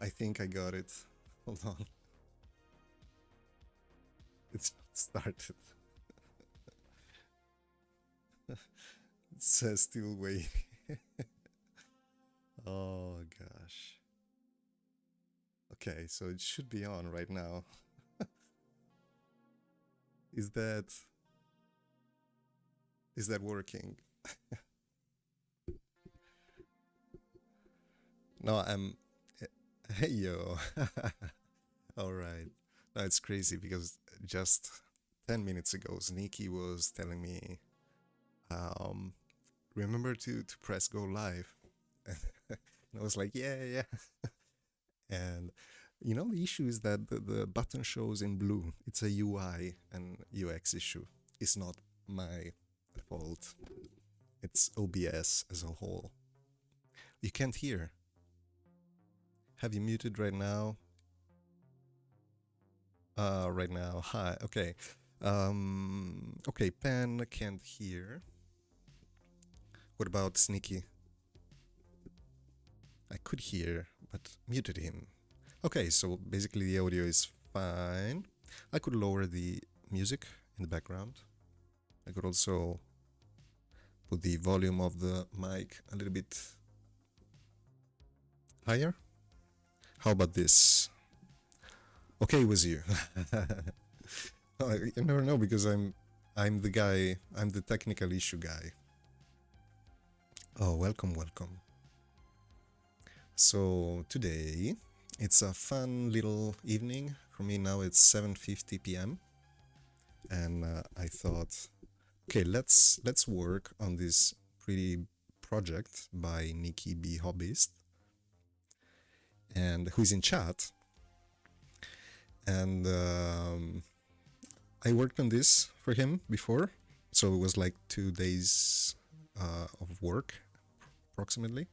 I think I got it. Hold on. It's not started. It says still waiting. Oh gosh. Okay, so it should be on right now. Is that working? No, I'm. Hey yo. All right. No, it's crazy because just 10 minutes ago, Sneaky was telling me, um, remember to press go live, and I was like, yeah, yeah. And the issue is that the button shows in blue. It's a UI and UX issue. It's not my fault. It's OBS as a whole. You can't hear. Have you muted right now? Right now. Hi. Okay. Okay. Pen can't hear. What about Sneaky? I could hear, but muted him. Okay, so basically the audio is fine. I could lower the music in the background. I could also put the volume of the mic a little bit higher. How about this? Okay with you. You never know because I'm the guy, I'm the technical issue guy. Oh, welcome. So today it's a fun little evening for me. Now it's 7:50 p.m. and I thought, okay, let's work on this pretty project by NickybHobbying, and who's in chat. And I worked on this for him before, so it was like 2 days of work approximately.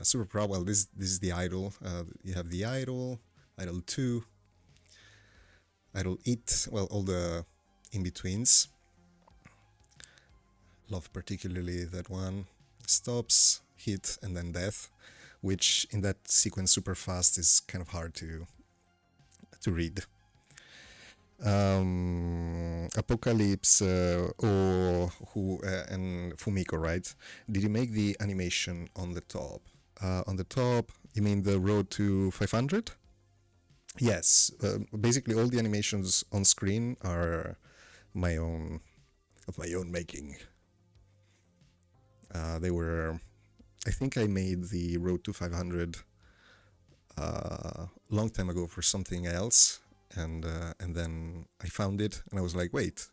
Super proud. Well, this is the idol. You have the idol, idol 2, idol 8. Well, all the in-betweens. Love particularly that one. Stops, hit, and then death, which in that sequence super fast is kind of hard to read. Apocalypse and Fumiko, right? Did you make the animation on the top? On the top, you mean the road to 500? Yes. Basically, all the animations on screen are of my own making. They were. I think I made the road to 500 long time ago for something else, and then I found it, and I was like, wait,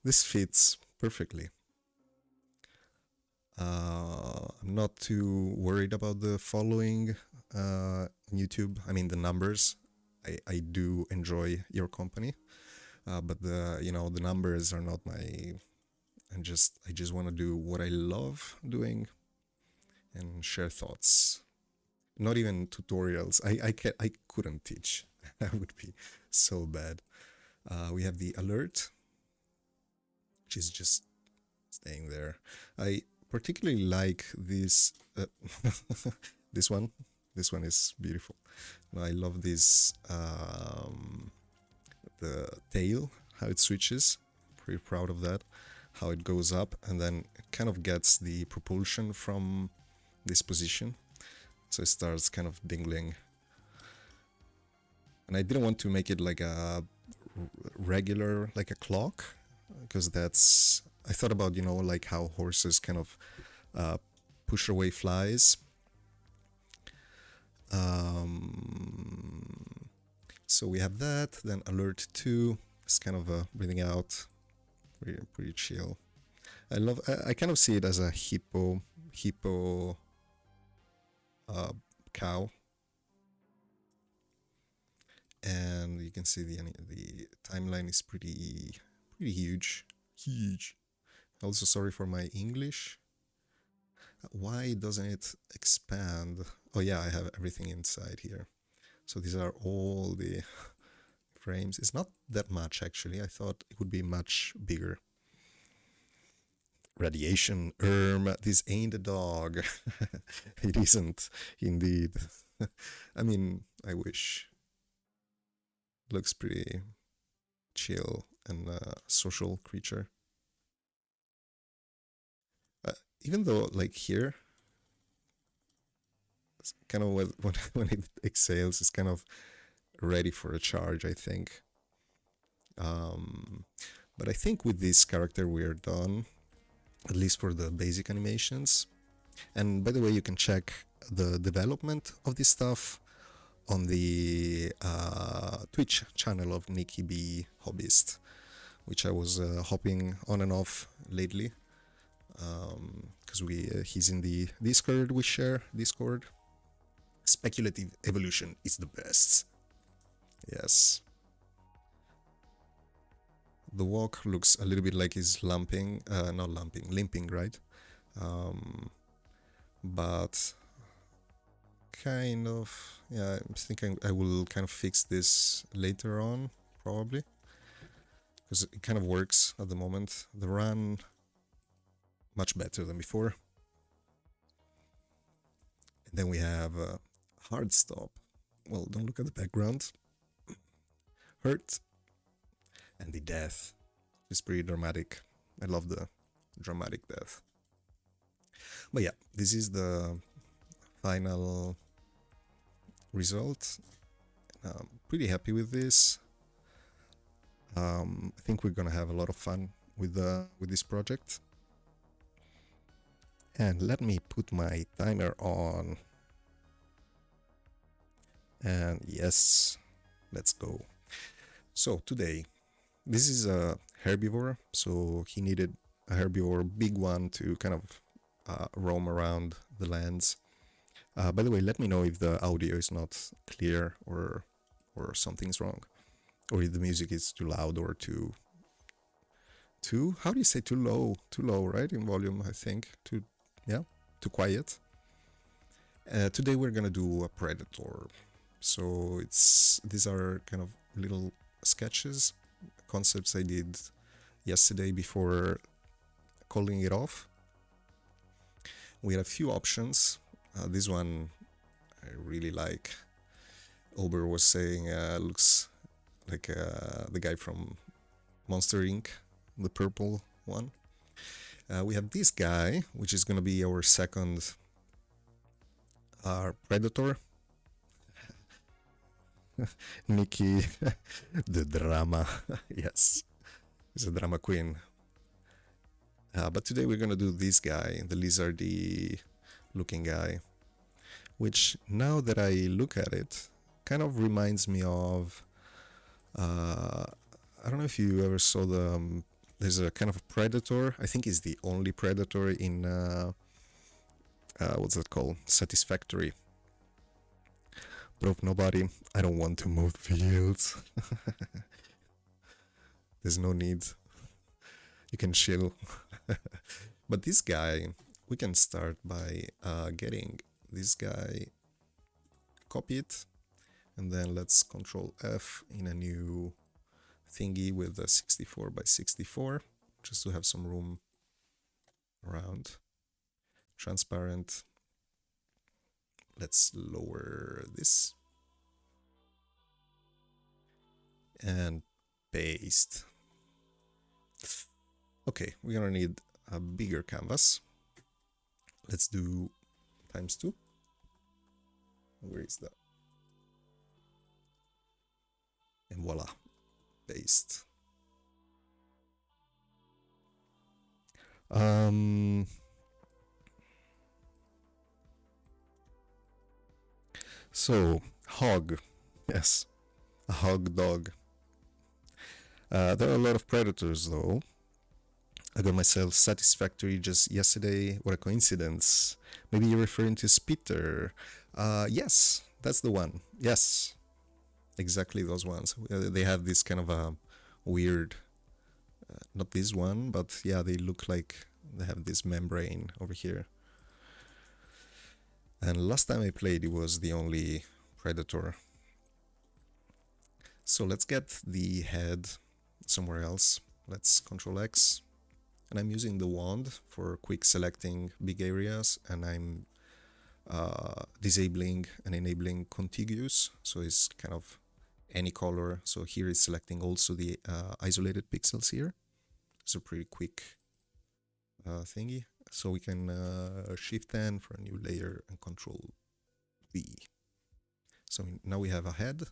this fits perfectly. I'm not too worried about the following YouTube. I mean, the numbers. I do enjoy your company, but the numbers are not my. I just want to do what I love doing, and share thoughts. Not even tutorials. I couldn't teach. That would be so bad. We have the alert, which is just staying there. I particularly like this this one. This one is beautiful. I love this the tail, how it switches. Pretty proud of that. How it goes up and then it kind of gets the propulsion from this position. So it starts kind of dingling. And I didn't want to make it like a regular, like a clock, because that's, I thought about, like how horses kind of push away flies. So we have that, then alert 2 is kind of breathing out, pretty chill. I kind of see it as a hippo cow, and you can see the timeline is pretty huge. Also, sorry for my English. Why doesn't it expand? Oh yeah, I have everything inside here. So these are all the frames. It's not that much actually. I thought it would be much bigger. Radiation, this ain't a dog. It isn't, indeed. I mean, I wish. Looks pretty chill and social creature. Even though, like here, it's kind of when it exhales, it's kind of ready for a charge, I think. But I think with this character we're done, at least for the basic animations. And by the way, you can check the development of this stuff on the Twitch channel of NickybHobbyist, which I was hopping on and off lately, because he's in the Discord. We share Discord. Speculative evolution is the best. Yes. The walk looks a little bit like he's limping, right? But kind of, yeah, I'm thinking I will kind of fix this later on, probably, because it kind of works at the moment. The run, much better than before. And then we have a hard stop. Well, don't look at the background. Hurt. And the death is pretty dramatic. I love the dramatic death. But yeah, this is the final result. I'm pretty happy with this. I think we're gonna have a lot of fun with this project. And let me put my timer on. And yes, let's go. So today, this is a herbivore, so he needed a herbivore, big one, to kind of roam around the lands. By the way, let me know if the audio is not clear or something's wrong, or if the music is too loud or too how do you say too low? Too low, right? In volume, I think. Too quiet. Today we're gonna do a predator. So these are kind of little sketches, concepts I did yesterday before calling it off. We had a few options. This one I really like. Ober was saying looks like the guy from Monster Inc., the purple one. We have this guy, which is going to be our second predator. Nikki, the drama. Yes, he's a drama queen. But today we're going to do this guy, the lizardy looking guy, which now that I look at it, kind of reminds me of, I don't know if you ever saw there's a kind of a predator, I think he's the only predator in, what's that called? Satisfactory. Broke nobody, I don't want to move fields. There's no need. You can chill. But this guy, we can start by getting this guy, copy it, and then let's Control F in a new thingy with a 64 by 64, just to have some room around. Transparent. Let's lower this. And paste. Okay, we're gonna need a bigger canvas. Let's do ×2. Where is that? And voila, paste. So, hog. Yes, a hog dog. There are a lot of predators though. I got myself Satisfactory just yesterday. What a coincidence. Maybe you're referring to Spitter. Yes, that's the one. Yes, exactly those ones. They have this kind of a weird, not this one, but yeah, they look like they have this membrane over here. And last time I played, it was the only predator. So let's get the head somewhere else. Let's Control X And I'm using the wand for quick selecting big areas, and I'm disabling and enabling contiguous, so it's kind of any color. So here it's selecting also the isolated pixels here. It's a pretty quick thingy. So we can Shift N for a new layer and Control V. So now we have a head.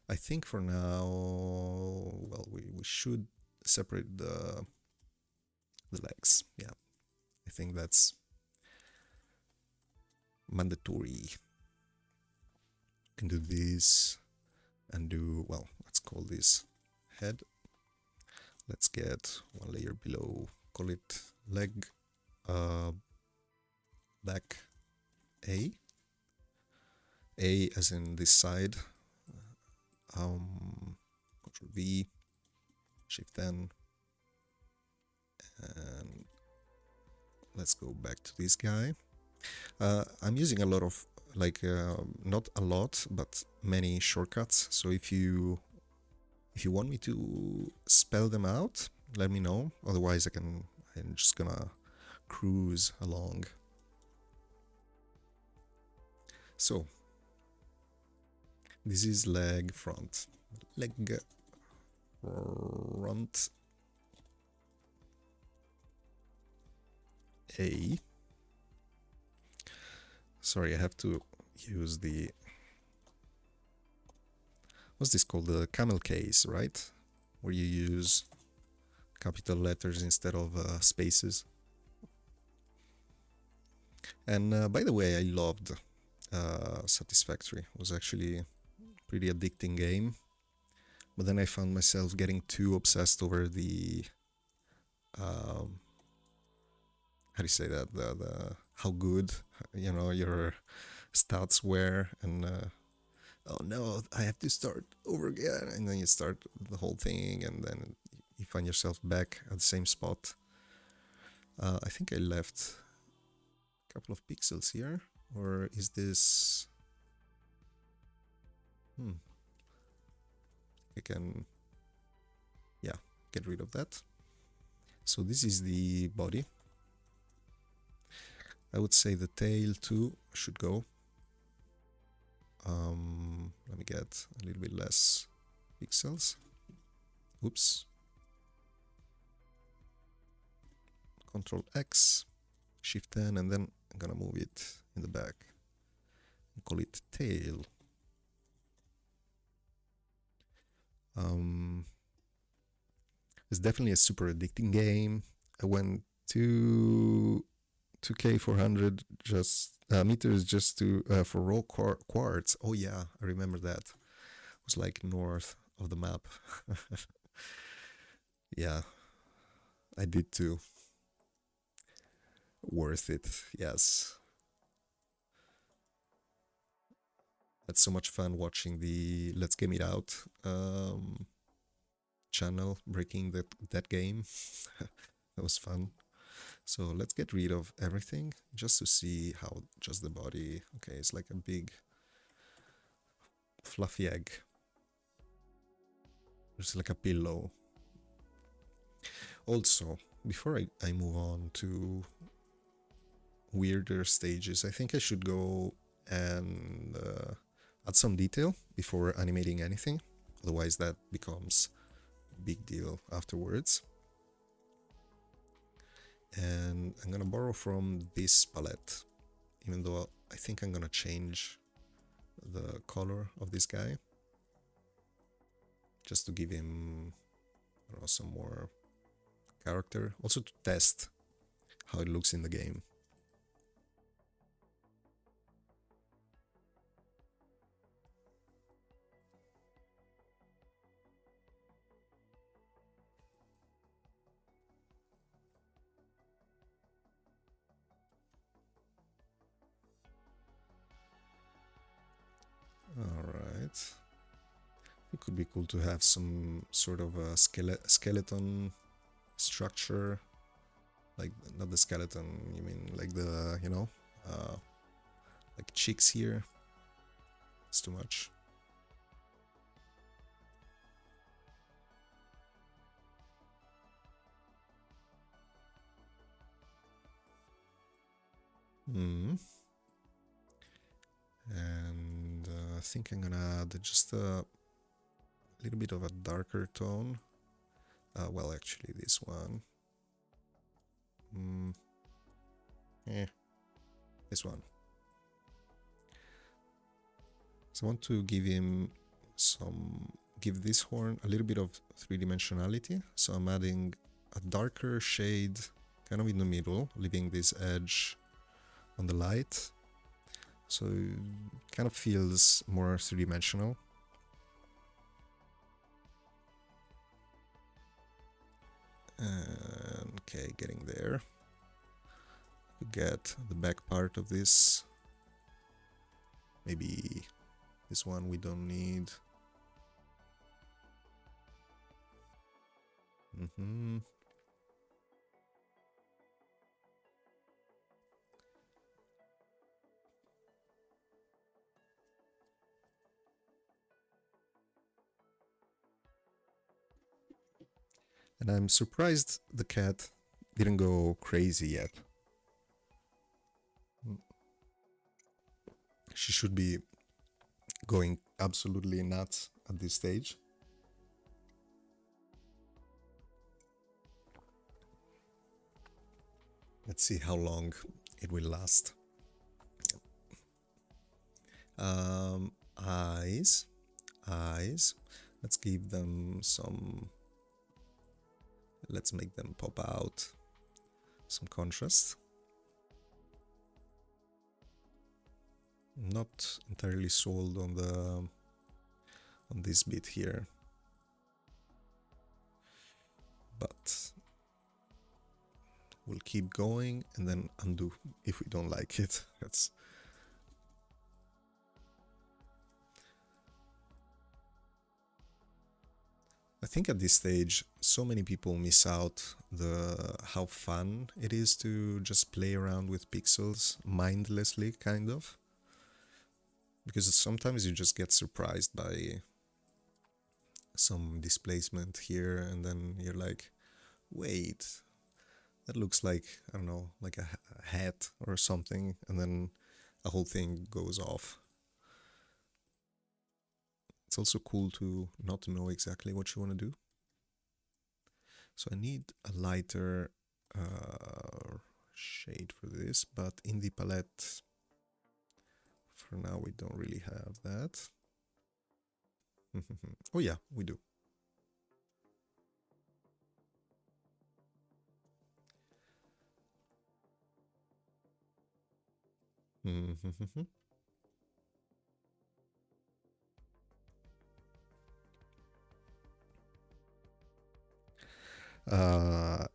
I think for now, well, we should separate the legs. Yeah, I think that's mandatory. Can do this and do, well, let's call this head. Let's get one layer below, call it leg back A. A as in this side. Control V, Shift N, and let's go back to this guy. I'm using a lot of, like, not a lot, but many shortcuts. So if you want me to spell them out, let me know. Otherwise, I'm just gonna cruise along. So this is leg front. Leg front A. Sorry, I have to use the, what's this called? The camel case, right? Where you use capital letters instead of spaces. And by the way, I loved Satisfactory. It was actually a pretty addicting game. But then I found myself getting too obsessed over the how do you say that, the how good, you know, your stats were, and oh no, I have to start over again, and then you start the whole thing, and then you find yourself back at the same spot. I think I left a couple of pixels here, or is this? I can, yeah, get rid of that. So this is the body. I would say the tail too should go. Let me get a little bit less pixels. Oops. Control X, Shift N, and then I'm gonna move it in the back and call it tail. It's definitely a super addicting game. I went to 2K400 just meters just to for raw quartz. Oh yeah, I remember that. It was like north of the map. Yeah, I did too. Worth it, yes. That's so much fun watching the Let's Game It Out channel breaking that game. That was fun. So let's get rid of everything just to see how just the body, okay, it's like a big fluffy egg. It's like a pillow. Also, before I move on to weirder stages, I think I should go and add some detail before animating anything. Otherwise that becomes a big deal afterwards. And I'm gonna borrow from this palette, even though I think I'm gonna change the color of this guy just to give him, I don't know, some more character, also to test how it looks in the game. Alright. It could be cool to have some sort of a skeleton structure. Like, not the skeleton, you mean like the, you know, like cheeks here. It's too much. think I'm gonna add just a little bit of a darker tone. Well, actually, this one. This one. So I want to give him give this horn a little bit of three-dimensionality. So I'm adding a darker shade kind of in the middle, leaving this edge on the light. So it kind of feels more three-dimensional. And okay, getting there. We get the back part of this. Maybe this one we don't need. And I'm surprised the cat didn't go crazy yet. She should be going absolutely nuts at this stage. Let's see how long it will last. Eyes. Let's give them some... Let's make them pop out. Some contrast. Not entirely sold on this bit here, but we'll keep going and then undo if we don't like it. I think at this stage so many people miss out how fun it is to just play around with pixels mindlessly, kind of. Because sometimes you just get surprised by some displacement here, and then you're like, wait, that looks like, I don't know, like a hat or something, and then a whole thing goes off. It's also cool to not know exactly what you want to do. So I need a lighter shade for this, but in the palette, for now we don't really have that. Oh yeah, we do.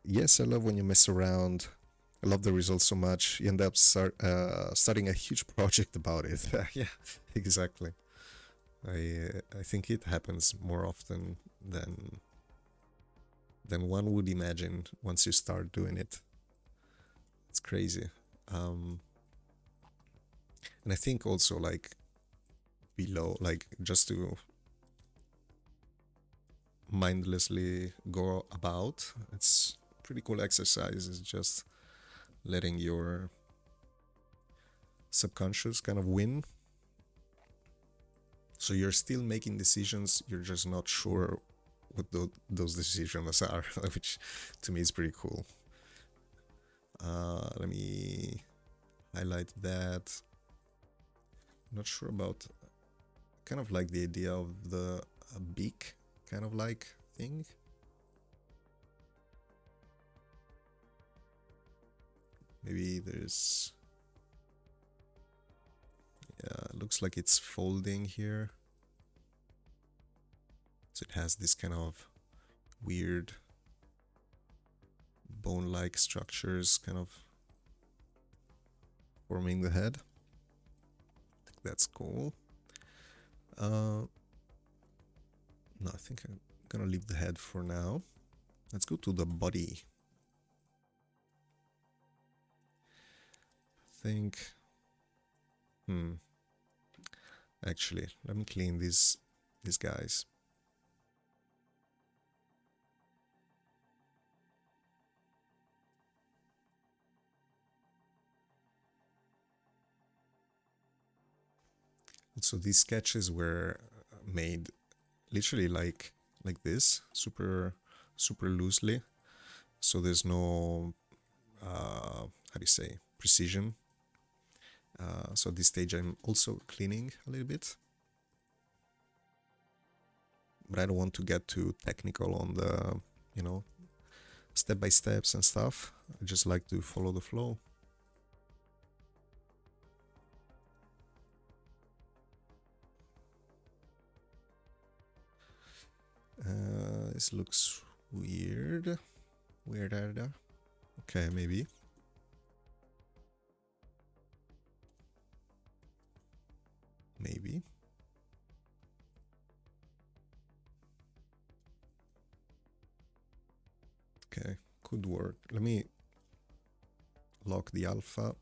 Yes, I love when you mess around. I love the results so much. You end up starting a huge project about it. Yeah, exactly. I think it happens more often than one would imagine once you start doing it. It's crazy. And I think also like below, like just to mindlessly go about, it's pretty cool exercise. It's just letting your subconscious kind of win. So you're still making decisions, you're just not sure what those decisions are, which to me is pretty cool. Let me highlight that. I'm not sure about, kind of like the idea of the beak kind of like thing. Maybe there's, yeah, it looks like it's folding here. So it has this kind of weird bone-like structures kind of forming the head. I think that's cool. No, I think I'm gonna leave the head for now. Let's go to the body. I think... Actually, let me clean these guys. So these sketches were made literally like this, super loosely. So there's no how do you say, precision. So at this stage I'm also cleaning a little bit, but I don't want to get too technical on the, you know, step by steps and stuff. I just like to follow the flow. This looks weird. Weirder. Okay, maybe. Maybe. Okay, could work. Let me lock the alpha,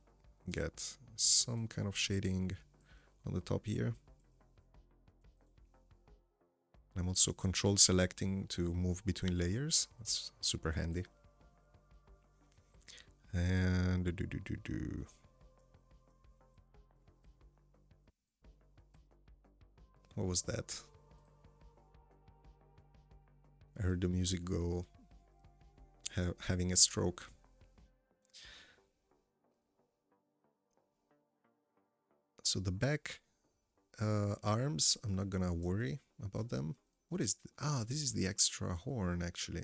get some kind of shading on the top here. I'm also control selecting to move between layers. That's super handy. And what was that? I heard the music go, having a stroke. So the back arms, I'm not gonna worry about them. What is this is the extra horn actually.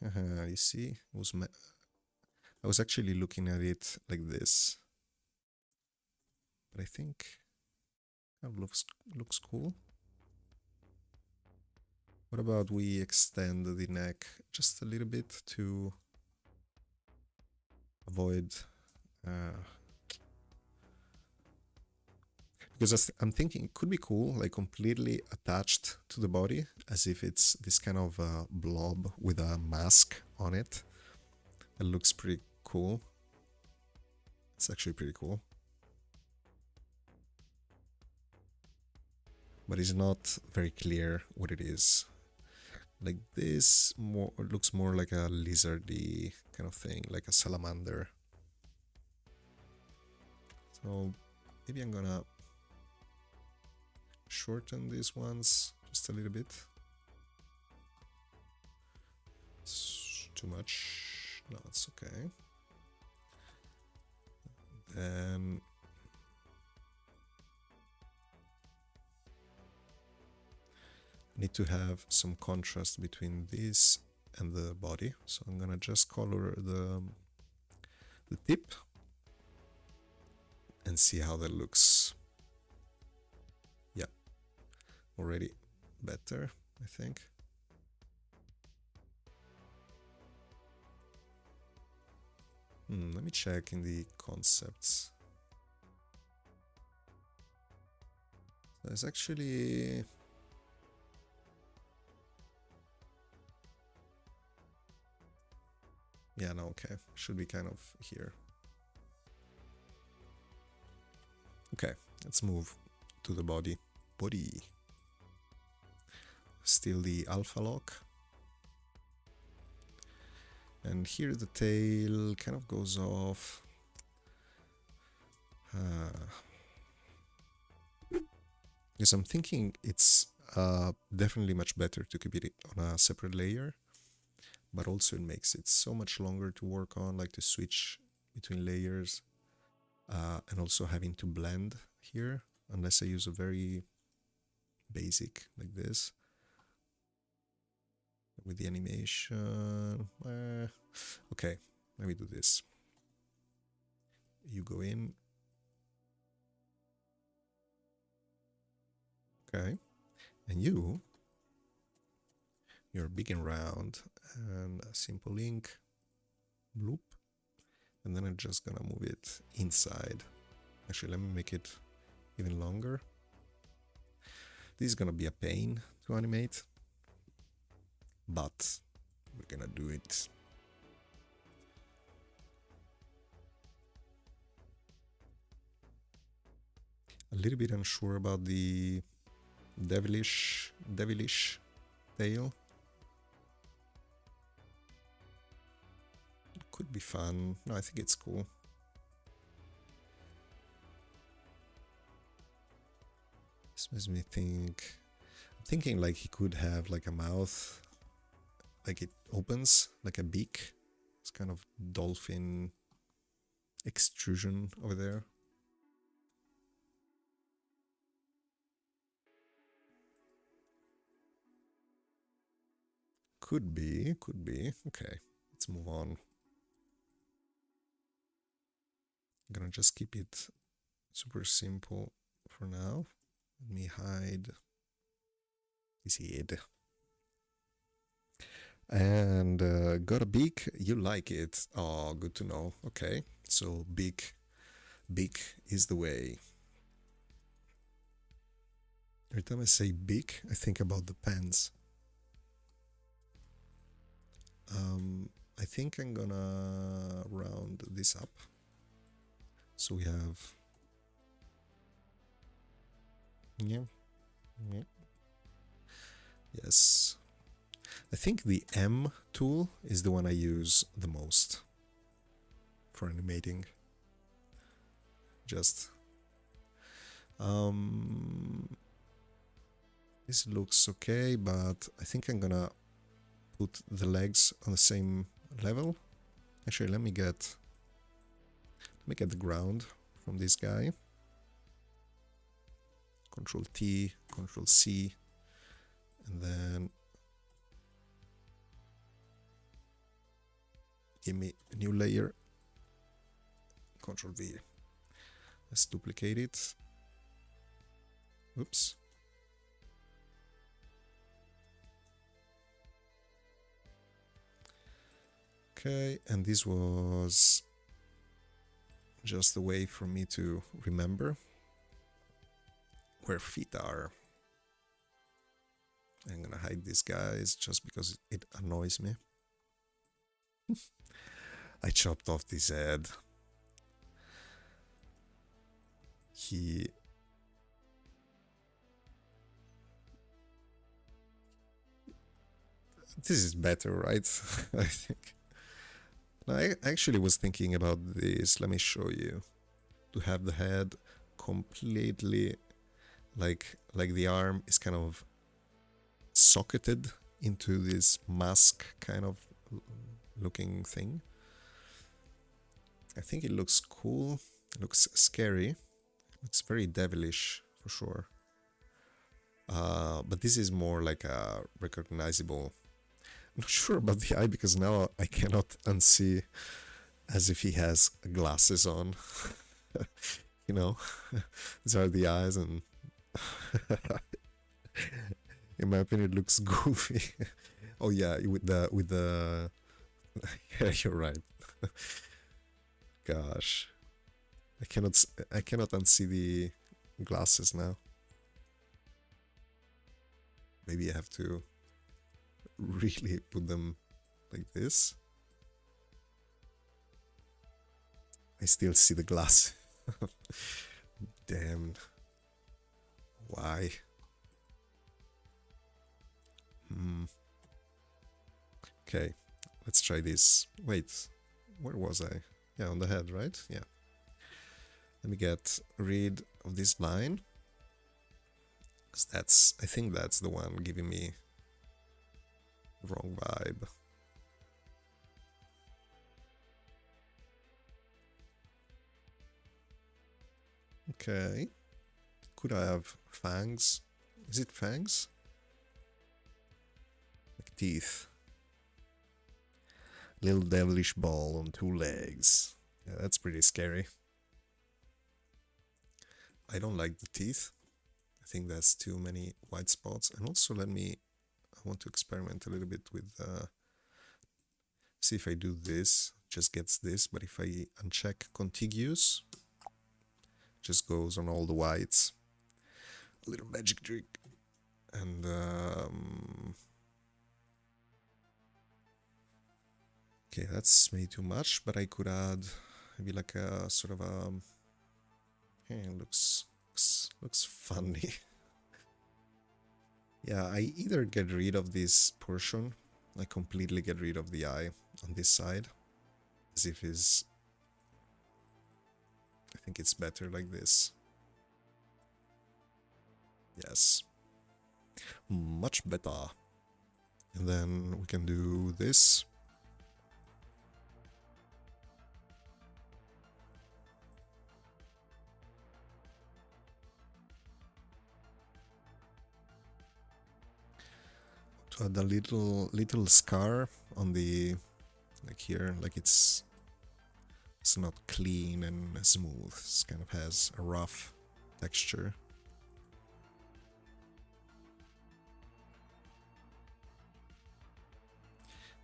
You see, I was actually looking at it like this, but I think that looks cool. What about we extend the neck just a little bit to avoid because I'm thinking it could be cool, like completely attached to the body, as if it's this kind of blob with a mask on it. It looks pretty cool. It's actually pretty cool. But it's not very clear what it is. Like this looks more like a lizardy kind of thing, like a salamander. So maybe I'm gonna shorten these ones just a little bit. It's too much. No, it's okay. Then I need to have some contrast between this and the body, so I'm gonna just color the tip and see how that looks. Yeah, already better, I think. Let me check in the concepts. There's actually... Yeah, no, okay. Should be kind of here. Okay, let's move to the body. Still the alpha lock. And here the tail kind of goes off. Because I'm thinking it's definitely much better to keep it on a separate layer, but also it makes it so much longer to work on, like to switch between layers, and also having to blend here, unless I use a very basic like this. With the animation, okay, let me do this. You go in. Okay, and you're big and round, and a simple link, bloop, and then I'm just gonna move it inside. Actually, let me make it even longer. This is gonna be a pain to animate, but we're gonna do it. A little bit unsure about the devilish tail. Could be fun. No, I think it's cool. This makes me think. I'm thinking like he could have like a mouth, like it opens like a beak. It's kind of dolphin extrusion over there. Could be, could be. Okay, let's move on. I'm gonna just keep it super simple for now. Let me hide his head. And got a beak, you like it. Oh, good to know. Okay, so beak is the way. Every time I say beak, I think about the pens. I think I'm gonna round this up. So we have, yeah. Yes. I think the M tool is the one I use the most for animating. Just this looks okay, but I think I'm gonna put the legs on the same level. Actually, let me get the ground from this guy. Control T, Control C, and then give me a new layer. Control V. Let's duplicate it. Oops. Okay, and this was just a way for me to remember where feet are. I'm gonna hide these guys just because it annoys me. I chopped off this head. This is better, right? I think. I actually was thinking about this. Let me show you. To have the head completely like the arm is kind of socketed into this mask kind of looking thing. I think it looks cool. It looks scary. It's very devilish for sure. But this is more like a recognizable. I'm not sure about the eye because now I cannot unsee as if he has glasses on. You know, these are the eyes, and in my opinion, it looks goofy. Oh yeah, with the yeah, you're right. Gosh, I cannot unsee the glasses now. Maybe I have to really put them like this. I still see the glass. Damn. Why? Okay, let's try this. Wait, where was I? Yeah, on the head, right? Yeah. Let me get rid of this line. Because I think that's the one giving me the wrong vibe. Okay. Could I have fangs? Is it fangs? Like teeth. Little devilish ball on 2 legs. Yeah, that's pretty scary. I don't like the teeth. I think that's too many white spots. And also I want to experiment a little bit with, see if I do this, just gets this, but if I uncheck contiguous, just goes on all the whites. A little magic trick. And okay, that's maybe too much, but I could add maybe like a sort of a, hey, looks funny. Yeah, I either get rid of this portion, like completely get rid of the eye on this side, as if I think it's better like this. Yes. Much better. And then we can do this. To add a little scar on the, like here, like it's not clean and smooth. It kind of has a rough texture.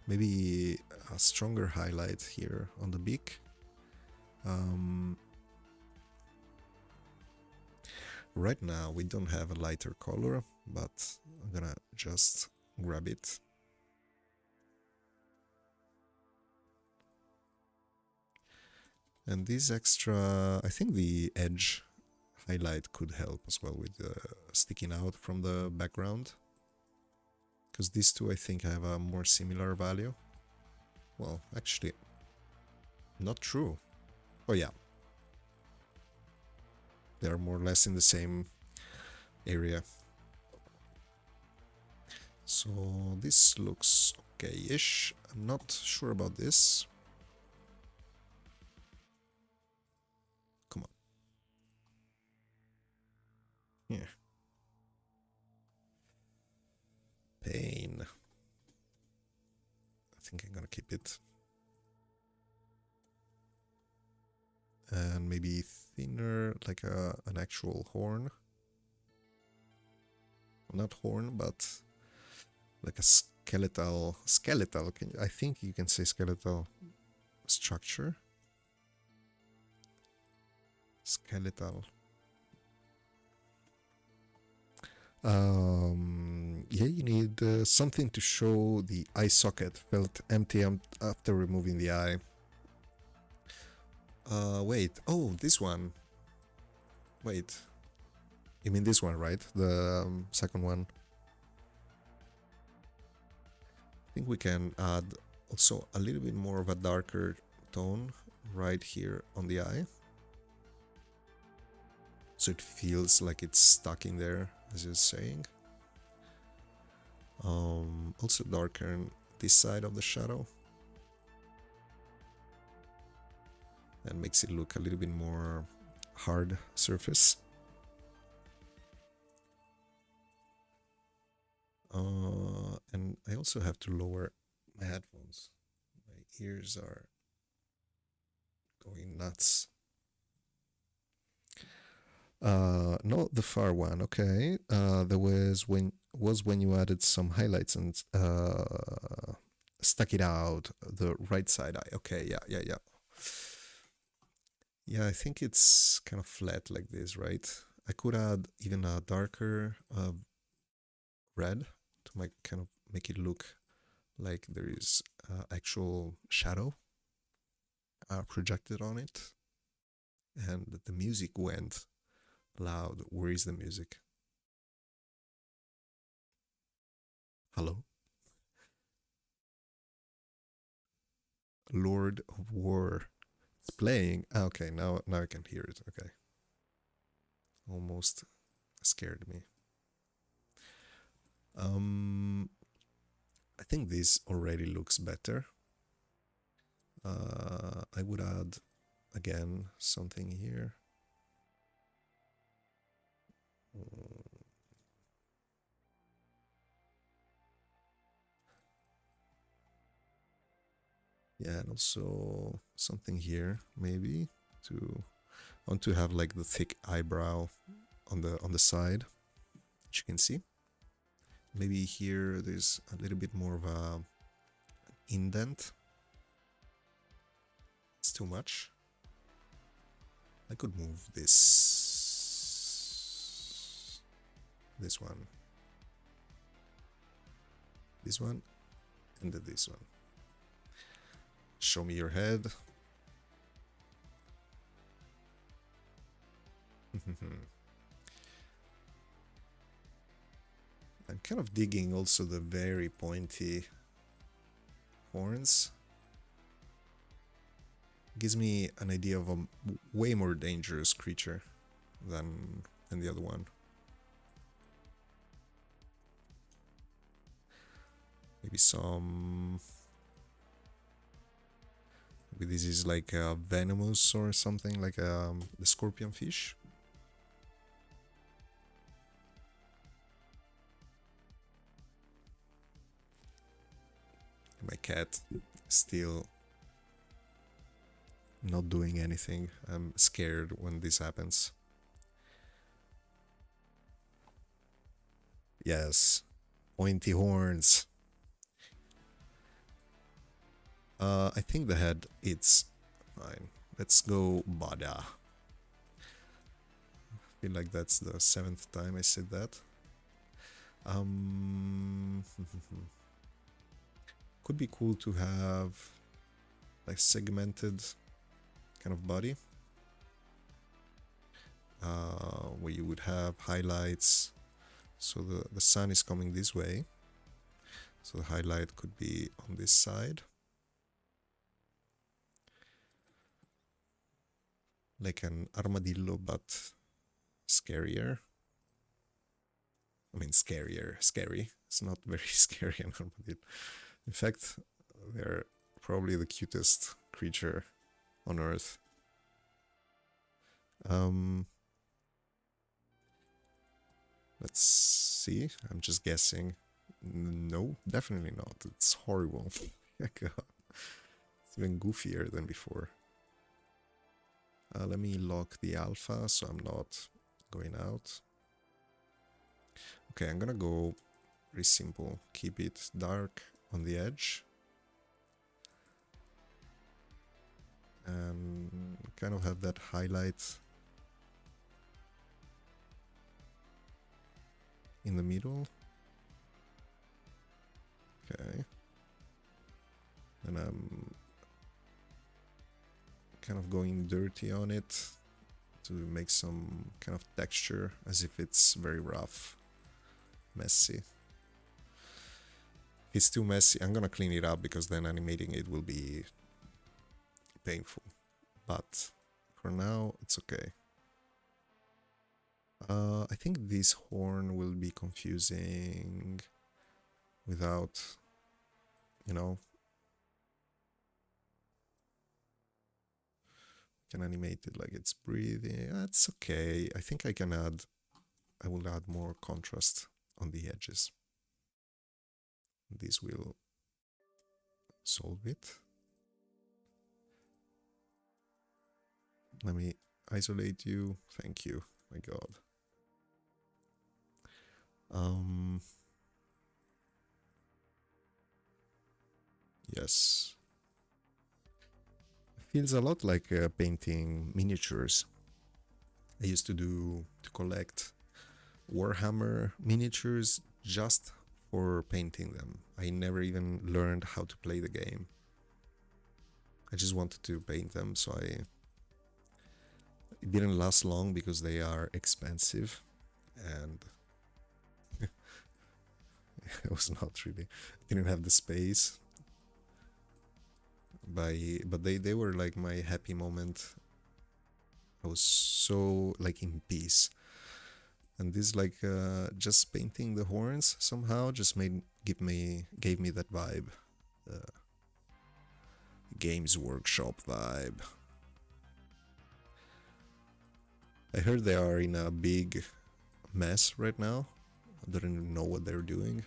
Maybe a stronger highlight here on the beak. Right now we don't have a lighter color, but I'm gonna just grab it. And this extra, I think the edge highlight could help as well with sticking out from the background. Because these two I think have a more similar value. Well, actually, not true. Oh yeah. They're more or less in the same area. So this looks okay-ish. I'm not sure about this. Come on. Here. Pain. I think I'm gonna keep it. And maybe thinner, like an actual horn. Not horn, but like a skeletal, I think you can say skeletal structure. Skeletal. Yeah, you need something to show the eye socket felt empty after removing the eye. Wait. Oh, this one. Wait. You mean this one, right? The second one. I think we can add also a little bit more of a darker tone right here on the eye. So it feels like it's stuck in there, as you're saying. Also darken this side of the shadow. And makes it look a little bit more hard surface. And I also have to lower my headphones. My ears are going nuts. No, the far one. Okay. There was when you added some highlights and stuck it out the right side eye. Okay. Yeah. Yeah, I think it's kind of flat like this, right? I could add even a darker red to kind of make it look like there is actual shadow projected on it. And the music went loud. Where is the music? Hello? Lord of War. It's playing. Ah, okay, now I can hear it. Okay. Almost scared me. I think this already looks better. I would add again something here. Yeah, and also something here maybe to I want to have like the thick eyebrow on the side, which you can see. Maybe here there's a little bit more of an indent. It's too much. I could move this one, and then this one. Show me your head. I'm kind of digging also the very pointy horns. Gives me an idea of a way more dangerous creature than the other one. Maybe some... Maybe this is like a venomous or something, like the scorpion fish. My cat still not doing anything. I'm scared when this happens. Yes, pointy horns. I think the head, it's fine. Let's go Bada. I feel like that's the 7th time I said that. Could be cool to have like segmented kind of body. Where you would have highlights. So the sun is coming this way. So the highlight could be on this side. Like an armadillo, but scarier. I mean, scary. It's not very scary, an armadillo. In fact, they're probably the cutest creature on Earth. Let's see. I'm just guessing. No, definitely not. It's horrible. It's even goofier than before. Let me lock the alpha so I'm not going out. Okay, I'm gonna go very simple. Keep it dark on the edge. And kind of have that highlight in the middle. Okay. And I'm kind of going dirty on it to make some kind of texture as if it's very rough, messy. If it's too messy, I'm gonna clean it up because then animating it will be painful. But for now, it's okay. I think this horn will be confusing without, you know, can animate it like it's breathing. That's okay. I think I will add more contrast on the edges. This will solve it. Let me isolate you. Thank you. My God. Yes. It feels a lot like painting miniatures. I used to collect Warhammer miniatures just for painting them. I never even learned how to play the game. I just wanted to paint them, so it didn't last long because they are expensive, and it was not really, didn't have the space. But they were like my happy moment. I was so like in peace. And this like just painting the horns somehow just gave me that vibe. Games Workshop vibe. I heard they are in a big mess right now. I don't even know what they're doing.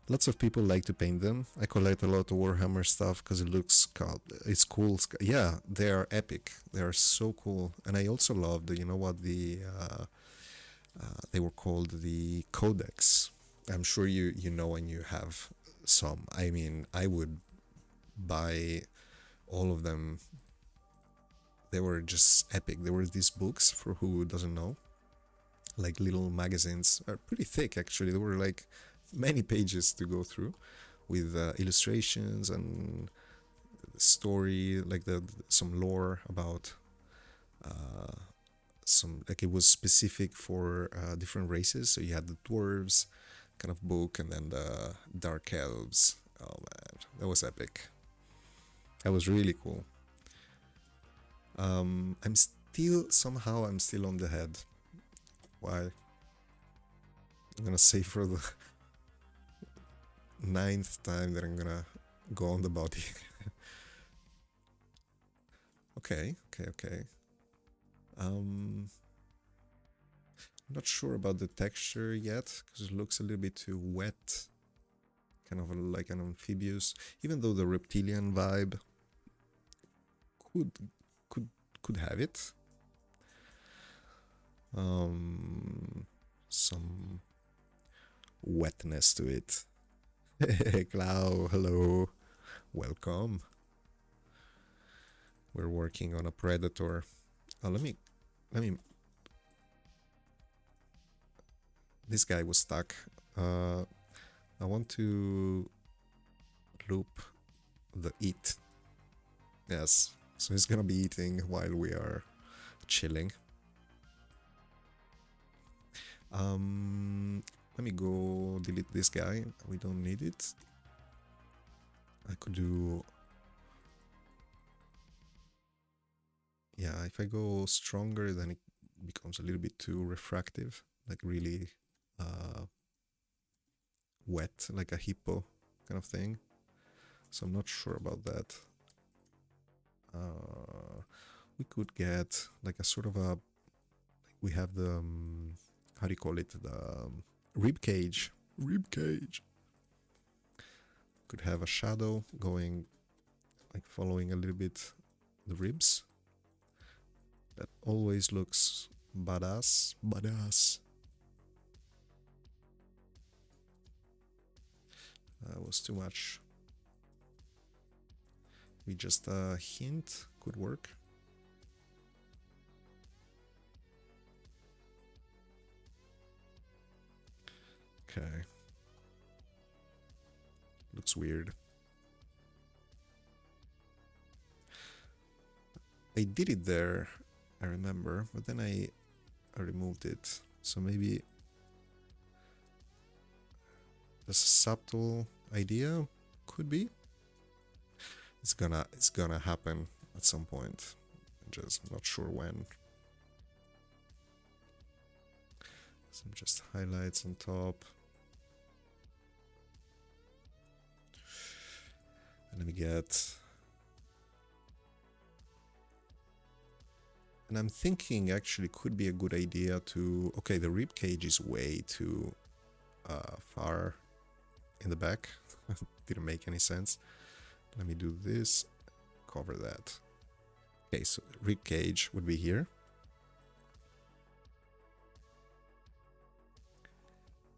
Lots of people like to paint them. I collect a lot of Warhammer stuff because it looks cool. It's cool. Yeah, they are epic. They are so cool. And I also loved, you know what, they were called the Codex. I'm sure you know and you have some. I mean, I would buy all of them. They were just epic. There were these books, for who doesn't know, like little magazines, are pretty thick actually. They were like many pages to go through with illustrations and story, like some lore about some, like it was specific for different races. So you had the dwarves kind of book and then the dark elves. Oh man, that was epic. That was really cool. I'm still on the head. Why? I'm gonna say for the 9th time that I'm gonna go on the body. Okay. Not sure about the texture yet, because it looks a little bit too wet. Kind of like an amphibious, even though the reptilian vibe could have it. Some wetness to it. Clau, hello, welcome. We're working on a predator. Let me. This guy was stuck. I want to loop the eat. Yes, so he's gonna be eating while we are chilling. Let me go delete this guy. We don't need it. I could do... Yeah, if I go stronger, then it becomes a little bit too refractive, like really wet, like a hippo kind of thing. So I'm not sure about that. We could get like a sort of a... We have the... how do you call it? The rib cage. Rib cage. Could have a shadow going, like following a little bit the ribs. That always looks badass. Badass. That was too much. We just a hint could work. Okay. Looks weird. I did it there, I remember, but then I removed it. So maybe a subtle idea could be. It's gonna happen at some point. I'm just not sure when. Some just highlights on top. And let me get... And I'm thinking actually could be a good idea to... Okay, the rib cage is way too far in the back. Didn't make any sense. Let me do this, cover that. Okay, so rib cage would be here.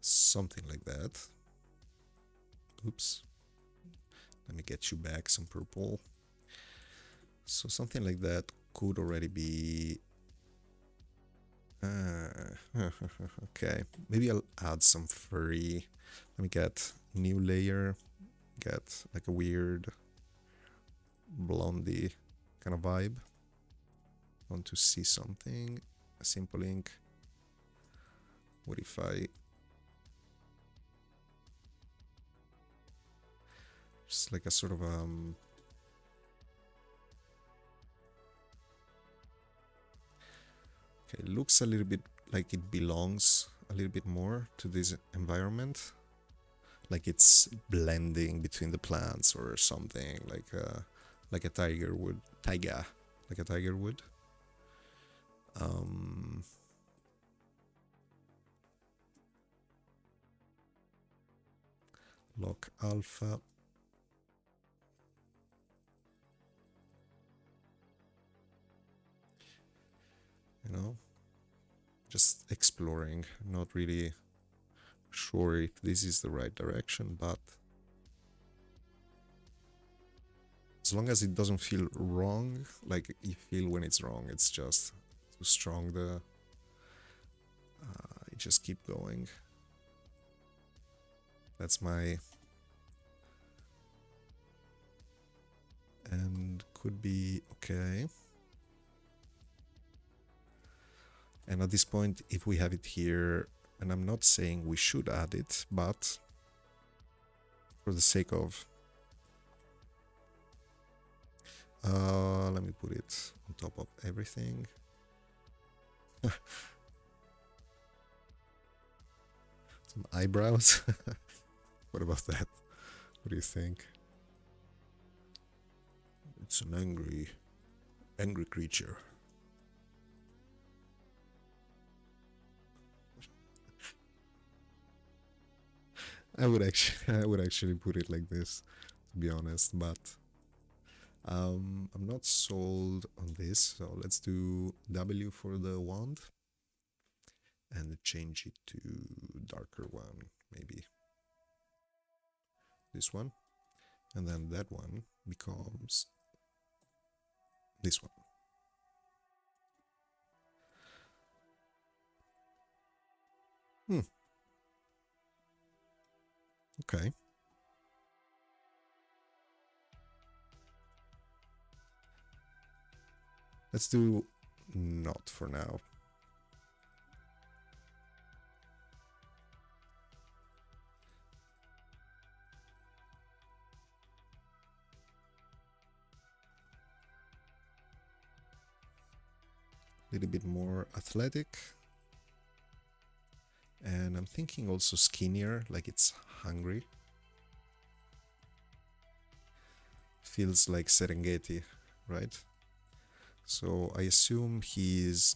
Something like that. Oops. Let me get you back some purple. So something like that could already be... okay, maybe I'll add some furry. Let me get new layer, get like a weird blondie kind of vibe. Want to see something, a simple ink. What if I just like a sort of okay, it looks a little bit like it belongs a little bit more to this environment, like it's blending between the plants or something, like a tiger would, like a tiger would. Lock alpha. You know, just exploring, not really sure if this is the right direction, but as long as it doesn't feel wrong, like you feel when it's wrong, it's just too strong, the you just keep going. That's my... and could be okay. And at this point, if we have it here, and I'm not saying we should add it, but for the sake of... let me put it on top of everything. Some eyebrows. What about that? What do you think? It's an angry creature. I would actually put it like this, to be honest, but I'm not sold on this, so let's do W for the wand and change it to darker one, maybe this one, and then that one becomes this one. Okay. Let's do not for now. A little bit more athletic. And I'm thinking also skinnier, like it's hungry. Feels like Serengeti, right? So I assume he's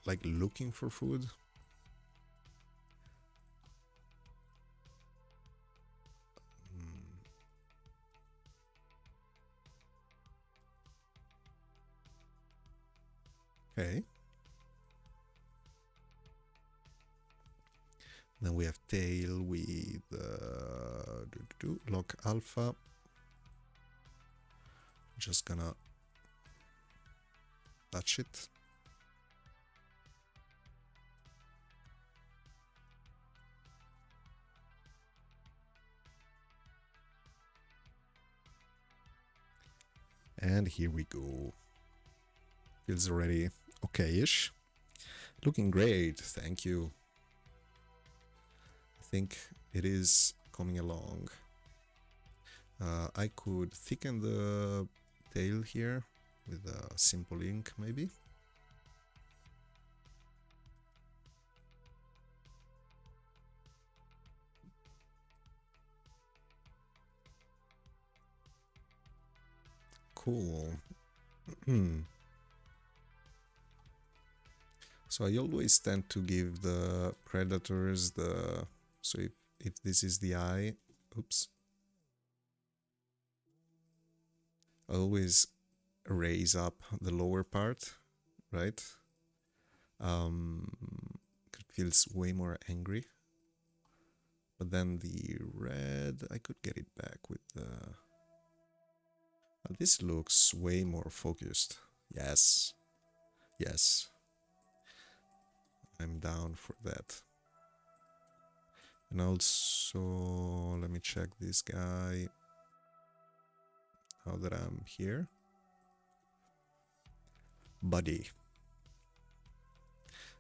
like looking for food. Okay. Then we have tail with lock alpha. Just gonna touch it. And here we go. Feels already okay-ish. Looking great, thank you. I think it is coming along. I could thicken the tail here with a simple ink, maybe. Cool. So I always tend to give the predators the... So if this is the eye... Oops. I always raise up the lower part, right? It feels way more angry. But then the red, I could get it back with the... This looks way more focused. Yes. Yes. I'm down for that. And also, let me check this guy. Now that I'm here. Body.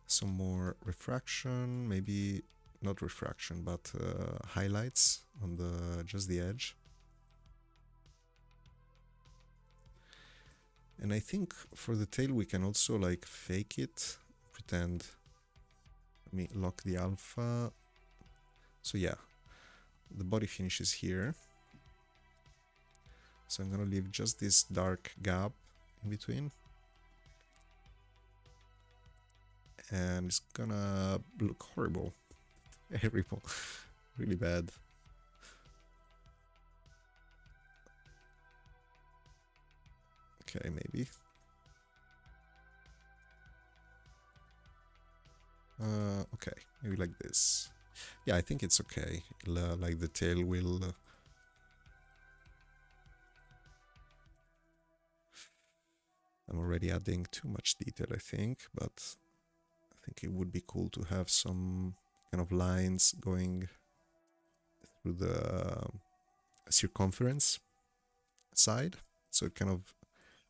Some more refraction, maybe not refraction, but highlights on the just the edge. And I think for the tail we can also like fake it, pretend. Let me lock the alpha. So yeah, the body finishes here. So I'm gonna leave just this dark gap in between. And it's gonna look horrible. Horrible. Really bad. Okay, maybe. Okay, maybe like this. Yeah, I think it's okay. Like the tail will... I'm already adding too much detail, I think, but I think it would be cool to have some kind of lines going through the circumference side, so it kind of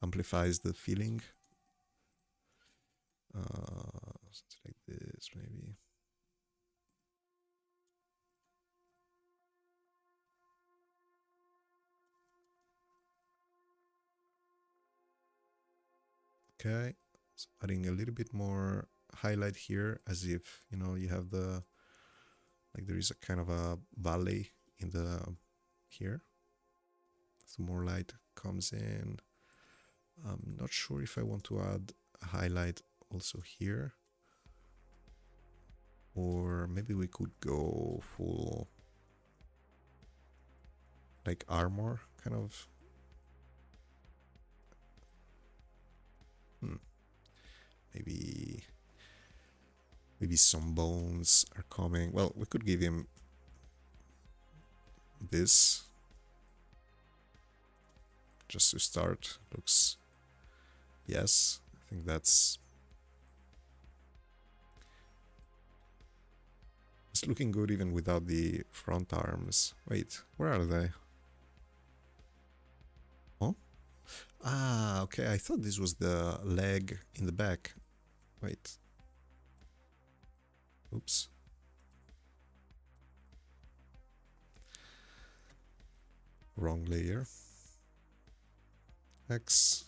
amplifies the feeling. Something like this, maybe. Okay, so adding a little bit more highlight here, as if, you know, you have the, like there is a kind of a valley in the here. So more light comes in. I'm not sure if I want to add a highlight also here. Or maybe we could go full like armor kind of. Maybe some bones are coming. Well, we could give him this just to start. Looks, yes, I think that's, it's looking good even without the front arms. Wait, where are they? Oh, ah, okay, I thought this was the leg in the back. Wait, oops. Wrong layer. X.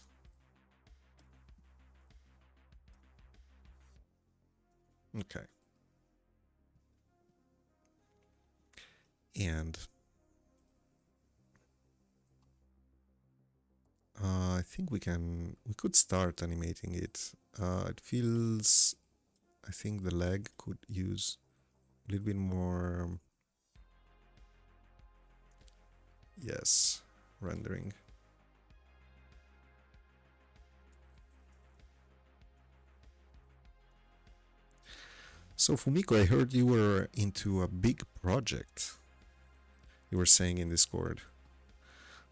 Okay. And I think we could start animating it. It feels, I think the leg could use a little bit more, yes, rendering. So Fumiko, I heard you were into a big project. You were saying in Discord.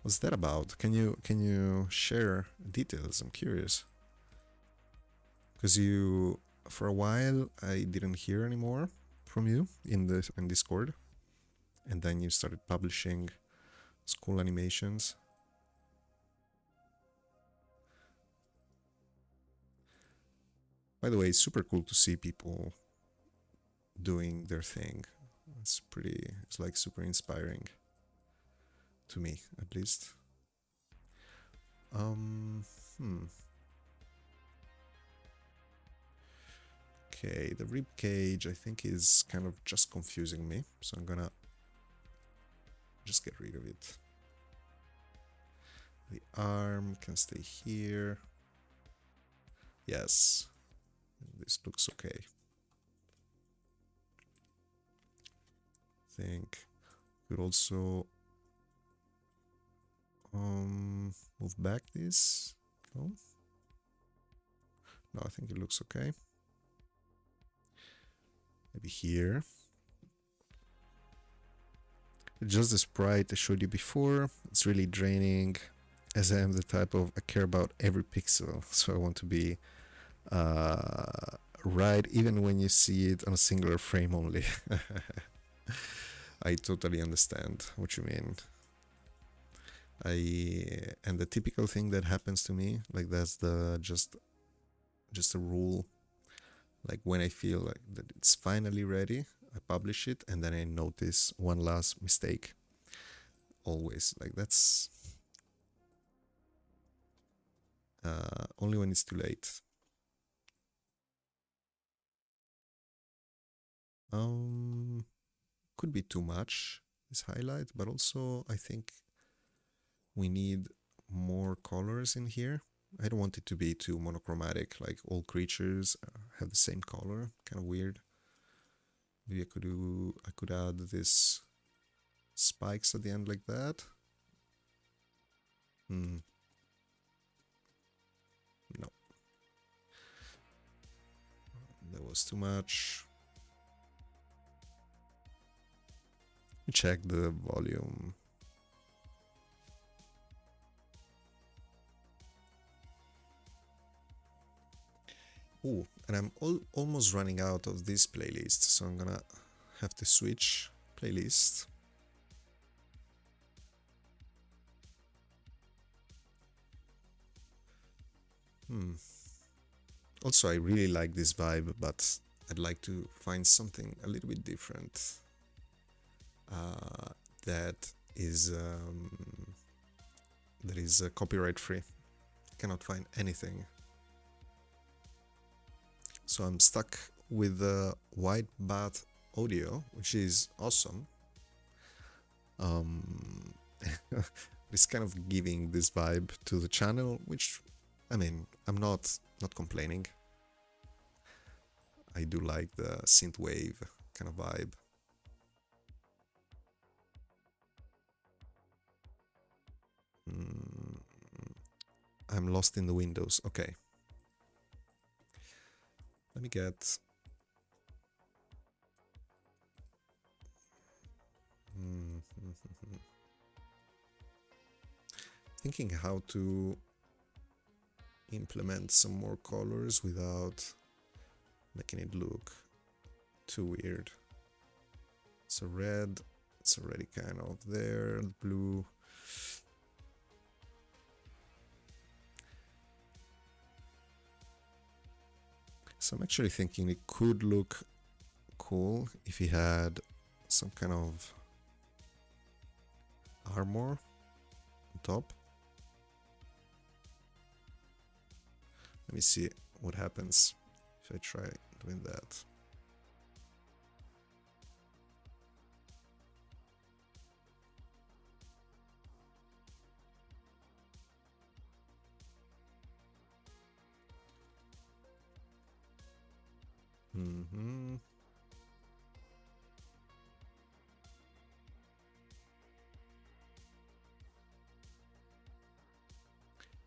What's that about? Can you share details? I'm curious. Because you, for a while, I didn't hear anymore from you in Discord, and then you started publishing school animations. By the way, it's super cool to see people doing their thing. It's like super inspiring to me, at least. Okay, the rib cage I think is kind of just confusing me, so I'm gonna just get rid of it. The arm can stay here. Yes, this looks okay. I think we could also move back this. No, I think it looks okay. Maybe here. Just the sprite I showed you before. It's really draining, as I am the type of, I care about every pixel, so I want to be right even when you see it on a singular frame only. I totally understand what you mean. And the typical thing that happens to me, like that's the just a rule. Like when I feel like that it's finally ready, I publish it, and then I notice one last mistake. Always, like that's only when it's too late. Could be too much, this highlight, but also I think we need more colors in here. I don't want it to be too monochromatic, like all creatures have the same color, kind of weird. Maybe I could add this spikes at the end like that. No. That was too much. Check the volume. Ooh, and I'm almost running out of this playlist, so I'm gonna have to switch playlist. Also, I really like this vibe, but I'd like to find something a little bit different that is copyright free. Cannot find anything. So I'm stuck with the white bat audio, which is awesome. It's kind of giving this vibe to the channel, which, I mean, I'm not complaining. I do like the synthwave kind of vibe. I'm lost in the windows. Okay. Let me get... Thinking how to implement some more colors without making it look too weird. So red, it's already kind of there. Blue. So I'm actually thinking it could look cool if he had some kind of armor on top. Let me see what happens if I try doing that.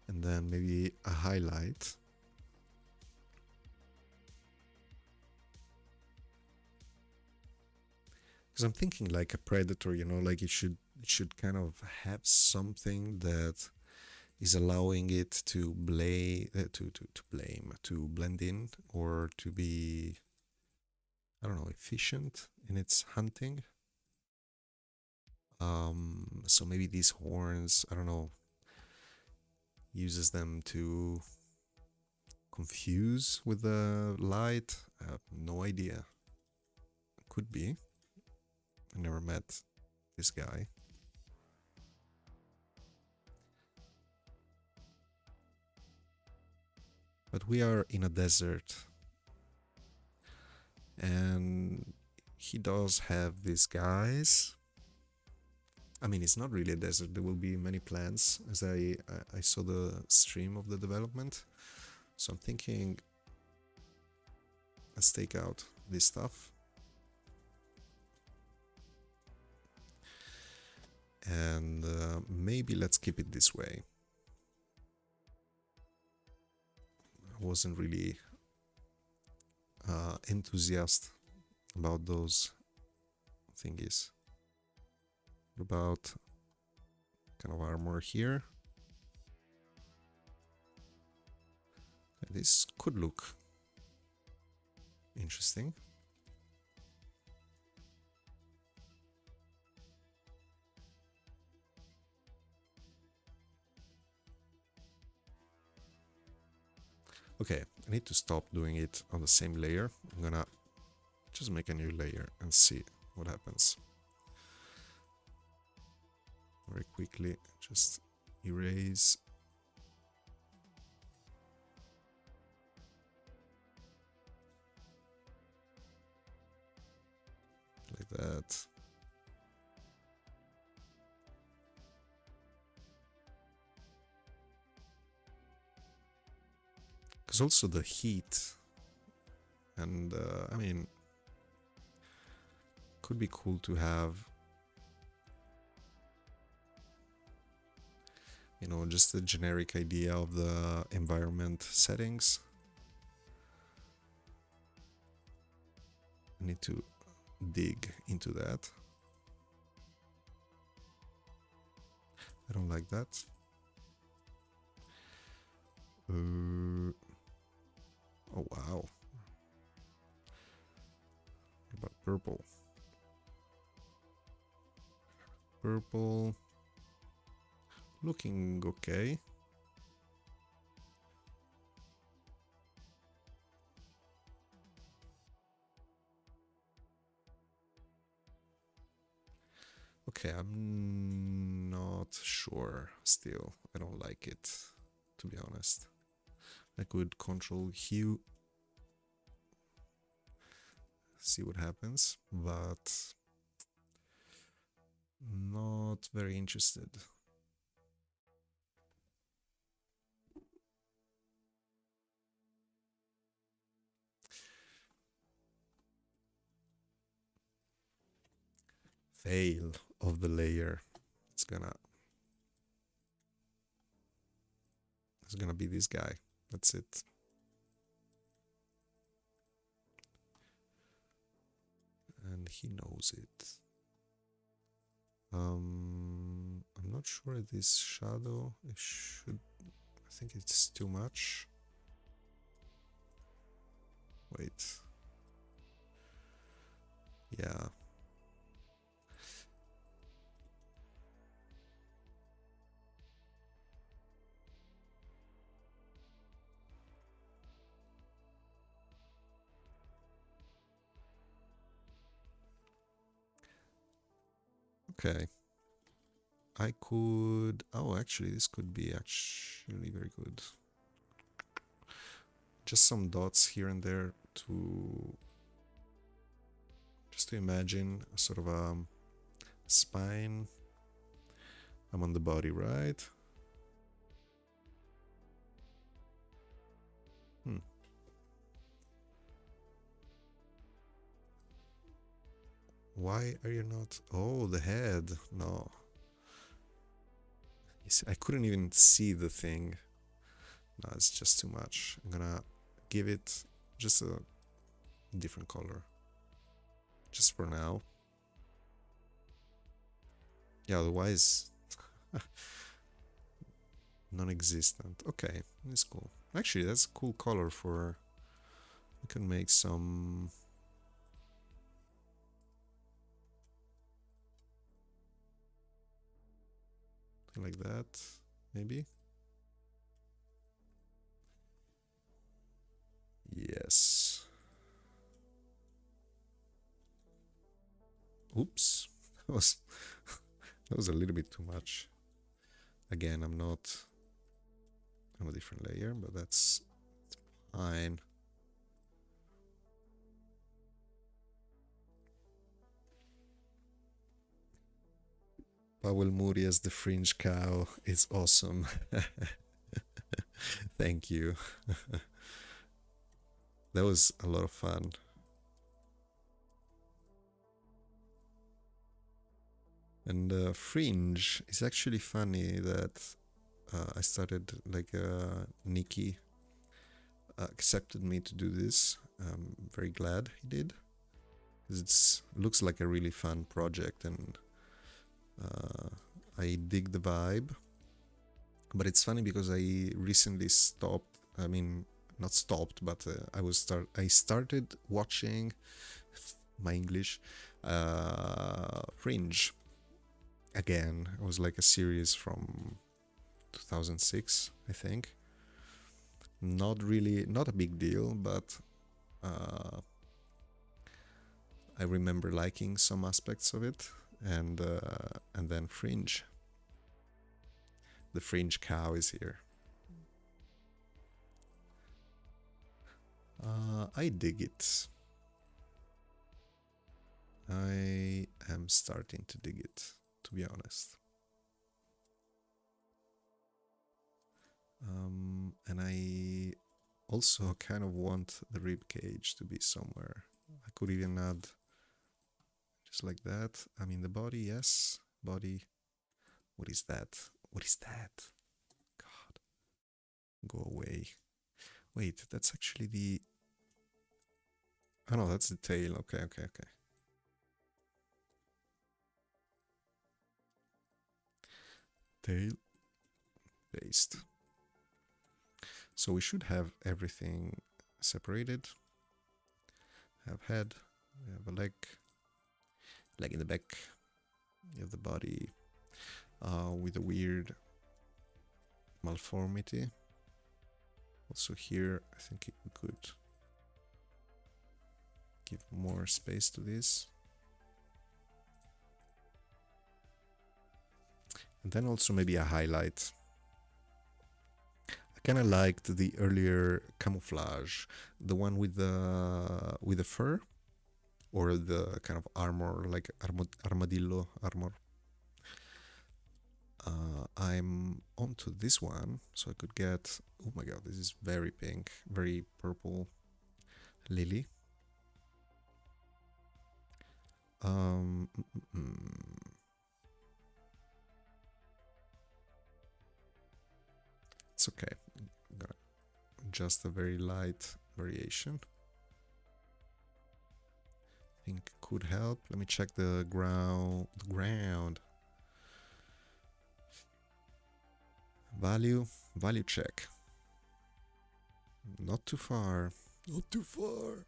And then maybe a highlight. Because I'm thinking like a predator, you know, like it should kind of have something that is allowing it to to blend in, or to be, I don't know, efficient in its hunting. So maybe these horns, I don't know, uses them to confuse with the light. I have no idea. Could be. I never met this guy. But we are in a desert. And he does have these guys. I mean, it's not really a desert. There will be many plants, as I saw the stream of the development. So I'm thinking, let's take out this stuff. And maybe let's keep it this way. I wasn't really enthusiastic about those thingies. What about kind of armor here? This could look interesting. Okay, I need to stop doing it on the same layer. I'm gonna just make a new layer and see what happens. Very quickly, just erase. Like that. Because also the heat, and I mean, could be cool to have, you know, just a generic idea of the environment settings. I need to dig into that. I don't like that. Oh wow. What about purple? Purple. Looking okay. Okay, I'm not sure still. I don't like it, to be honest. I could control hue, see what happens, but Not very interested. Fail of the layer. It's gonna be this guy. That's it. And he knows it. I'm not sure this shadow. It should. I think it's too much. Wait. Yeah. Okay. I could. Oh, actually, this could be actually very good. Just some dots here and there to just to imagine a sort of a spine. I'm on the body, right? Why are you not? Oh, the head. No. You see, I couldn't even see the thing. No, it's just too much. I'm gonna give it just a different color. Just for now. Yeah, otherwise non-existent. Okay, it's cool. Actually, that's a cool color for... We can make some... like that, maybe? Yes. Oops. That was a little bit too much. Again, I'm a different layer, but that's fine. Powell Moody as the Fringe cow is awesome. Thank you. That was a lot of fun. And Fringe is actually funny that I started like Nicky accepted me to do this. I'm very glad he did. It looks like a really fun project, and I dig the vibe. But it's funny because I recently stopped. I mean, not stopped, but I started watching my English Fringe again. It was like a series from 2006, I think. Not a big deal, but I remember liking some aspects of it, and then Fringe. The Fringe cow is here. I dig it. I am starting to dig it, to be honest. And I also kind of want the rib cage to be somewhere. I could even add just like that. I mean, the body, yes. Body. What is that? What is that? God. Go away. Wait, that's actually the... Oh no, that's the tail. Okay. Tail. Paste. So we should have everything separated. Have head. We have a leg in the back. You have the body with a weird malformity. Also here, I think we could give more space to this. And then also maybe a highlight. I kind of liked the earlier camouflage, the one with the fur, or the kind of armor, like armadillo armor. I'm onto this one, so I could get, oh my god, this is very pink, very purple lily. Um, mm, mm, mm. It's okay. Just a very light variation. I think could help. Let me check the ground. Value check. Not too far. Not too far.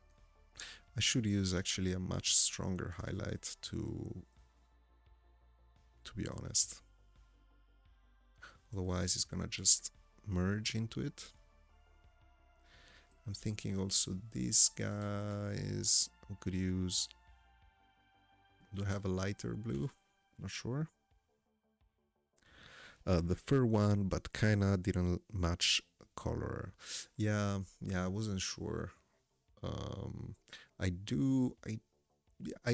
I should use actually a much stronger highlight to be honest. Otherwise it's gonna just merge into it. I'm thinking also these guys we could use. Do I have a lighter blue? Not sure. The fur one, but kinda didn't match color. Yeah, I wasn't sure. Um, I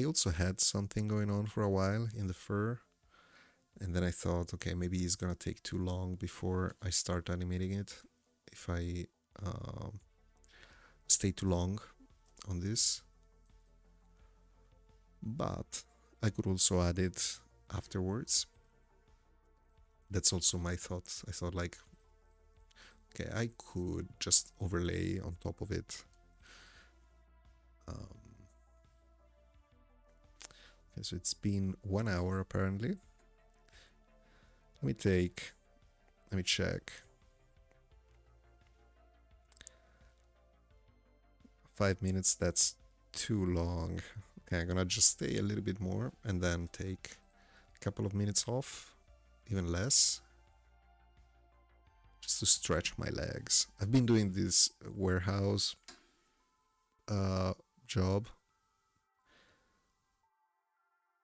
also had something going on for a while in the fur, and then I thought, okay, maybe it's gonna take too long before I start animating it if I stay too long on this. But I could also add it afterwards. That's also my thought. I thought like, okay, I could just overlay on top of it. Okay, so it's been 1 hour apparently. Let me check. 5 minutes, that's too long. Okay, I'm gonna just stay a little bit more and then take a couple of minutes off, even less, just to stretch my legs. I've been doing this warehouse job,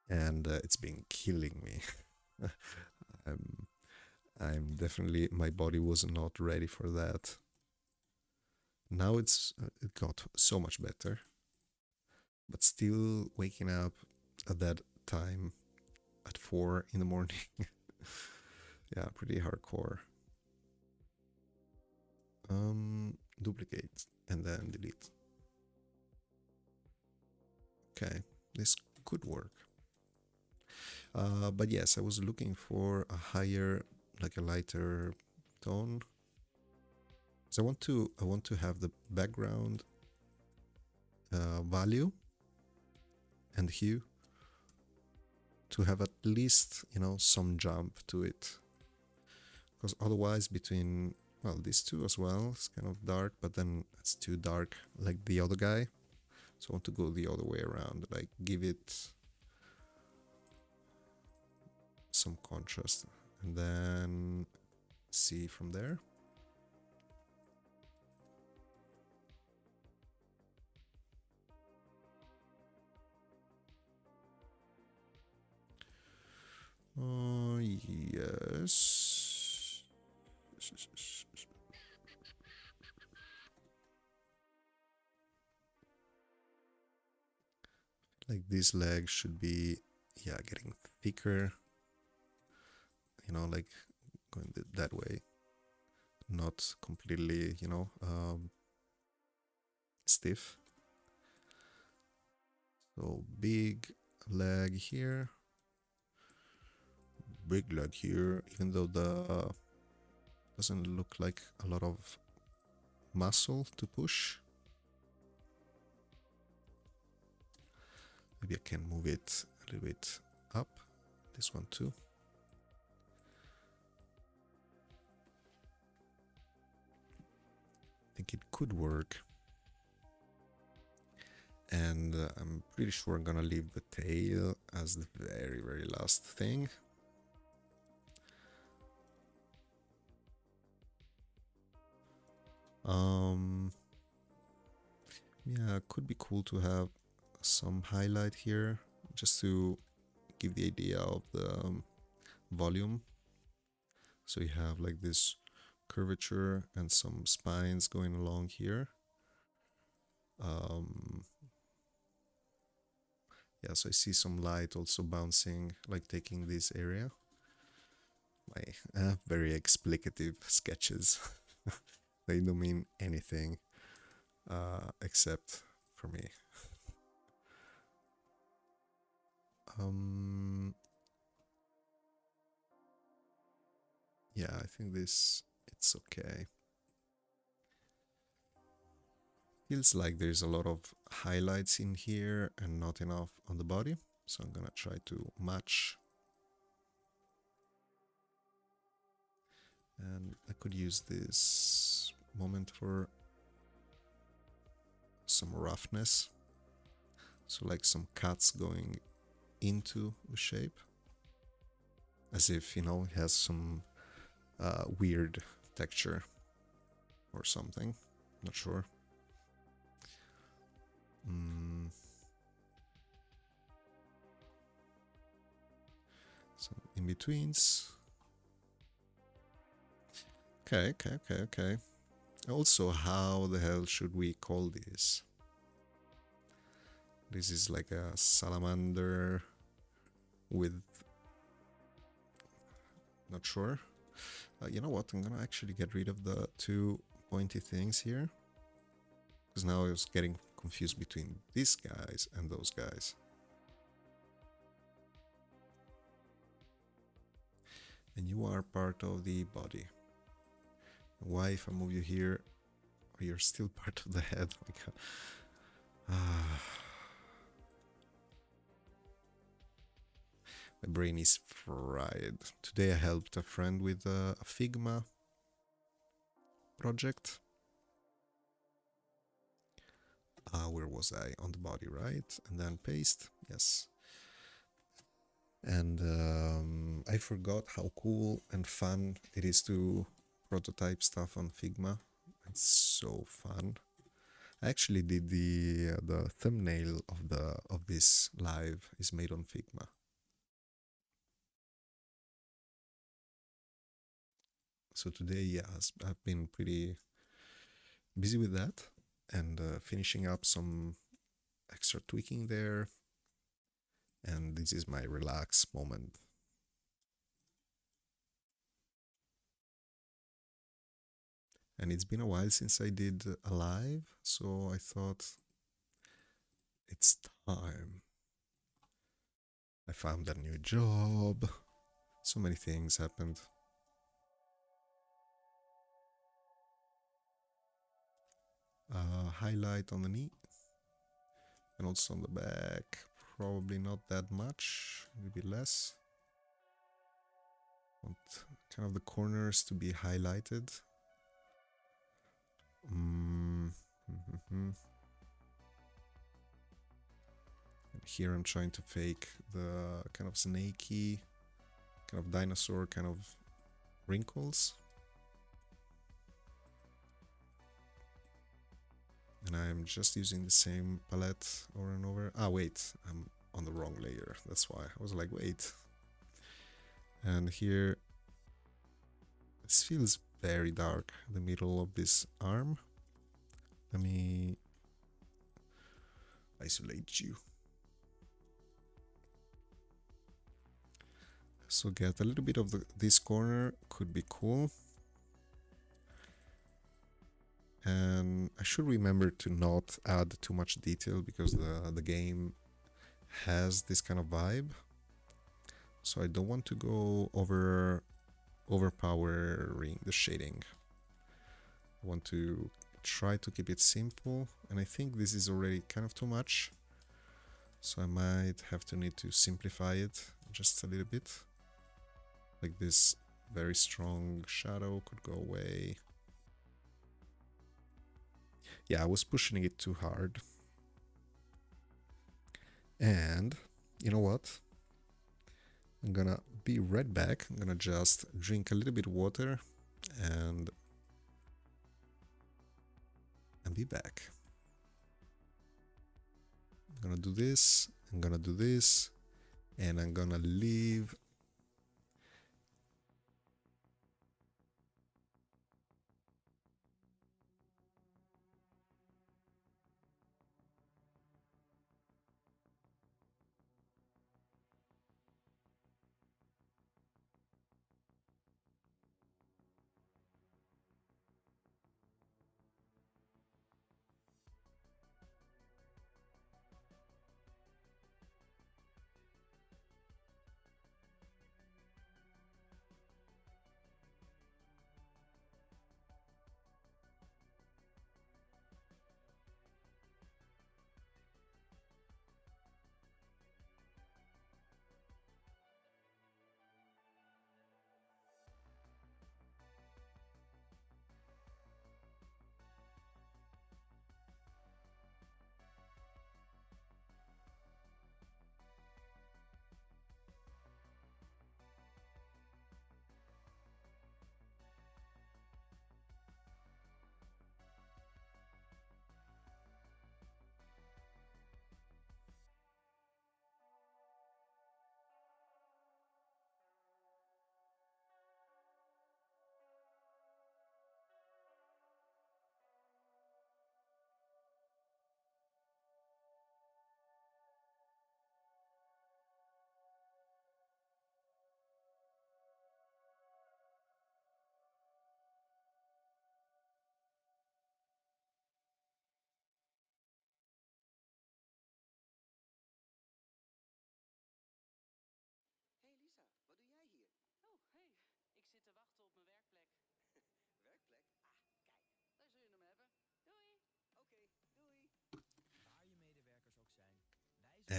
and it's been killing me. I'm, I'm definitely, my body was not ready for that. Now it got so much better, but still waking up at that time at 4 in the morning. Yeah, pretty hardcore. Duplicate and then delete. Okay, this could work. But yes, I was looking for a higher, like a lighter tone. So I want to have the background value and hue to have at least, you know, some jump to it. Because otherwise between, well, these two as well, it's kind of dark, but then it's too dark like the other guy. So I want to go the other way around, like give it some contrast and then see from there. Oh, yes. Like this leg should be, yeah, getting thicker. You know, like going that way. Not completely, you know, stiff. So big leg here. Big leg here, even though the doesn't look like a lot of muscle to push. Maybe I can move it a little bit up. This one too. I think it could work. And I'm pretty sure I'm gonna leave the tail as the very, very last thing. Yeah, it could be cool to have some highlight here just to give the idea of the volume. So you have like this curvature and some spines going along here. Yeah, so I see some light also bouncing, like taking this area. my very explicative sketches. They don't mean anything except for me. Yeah, I think it's okay. Feels like there's a lot of highlights in here and not enough on the body. So I'm gonna try to match. And I could use this moment for some roughness. So like some cuts going into the shape. As if, it has some weird texture or something. Not sure. Some in-betweens. Okay. Also, how the hell should we call this? This is like a salamander with... Not sure. You know what? I'm gonna actually get rid of the two pointy things here. Because now I was getting confused between these guys and those guys. And you are part of the body. Why, if I move you here, you're still part of the head? Oh my god. My brain is fried. Today I helped a friend with a Figma project. Where was I? On the body, right? And then paste. Yes. And I forgot how cool and fun it is to prototype stuff on Figma. It's so fun. I actually did the thumbnail of this live is made on Figma. So today, yeah, I've been pretty busy with that and finishing up some extra tweaking there. And this is my relax moment. And it's been a while since I did a live, so I thought it's time. I found a new job. So many things happened. Highlight on the knee and also on the back. Probably not that much, maybe less. Want kind of the corners to be highlighted. And here I'm trying to fake the kind of snaky, kind of dinosaur kind of wrinkles. And I'm just using the same palette over and over. Ah, wait, I'm on the wrong layer. That's why. I was like, wait. And here, this feels very dark, the middle of this arm. Let me isolate you. So get a little bit of this corner, could be cool. And I should remember to not add too much detail because the game has this kind of vibe. So I don't want to go overpowering the shading. I want to try to keep it simple, and I think this is already kind of too much. So I might have to need to simplify it just a little bit. Like this very strong shadow could go away. Yeah, I was pushing it too hard. And you know what? I'm gonna be right back. I'm gonna just drink a little bit of water and be back. I'm gonna do this, I'm gonna do this, and I'm gonna leave.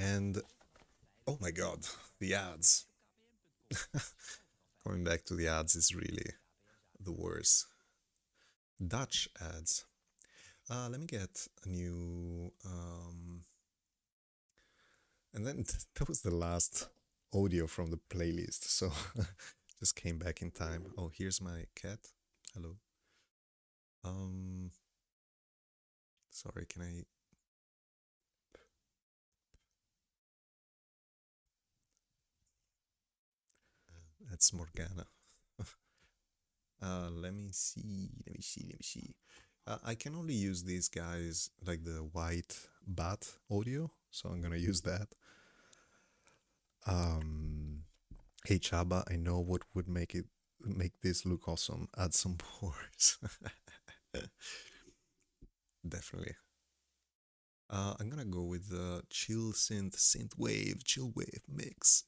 And oh my god, the ads. Going back to the ads is really the worst. Dutch ads. Let me get a new. And then that was the last audio from the playlist, so just came back in time. Oh, here's my cat. Hello. Um, sorry, can I? That's Morgana. Let me see. Let me see. Let me see. I can only use these guys like the white bat audio, so I'm gonna use that. Hey Chaba, I know what would make this look awesome. Add some pores. Definitely. I'm gonna go with the chill chill wave mix.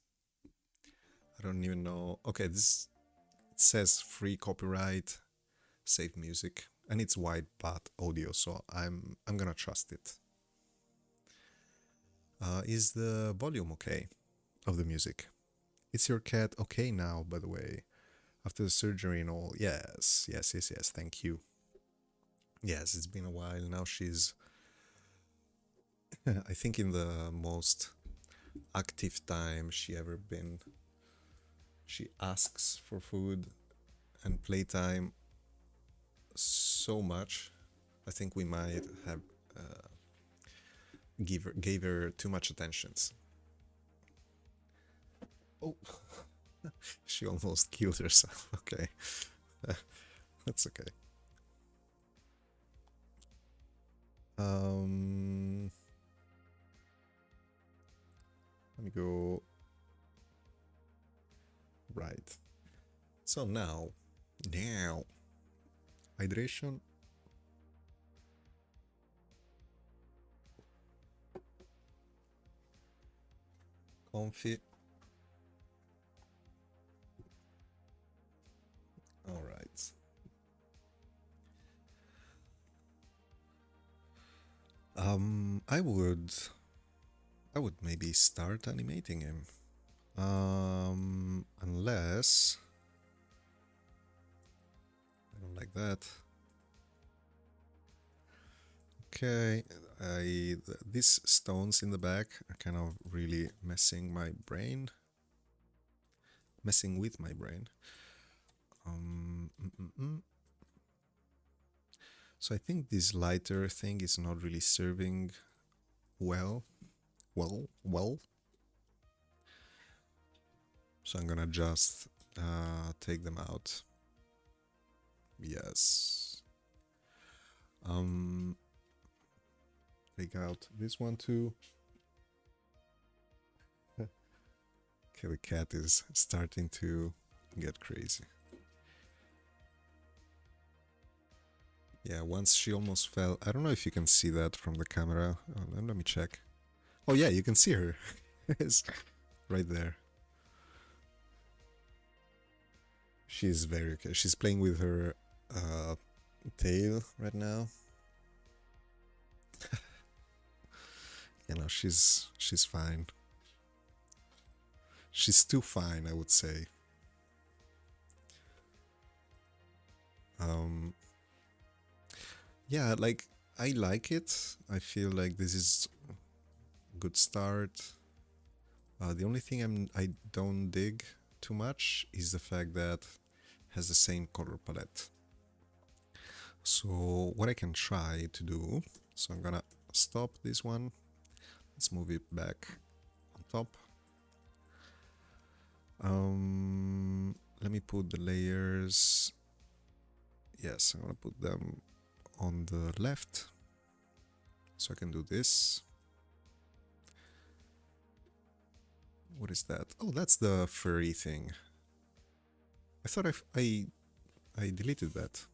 I don't even know. Okay, this it says free copyright, save music, and it's white bat audio, so I'm gonna trust it. Is the volume okay of the music? Is your cat okay now, by the way? After the surgery and all? Yes, yes, yes, yes, thank you. Yes, it's been a while now. She's, I think, in the most active time she ever been. She asks for food and playtime so much. I think we might have gave her too much attentions. Oh, she almost killed herself. Okay, that's okay. Let me go right. So now, hydration. Comfy. All right. I would maybe start animating him. Unless I don't like that. Okay, these stones in the back are kind of really messing with my brain. So I think this lighter thing is not really serving well. So I'm gonna just take them out. Yes. Take out this one too. Okay, the cat is starting to get crazy. Yeah, once she almost fell. I don't know if you can see that from the camera. Let me check. Oh yeah, you can see her. It's right there. She's very okay. She's playing with her tail right now. You know, she's fine. She's too fine, I would say. Yeah, like I like it. I feel like this is a good start. The only thing I don't dig too much is the fact that it has the same color palette. So what I can try to do, so I'm gonna stop this one. Let's move it back on top. Let me put the layers. Yes, I'm gonna put them on the left. So I can do this. What is that? Oh, that's the furry thing. I thought I deleted that.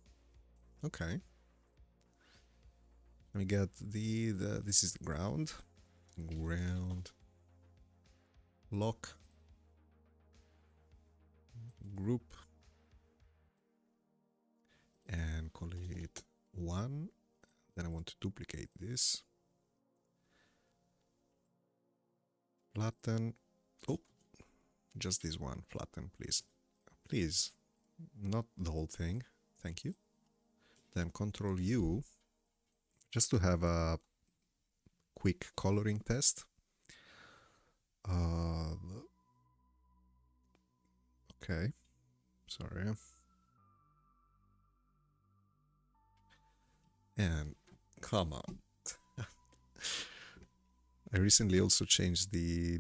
Okay. Let me get this is the ground. Ground. Lock. Group. And call it 1. Then I want to duplicate this. Flatten. Oh, just this one. Flatten, please. Please, not the whole thing. Thank you. Then Control U, just to have a quick coloring test. Okay, sorry. And come on. I recently also changed the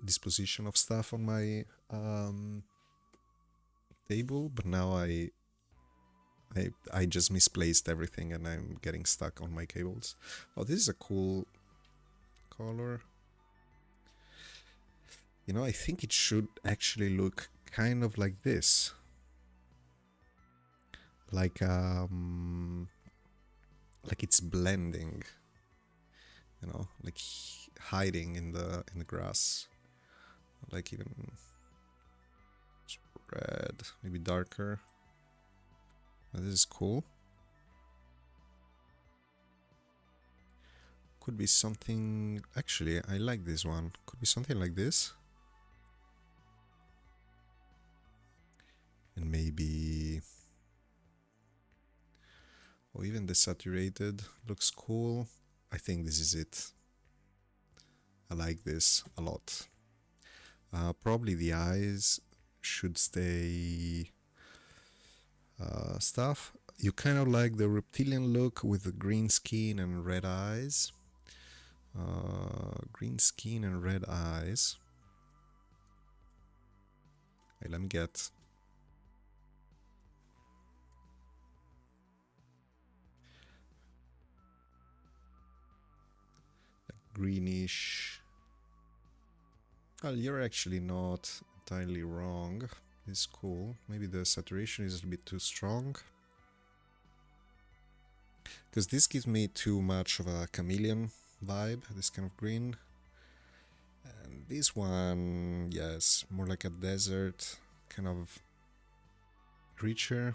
disposition of stuff on my table, but now I just misplaced everything and I'm getting stuck on my cables. Oh, this is a cool color. You know, I think it should actually look kind of like this. Like it's blending. You know, like hiding in the grass. Like even red, maybe darker. Oh, this is cool. Could be something... Actually, I like this one. Could be something like this. And maybe... or even the saturated looks cool. I think this is it. I like this a lot. Probably the eyes should stay stuff. You kind of like the reptilian look with the green skin and red eyes. Green skin and red eyes. Okay, let me get... greenish. Well, you're actually not entirely wrong. It's cool. Maybe the saturation is a bit too strong. Because this gives me too much of a chameleon vibe, this kind of green. And this one, yes, more like a desert kind of creature.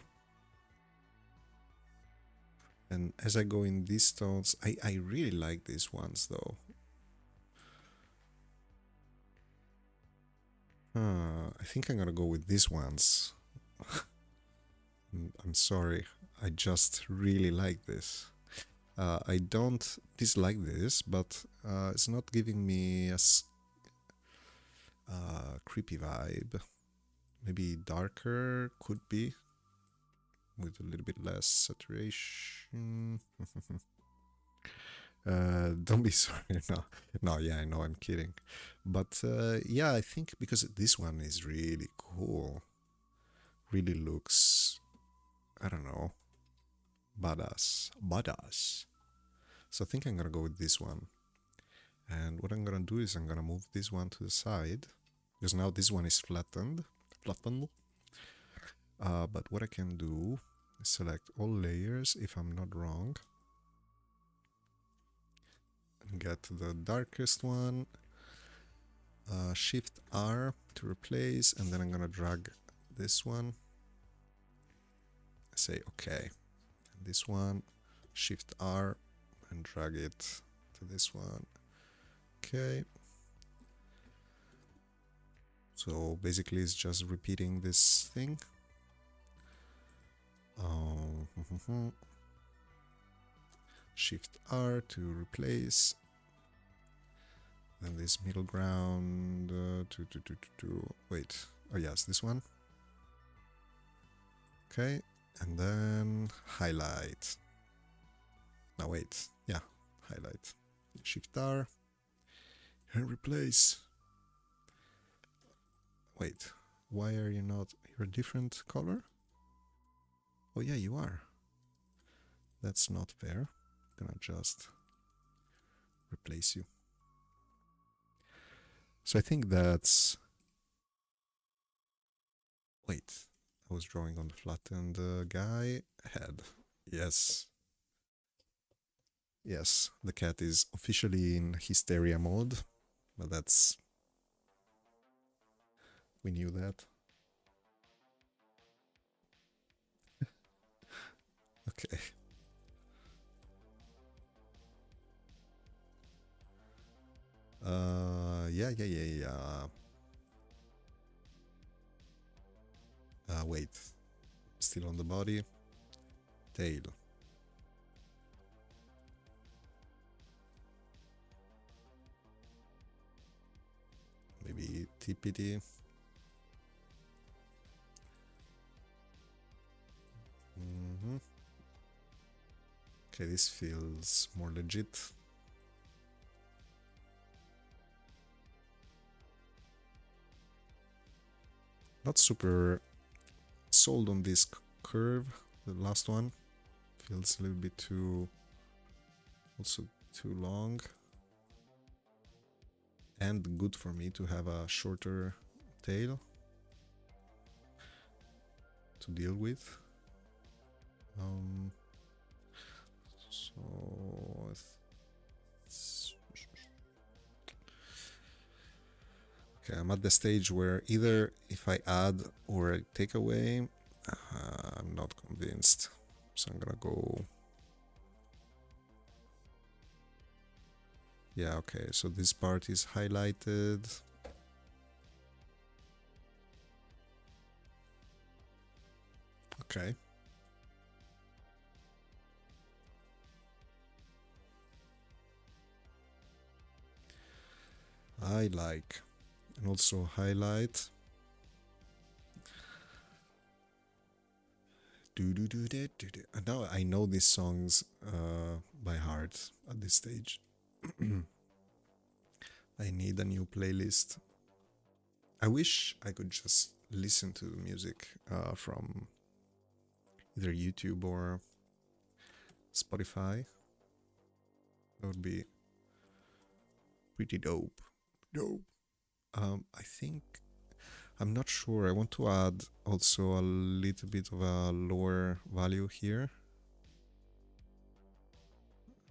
And as I go in these tones, I really like these ones though. I think I'm gonna go with these ones. I'm sorry, I just really like this. I don't dislike this, but it's not giving me a creepy vibe. Maybe darker could be, with a little bit less saturation. Don't be sorry, no, yeah, I know, I'm kidding. But yeah, I think because this one is really cool, really looks, I don't know, badass. So I think I'm gonna go with this one. And what I'm gonna do is I'm gonna move this one to the side, because now this one is flattened. But what I can do is select all layers, if I'm not wrong, and get the darkest one, Shift R to replace, and then I'm gonna drag this one, say okay, and this one, Shift R, and drag it to this one. Okay. So basically it's just repeating this thing. Shift R to replace. Then this middle ground wait. Oh yes, this one. Okay, and then highlight. Now wait, yeah, highlight. Shift R and replace. Wait, why are you not? You're a different color? Oh yeah, you are. That's not fair. I'm gonna just replace you. So I think that's... wait, I was drawing on the flattened guy head. Yes. Yes, the cat is officially in hysteria mode, but that's... we knew that. Okay. yeah. Wait. Still on the body. Tail. Maybe TPT. Okay, this feels more legit. Not super sold on this curve. The last one feels a little bit too, also too long. And good for me to have a shorter tail to deal with. So okay, I'm at the stage where either if I add or I take away, I'm not convinced. So I'm gonna go. Yeah, okay, so this part is highlighted. Okay. I like. And also highlight. And now I know these songs by heart at this stage. I need a new playlist. I wish I could just listen to music from either YouTube or Spotify. That would be pretty dope. I think I'm not sure. I want to add also a little bit of a lower value here,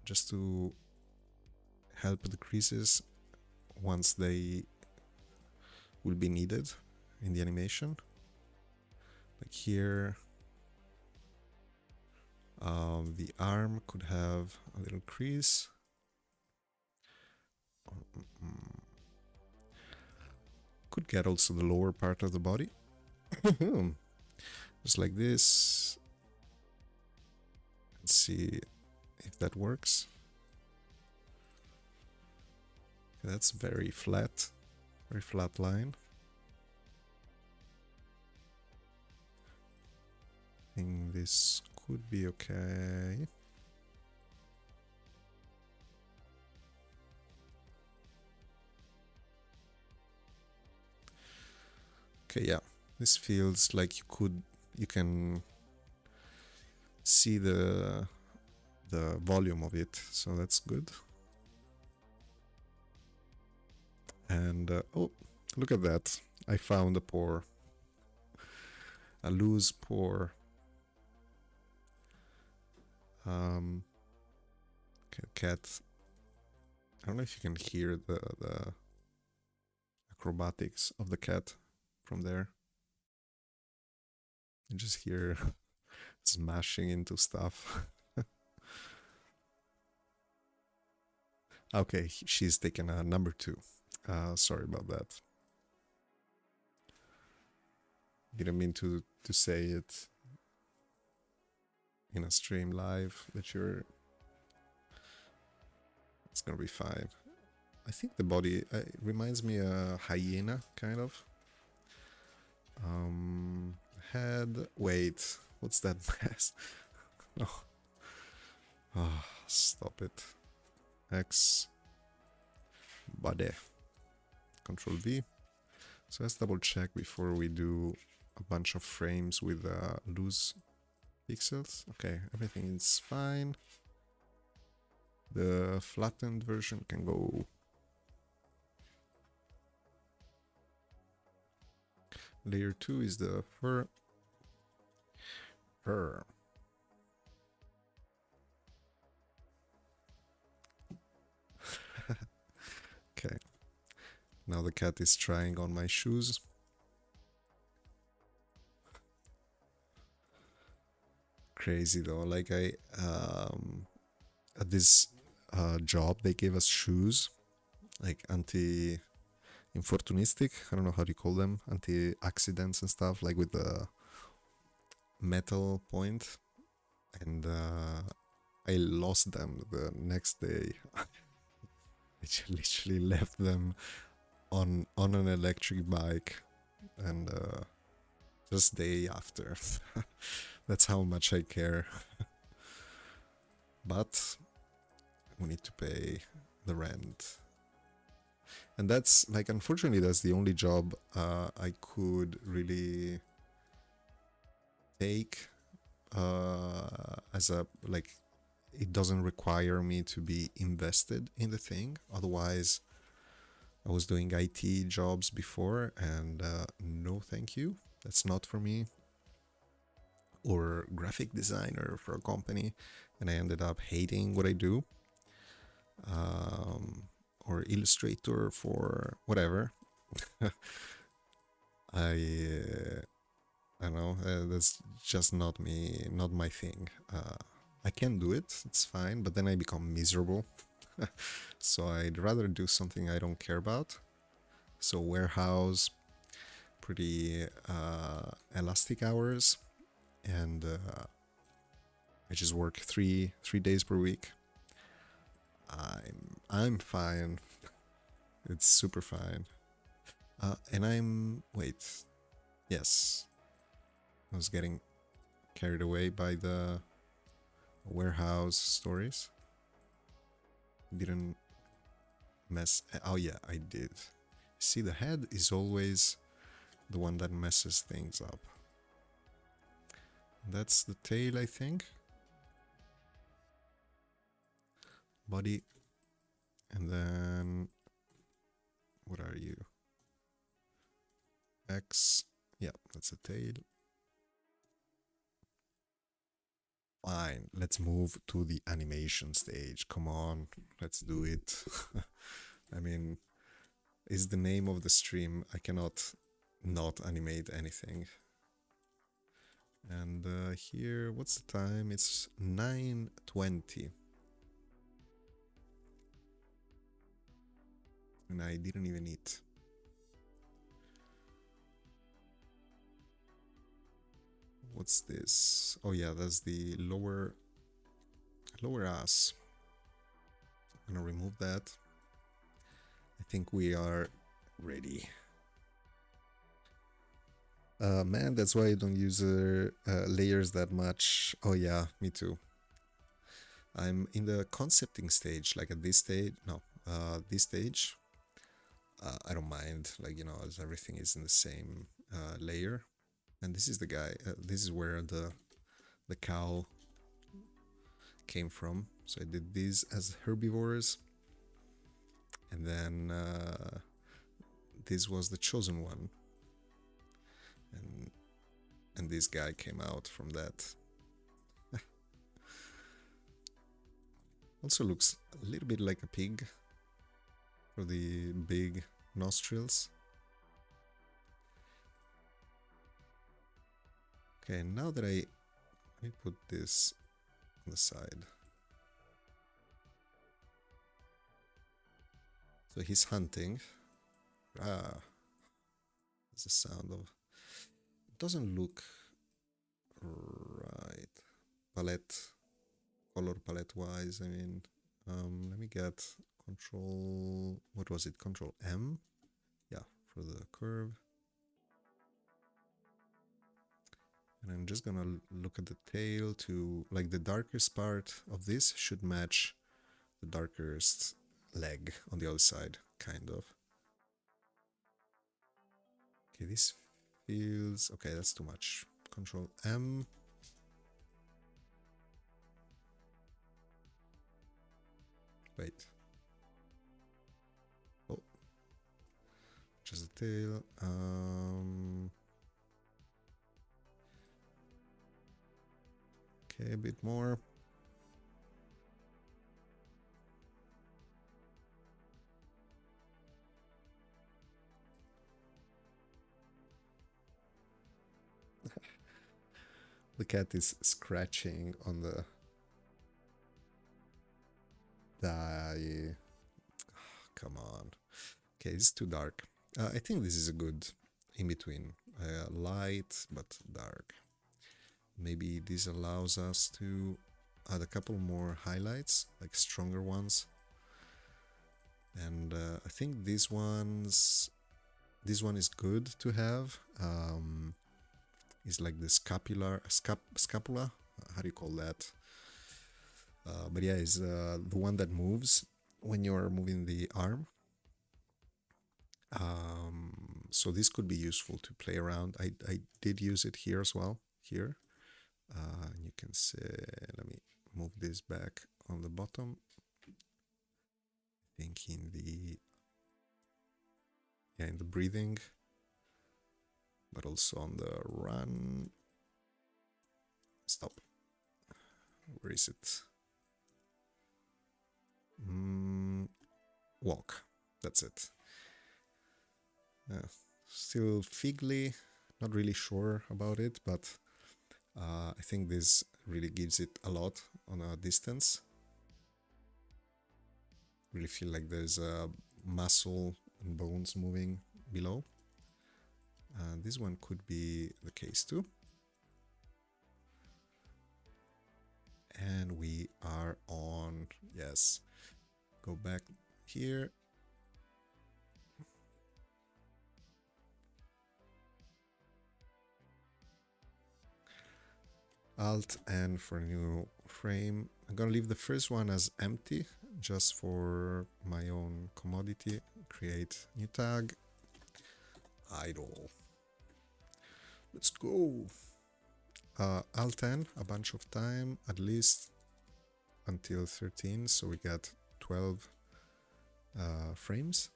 just to help the creases once they will be needed in the animation. Like here, the arm could have a little crease. Could get also the lower part of the body. Just like this. Let's see if that works. Okay, that's very flat line. I think this could be okay. Okay, yeah, this feels like you can see the volume of it, so that's good. And oh, look at that! I found a pore, a loose pore. Okay, cat. I don't know if you can hear the acrobatics of the cat from there. You just hear smashing into stuff. Okay, she's taken a number 2. Sorry about that. Didn't mean to say it in a stream live that you're... It's gonna be fine. I think the body reminds me a hyena, kind of. Head... Wait, what's that mess? No. Oh, stop it. X... Body. Control V. So let's double check before we do a bunch of frames with loose pixels. Okay, everything is fine. The flattened version can go. Layer 2 is the fur. Okay. Now the cat is trying on my shoes. Crazy though, like at this job they gave us shoes, like anti infortunistic. I don't know how do you call them, anti-accidents and stuff, like with the metal point, and I lost them the next day. I literally left them on an electric bike, and just day after. That's how much I care. But we need to pay the rent. And that's, like, unfortunately, that's the only job I could really take as a, like, it doesn't require me to be invested in the thing. Otherwise, I was doing IT jobs before, and no thank you. That's not for me. Or graphic designer for a company, and I ended up hating what I do. Or illustrator for whatever. I don't know. That's just not me, not my thing. I can do it. It's fine, but then I become miserable. So I'd rather do something I don't care about. So warehouse, pretty elastic hours, and I just work three days per week. I'm fine. It's super fine. And I'm yes, I was getting carried away by the warehouse stories. Didn't mess. Oh yeah, I did. See, the head is always the one that messes things up. That's the tail, I think. Body. And then, what are you? X. Yeah, that's a tail. Fine, let's move to the animation stage. Come on, let's do it. I mean, is the name of the stream. I cannot not animate anything. And here, what's the time? It's 9:20. And I didn't even eat. What's this? Oh yeah, that's the lower ass. I'm gonna remove that. I think we are ready. Man, that's why I don't use layers that much. Oh yeah, me too. I'm in the concepting stage, like at this stage. No, this stage. I don't mind, like, you know, as everything is in the same layer. And this is the guy. This is where the cow came from. So I did these as herbivores, and then this was the chosen one, and this guy came out from that. Also looks a little bit like a pig for the big nostrils. Okay, now that let me put this on the side. So he's hunting. That's the sound of. It doesn't look right. Color palette wise. I mean, let me get control. What was it? Control M. Yeah, for the curve. And I'm just gonna look at the tail to, like, the darkest part of this should match the darkest leg on the other side, kind of. Okay, this feels... Okay, that's too much. Control M. Wait. Oh. Just the tail. Okay, a bit more. The cat is scratching on the die. Come on. Okay, it's too dark. I think this is a good in-between, light but dark. Maybe this allows us to add a couple more highlights, like stronger ones. And I think this one is good to have. It's like the scapula. How do you call that? But yeah, it's the one that moves when you're moving the arm. So this could be useful to play around. I did use it here as well. Here, you can see. Let me move this back on the bottom. I think in the breathing, but also on the run. Stop. Where is it? Walk. That's it. Still figly. Not really sure about it, but I think this really gives it a lot on a distance. Really feel like there's a muscle and bones moving below. This one could be the case too. And we are on, yes. Go back here. Alt N for a new frame. I'm gonna leave the first one as empty, just for my own commodity. Create new tag. Idle. Let's go. Alt N a bunch of time, at least until 13, so we got 12 frames.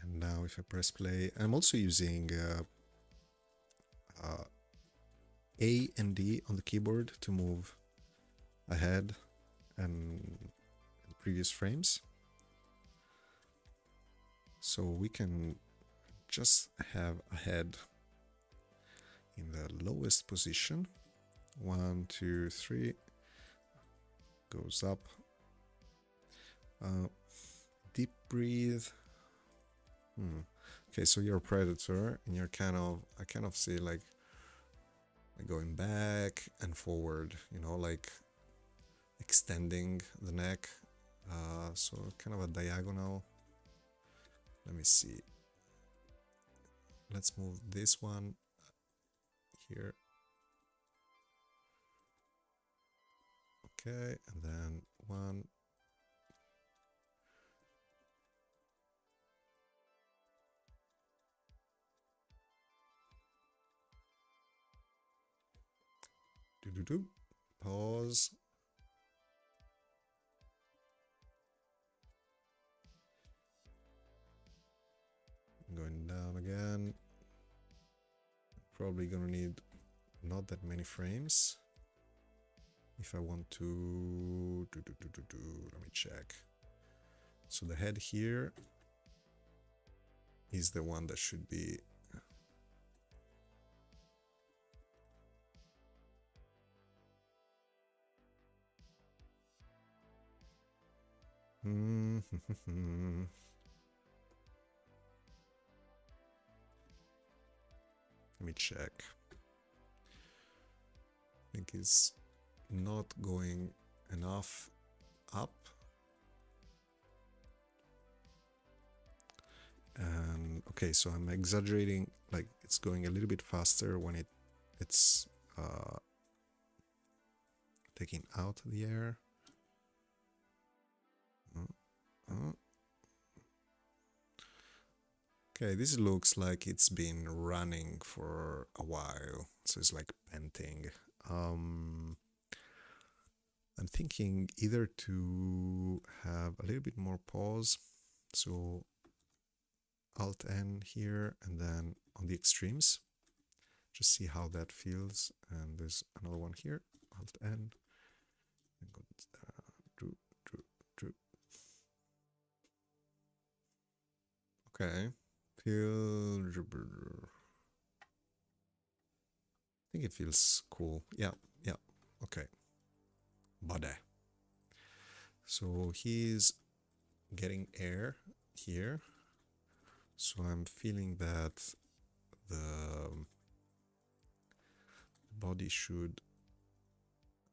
And now if I press play, I'm also using A and D on the keyboard to move ahead and the previous frames. So we can just have a head in the lowest position. 1, 2, 3. Goes up. Deep breathe. Okay, so you're a predator and you're I kind of see like going back and forward, you know, like extending the neck. So kind of a diagonal. Let me see. Let's move this one here. Okay, and then one. Pause. Going down again. Probably gonna need not that many frames if I want to let me check. So the head here is the one that should be let me check. I think it's not going enough up. And okay, so I'm exaggerating, like it's going a little bit faster when it's taking out the air. Okay, this looks like it's been running for a while, so it's like panting. I'm thinking either to have a little bit more pause, so Alt N here, and then on the extremes, just see how that feels. And there's another one here, Alt N, and go okay. I think it feels cool. Yeah, okay. Body. So he's getting air here. So I'm feeling that the body should,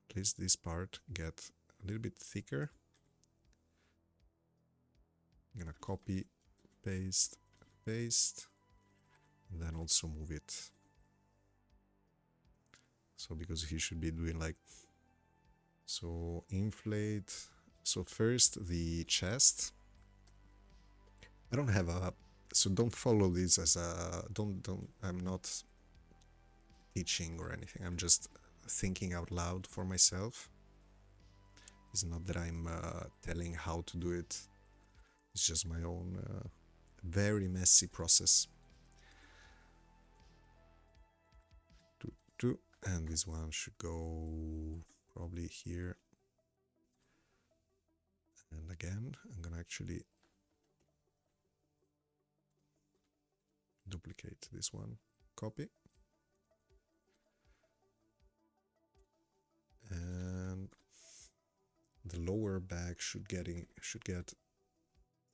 at least this part, get a little bit thicker. I'm gonna copy, paste, paste, and then also move it. So because he should be doing like, so inflate. So first the chest. I don't have a, so don't follow this as a, I'm not teaching or anything. I'm just thinking out loud for myself. It's not that I'm telling how to do it. It's just my own very messy process. And this one should go probably here. And again, I'm gonna actually duplicate this one, copy. And the lower back should get,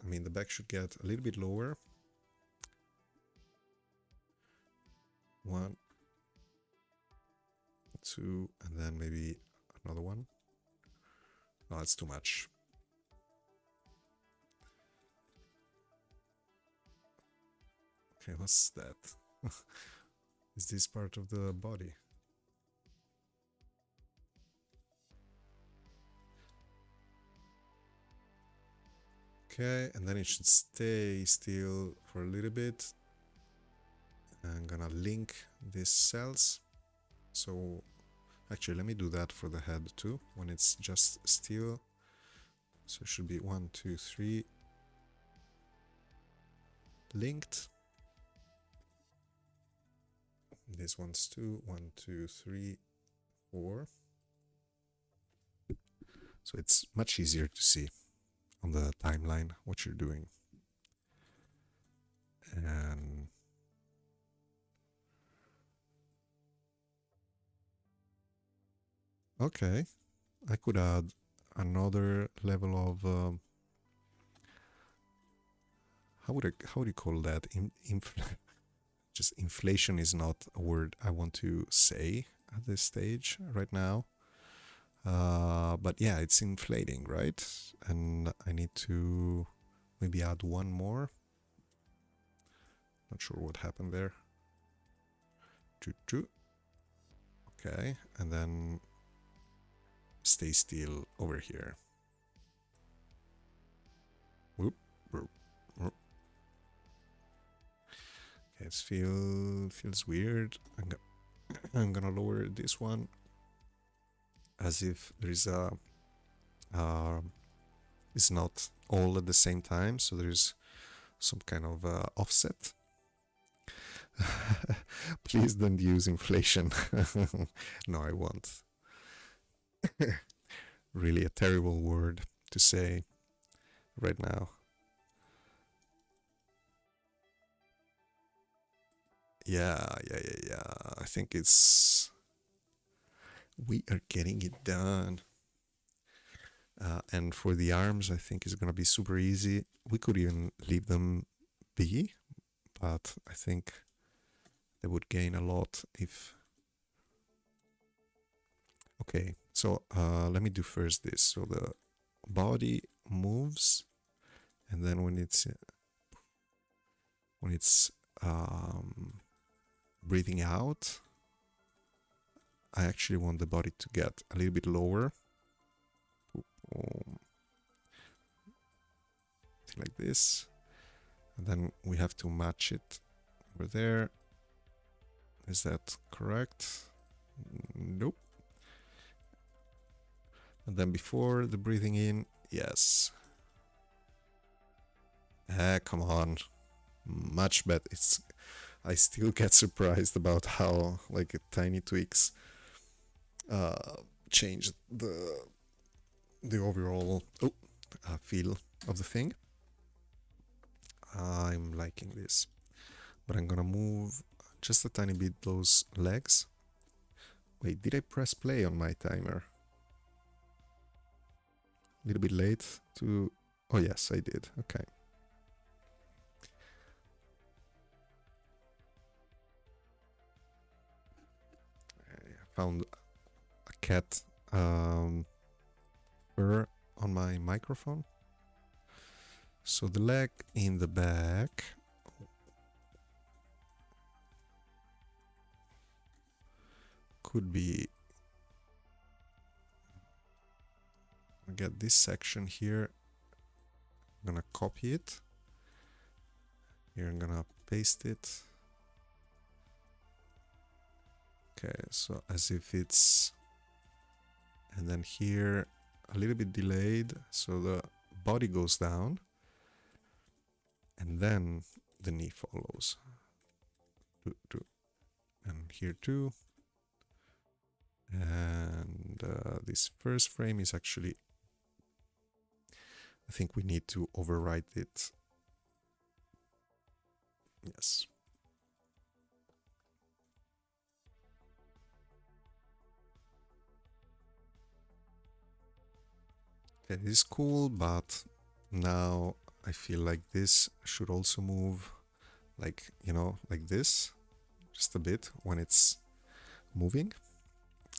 I mean the back should get a little bit lower. 1, 2, and then maybe another one. No, it's too much. Okay, what's that? Is this part of the body? Okay, and then it should stay still for a little bit. I'm gonna link these cells. So actually, let me do that for the head too, when it's just still. So it should be 1, 2, 3 linked. This one's 2, 1, 2, 3, 4. So it's much easier to see on the timeline what you're doing. And okay, I could add another level of how would you call that? Just inflation is not a word I want to say at this stage right now. But yeah, it's inflating, right? And I need to maybe add one more. Not sure what happened there. Okay, and then stay still over here. Whoop, whoop, whoop. Okay, it feels weird. I'm gonna lower this one as if there is a it's not all at the same time, so there's some kind of offset. Please don't use inflation. No, I won't. Really a terrible word to say right now. Yeah. I think it's, we are getting it done. And for the arms, I think it's gonna be super easy. We could even leave them be, but I think they would gain a lot if... Okay, so let me do first this. So the body moves, and then when it's breathing out, I actually want the body to get a little bit lower. Like this. And then we have to match it over there. Is that correct? Nope. And then before the breathing in, yes. Come on. Much better. I still get surprised about how like tiny tweaks change the overall feel of the thing. I'm liking this, but I'm gonna move just a tiny bit those legs. Wait, did I press play on my timer? A little bit late to... Oh yes, I did. Okay. I found a cat fur on my microphone. So the leg in the back could be... I get this section here. I'm gonna copy it. Here I'm gonna paste it. Okay, so as if it's... And then here a little bit delayed, so the body goes down. And then the knee follows. And here too. And this first frame is actually... I think we need to overwrite it. Yes. Okay, this is cool, but now I feel like this should also move like, you know, like this, just a bit when it's moving.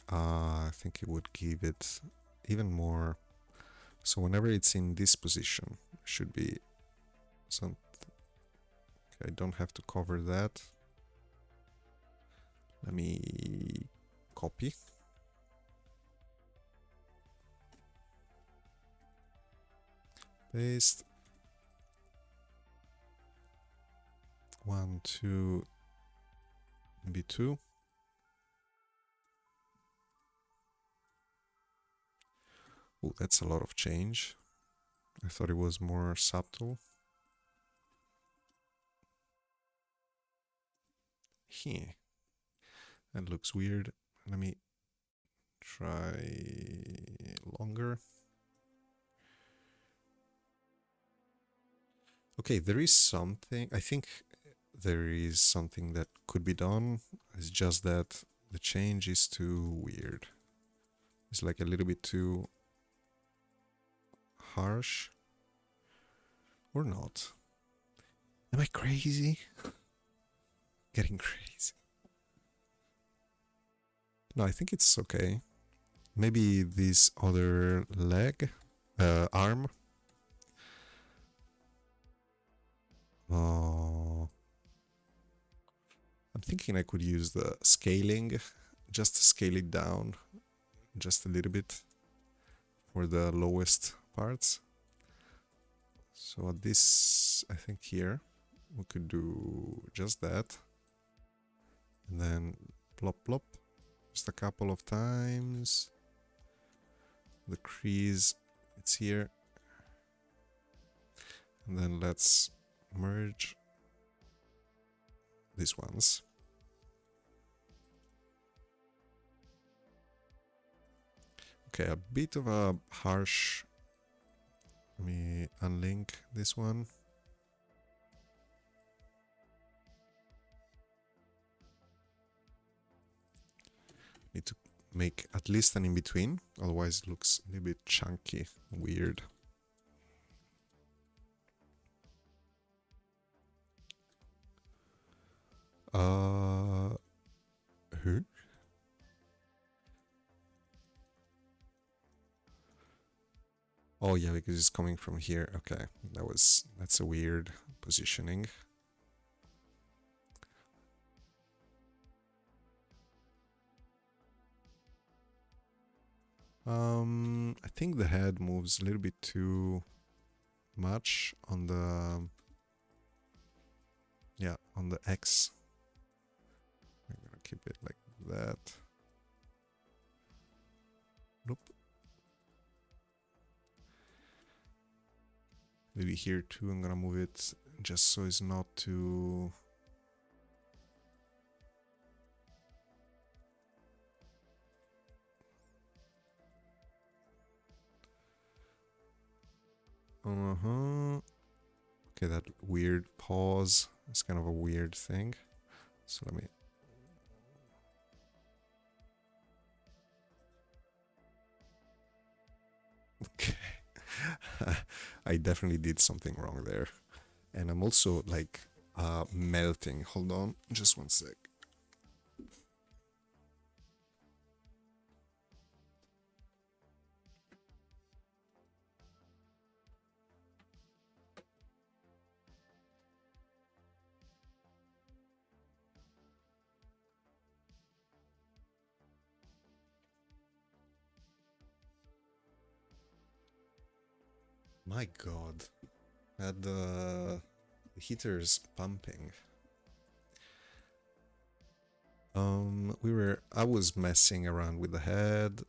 I think it would give it even more. So whenever it's in this position, should be some... Okay, I don't have to cover that. Let me copy. Paste. 1, 2, maybe 2. Oh, that's a lot of change. I thought it was more subtle. Here. That looks weird. Let me try longer. Okay, there is something. I think there is something that could be done. It's just that the change is too weird. It's like a little bit too harsh. Or not. Am I crazy? Getting crazy. No, I think it's okay. Maybe this other leg, arm. Oh, I'm thinking I could use the scaling, just to scale it down just a little bit for the lowest parts. So this, I think here, we could do just that. And then plop plop, just a couple of times. The crease, it's here. And then let's merge these ones. Okay, a bit of a harsh. Let me unlink this one. Need to make at least an in-between, otherwise it looks a little bit chunky, weird. Who? Oh yeah, because it's coming from here. Okay, that's a weird positioning. I think the head moves a little bit too much on the on the X. I'm gonna keep it like that. Nope. Maybe here too, I'm gonna move it just so it's not too... Okay, that weird pause is kind of a weird thing. So let me... Okay. I definitely did something wrong there. And I'm also like melting. Hold on, just one sec. My god, had the heaters pumping. I was messing around with the head,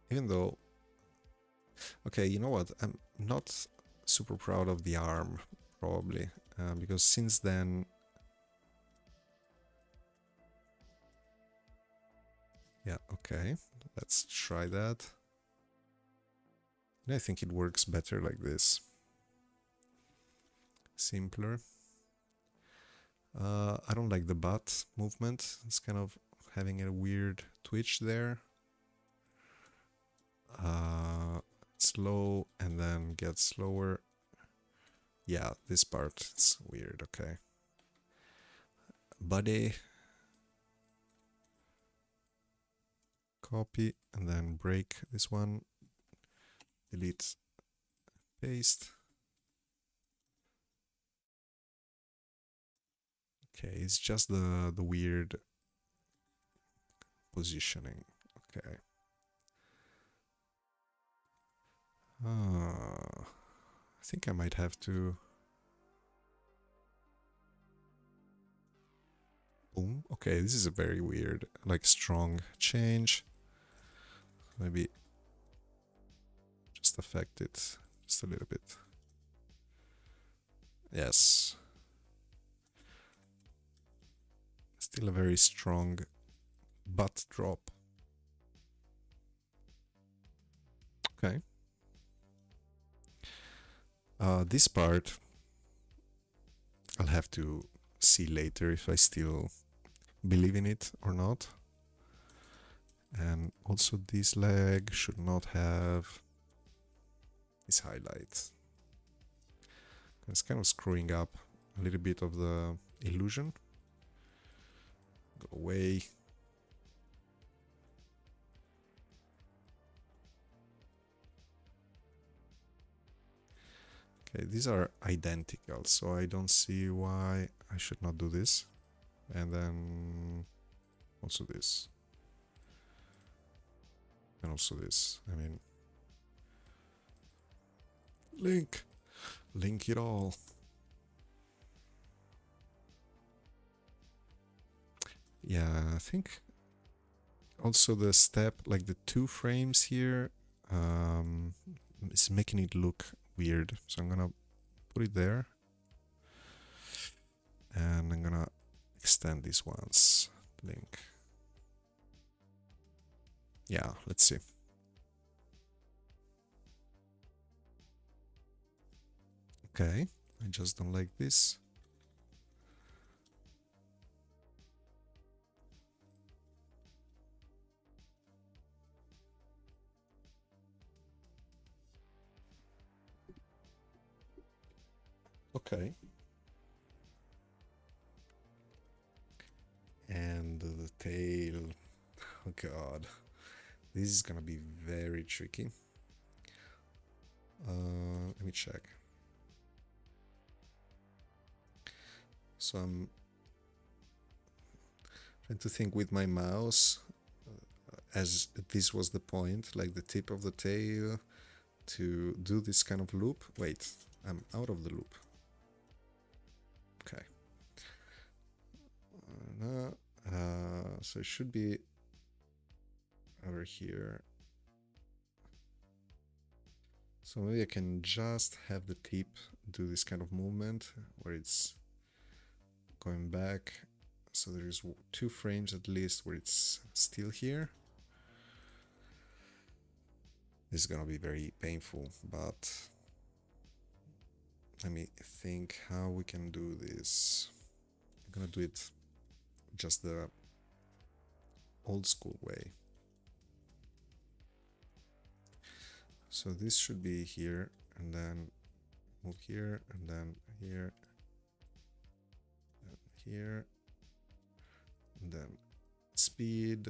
even though, okay, you know what? I'm not super proud of the arm, probably, because since then, yeah, okay, let's try that. And I think it works better like this. Simpler. I don't like the butt movement. It's kind of having a weird twitch there. Slow and then get slower. Yeah, this part is weird, okay. Body. Copy and then break this one. Delete, paste. Okay, it's just the weird positioning. Okay. I think I might have to. Boom. Okay, this is a very weird, like strong change. Maybe just affect it just a little bit. Yes. Still a very strong butt drop. Okay. This part I'll have to see later if I still believe in it or not. And also this leg should not have this highlight. It's kind of screwing up a little bit of the illusion. Go away. Okay, these are identical, so I don't see why I should not do this. And then also this. And also this. I mean, link it all. Yeah, I think also the step, like the 2 frames here, is making it look weird. So I'm gonna put it there. And I'm gonna extend this once. Link. Yeah, let's see. Okay, I just don't like this. Okay. And the tail. Oh god. This is gonna be very tricky. Let me check. So I'm trying to think with my mouse, as this was the point, like the tip of the tail, to do this kind of loop. Wait, I'm out of the loop. Okay. So it should be over here. So maybe I can just have the tip do this kind of movement where it's going back. So there's 2 frames at least where it's still here. This is gonna be very painful, but let me think how we can do this. I'm gonna do it just the old school way. So this should be here, and then move here, and then here, and here, and then speed,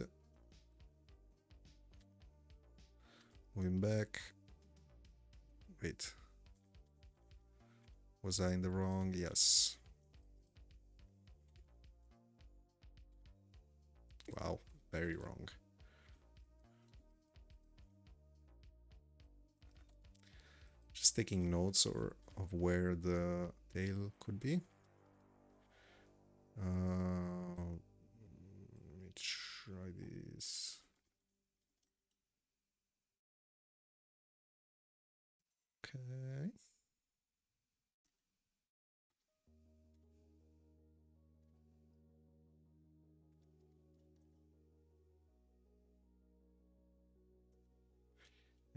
moving back. Wait, was I in the wrong? Yes. Wow, very wrong. Just taking notes of where the tail could be. Let me try this. Okay.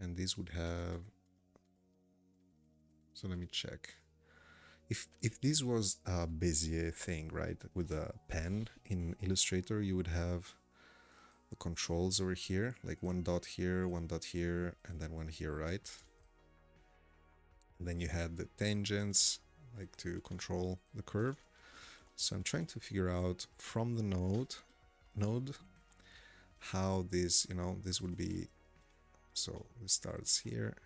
And this would have, so let me check. If this was a Bezier thing, right, with a pen in Illustrator, you would have the controls over here, like one dot here, and then one here, right? And then you had the tangents, like to control the curve. So I'm trying to figure out from the node how this, you know, this would be. So it starts here,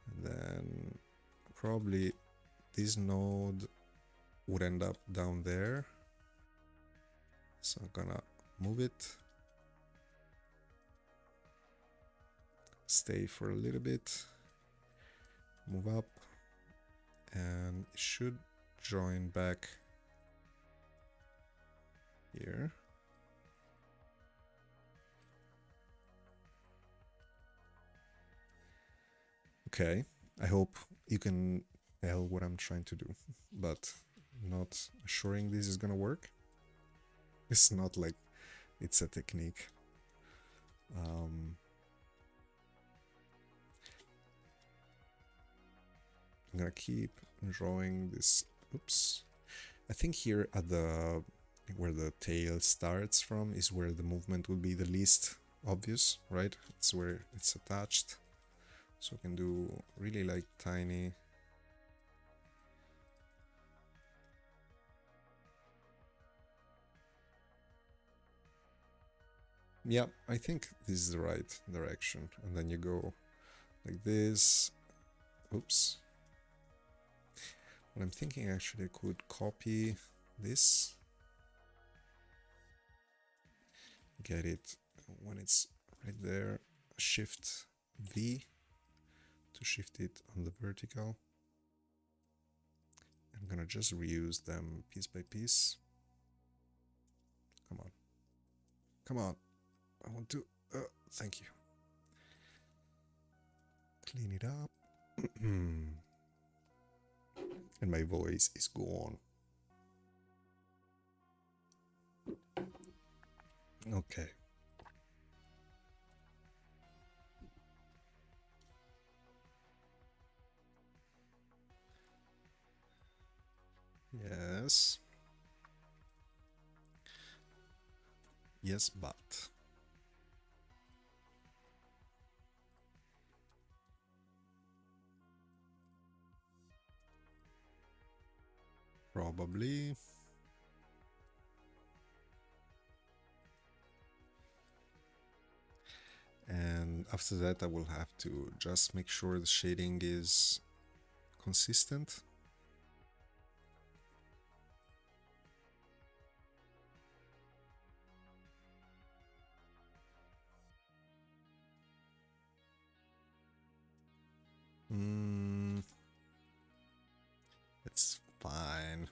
and then probably this node would end up down there. So I'm gonna move it, stay for a little bit, move up, and it should join back here. Okay, I hope you can tell what I'm trying to do, but not assuring this is gonna work. It's not like it's a technique. I'm gonna keep drawing this. Oops. I think here at the where the tail starts from is where the movement will be the least obvious, right? It's where it's attached. So I can do really like tiny. Yeah, I think this is the right direction. And then you go like this. Oops. What I'm thinking, actually, I could copy this, get it when it's right there, shift V to shift it on the vertical. I'm gonna just reuse them piece by piece. Come on. Come on. I want to, thank you. Clean it up. And my voice is gone. Okay. Yes. Yes, but. Probably. And after that I will have to just make sure the shading is consistent. It's fine.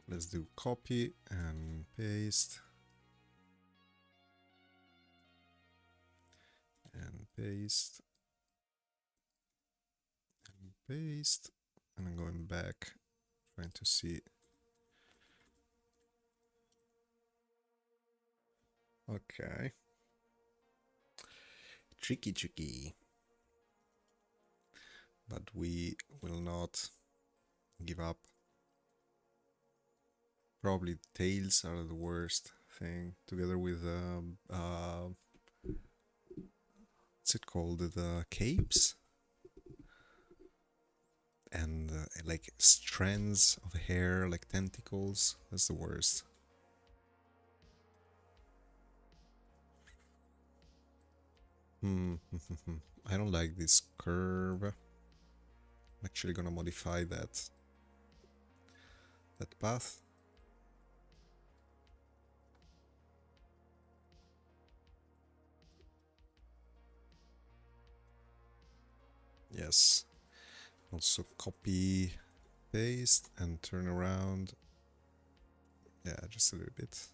Let's do copy and paste. And paste. And paste. And I'm going back, trying to see. Okay. Tricky. But we will not give up. Probably tails are the worst thing, together with what's it called, the capes, and like strands of hair, like tentacles. That's the worst. I don't like this curve. I'm actually gonna modify that path. Yes. Also copy, paste, and turn around. Yeah, just a little bit.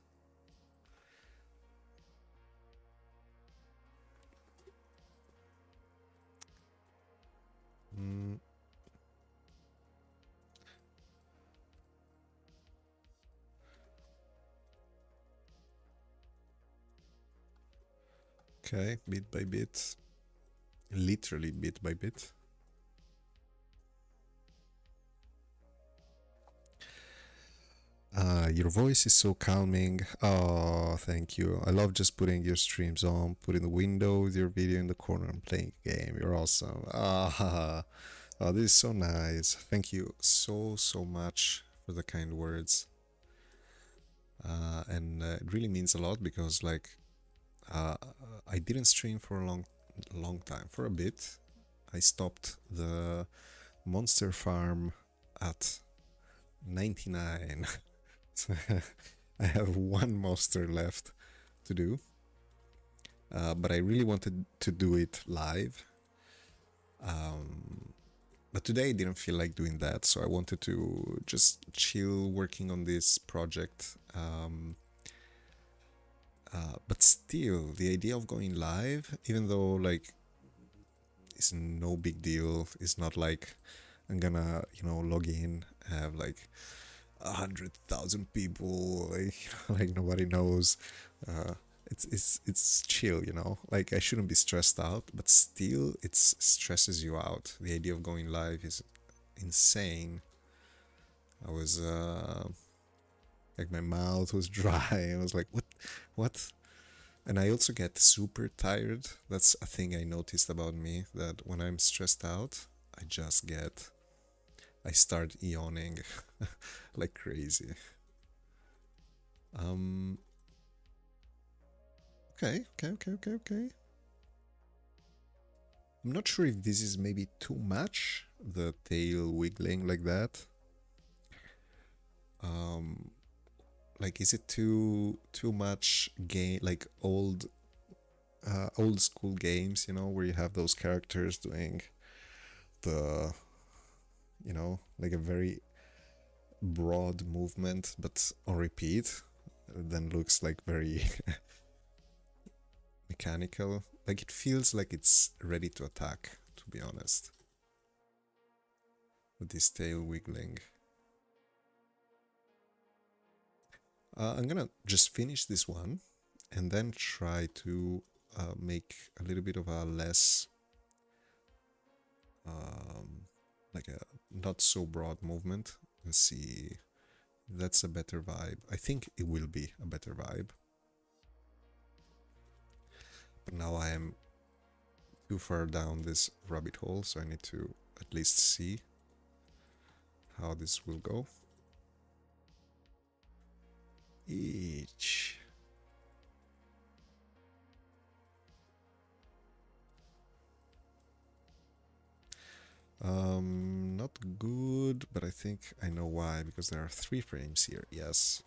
Okay, bit by bit. Literally bit by bit. Your voice is so calming. Oh, thank you. I love just putting your streams on, putting the window with your video in the corner and playing a game. You're awesome. Ah, oh, this is so nice. Thank you so much for the kind words. And it really means a lot because, like, uh, I didn't stream for a long time. For a bit, I stopped the Monster Farm at 99. I have one monster left to do, but I really wanted to do it live. But today I didn't feel like doing that, so I wanted to just chill working on this project. But still, the idea of going live, even though like it's no big deal, it's not like I'm gonna, log in, have like 100,000 people, like, like nobody knows. It's chill, Like I shouldn't be stressed out, but still, it stresses you out. The idea of going live is insane. I was like my mouth was dry. I was like, what? And I also get super tired. That's a thing I noticed about me, that when I'm stressed out, I start yawning like crazy. Um, okay. I'm not sure if this is maybe too much, the tail wiggling like that. Like, is it too much game, like old school games, where you have those characters doing the, like a very broad movement, but on repeat, then looks like very mechanical. Like it feels like it's ready to attack, to be honest, with this tail wiggling. I'm gonna just finish this one and then try to make a little bit of a less like a not so broad movement and see if that's a better vibe. I think it will be a better vibe. But now I am too far down this rabbit hole, so I need to at least see how this will go. Each. Not good, but I think I know why, because there are 3 frames here, yes.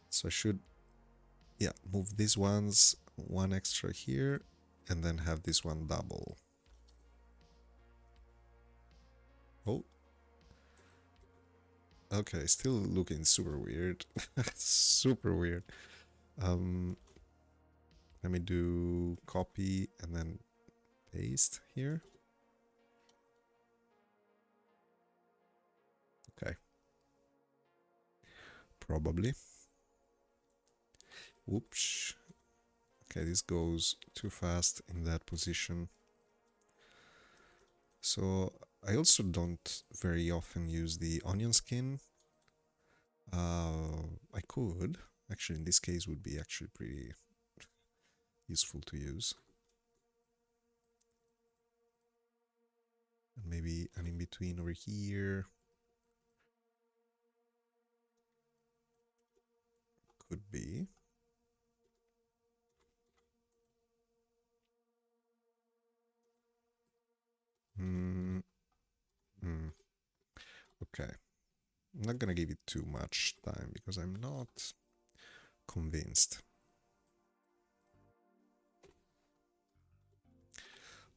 So I should, yeah, move these ones, one extra here, and then have this one double. Oh. Okay, still looking super weird. Super weird. Let me do copy and then paste here. Okay. Probably. Oops. Okay, this goes too fast in that position. So I also don't very often use the onion skin. I could actually, in this case, would be actually pretty useful to use. And maybe an in between over here could be. Mm, mm, okay. I'm not gonna give it too much time because I'm not convinced.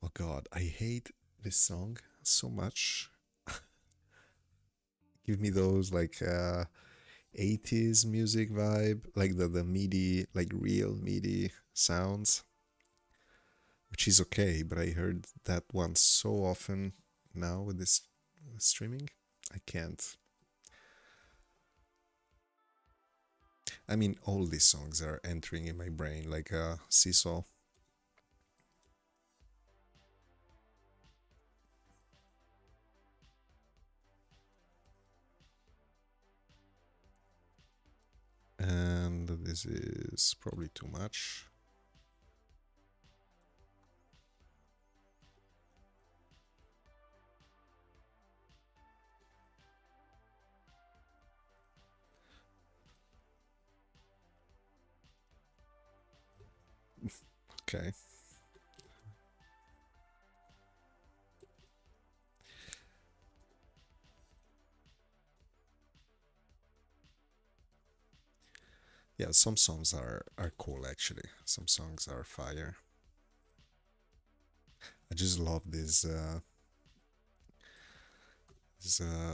Oh god, I hate this song so much. Give me those like 80s music vibe, like the MIDI, like real MIDI sounds, which is okay, but I heard that one so often now with this streaming, I can't. I mean, all these songs are entering in my brain like a seesaw. And this is probably too much. Okay. Yeah, some songs are cool actually. Some songs are fire. I just love this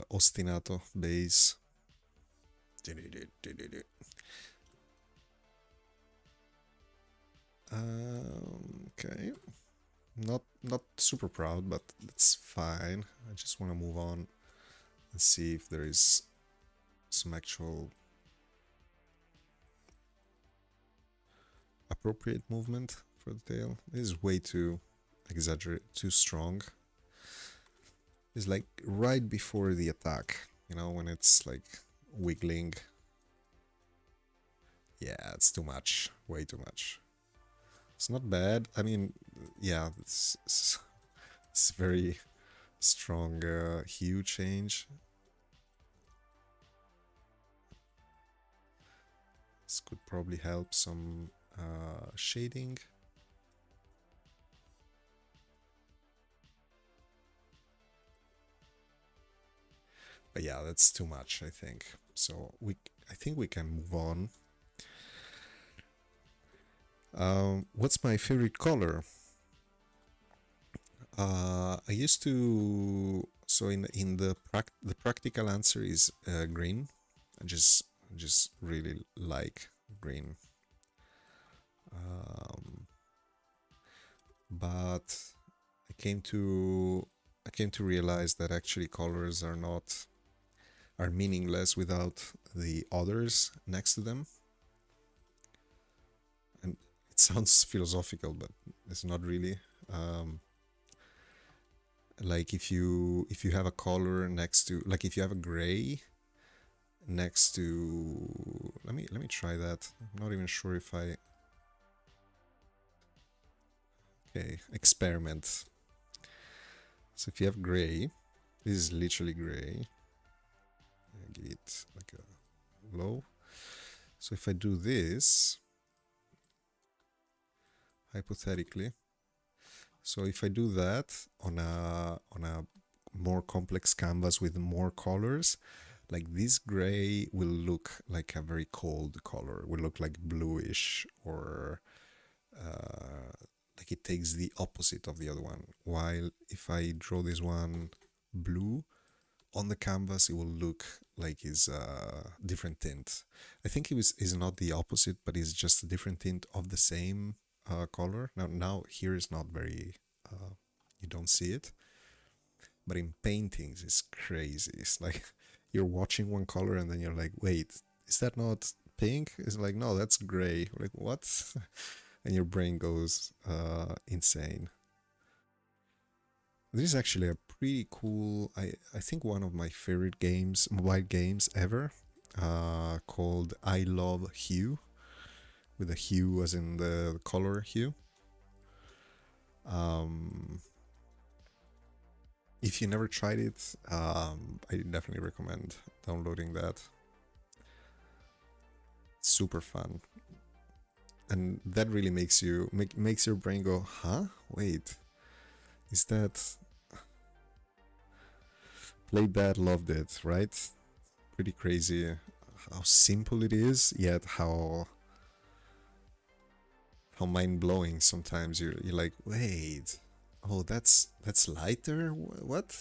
ostinato bass. Okay, not super proud, but that's fine. I just want to move on and see if there is some actual appropriate movement for the tail. This is way too exaggerate, too strong. It's like right before the attack, you know, when it's like wiggling. Yeah, it's too much, way too much. It's not bad. I mean, yeah, it's very strong hue change. This could probably help some shading. But yeah, that's too much, I think. So I think we can move on. What's my favorite color? I used to. So in the practical answer is green. I just really like green. But I came to realize that actually colors are meaningless without the others next to them. And it sounds philosophical, but it's not really. Like if you have a color next to, like if you have a gray next to, let me try that. I'm not even sure if I. Okay, experiment. So if you have gray, this is literally gray. I give it like a low. So if I do this, hypothetically, so if I do that on a more complex canvas with more colors, like this gray will look like a very cold color. Will look like bluish, or like it takes the opposite of the other one. While if I draw this one blue on the canvas, it will look like it's a different tint. I think is not the opposite, but it's just a different tint of the same color. Now here is not very. You don't see it, but in paintings it's crazy. It's like you're watching one color and then you're like, wait, is that not pink? It's like, no, that's gray. Like, what? And your brain goes insane. This is actually a pretty cool, I think one of my favorite games, mobile games ever. called I Love Hue, with a hue as in the color hue. If you never tried it, I definitely recommend downloading that. Super fun, and that really makes you makes your brain go, huh? Wait, is that played that, loved it, right? Pretty crazy how simple it is, yet how mind-blowing sometimes. You're like, wait, oh, that's lighter, what?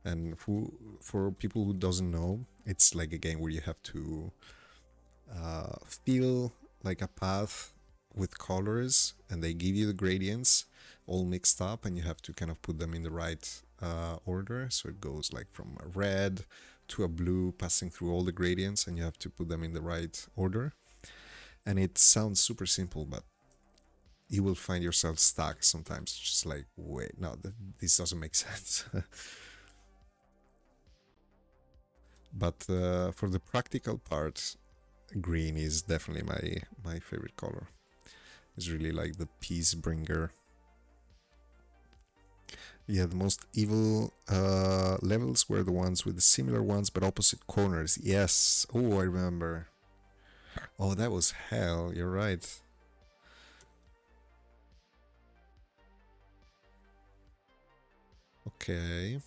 And for people who doesn't know, it's like a game where you have to feel like a path with colors, and they give you the gradients all mixed up, and you have to kind of put them in the right order. So it goes like from a red to a blue, passing through all the gradients, and you have to put them in the right order. And it sounds super simple, but you will find yourself stuck sometimes, just like, wait, no, this doesn't make sense. But for the practical part, green is definitely my favorite color. It's really like the peace bringer. Yeah, the most evil levels were the ones with the similar ones but opposite corners. Yes. Oh, I remember. Oh, that was hell. You're right. Okay.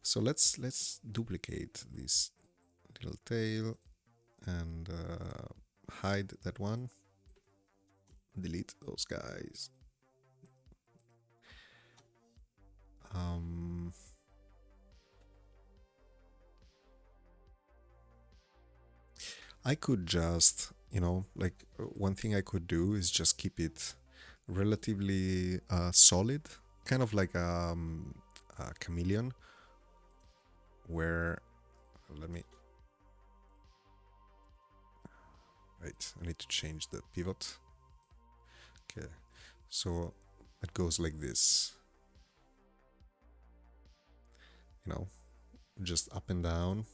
So let's duplicate this little tail and hide that one. Delete those guys. I could just, like one thing I could do is just keep it relatively solid, kind of like a chameleon, where, let me, wait, I need to change the pivot. Okay, so it goes like this, just up and down,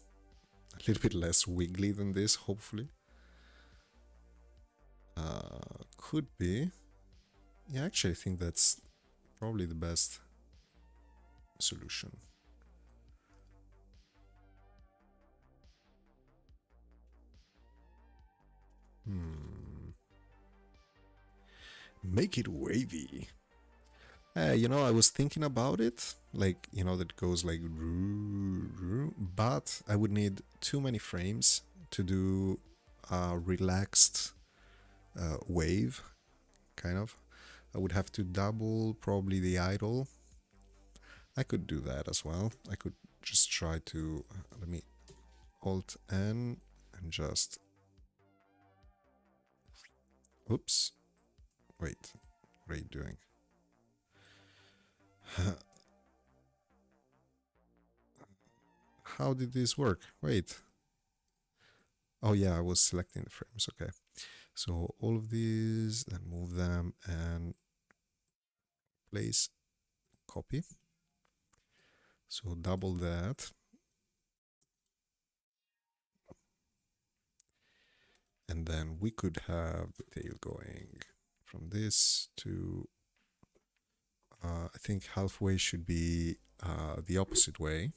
a little bit less wiggly than this, hopefully. Could be. Yeah, actually, I think that's probably the best solution. Make it wavy. I was thinking about it, like, that goes like, but I would need too many frames to do a relaxed wave, kind of. I would have to double probably the idle. I could do that as well. I could just try to, let me Alt N and just, oops, wait, what are you doing? How did this work? Wait. Oh yeah, I was selecting the frames, okay. So all of these, then move them and place, copy. So double that. And then we could have the tail going from this to, I think halfway should be the opposite way.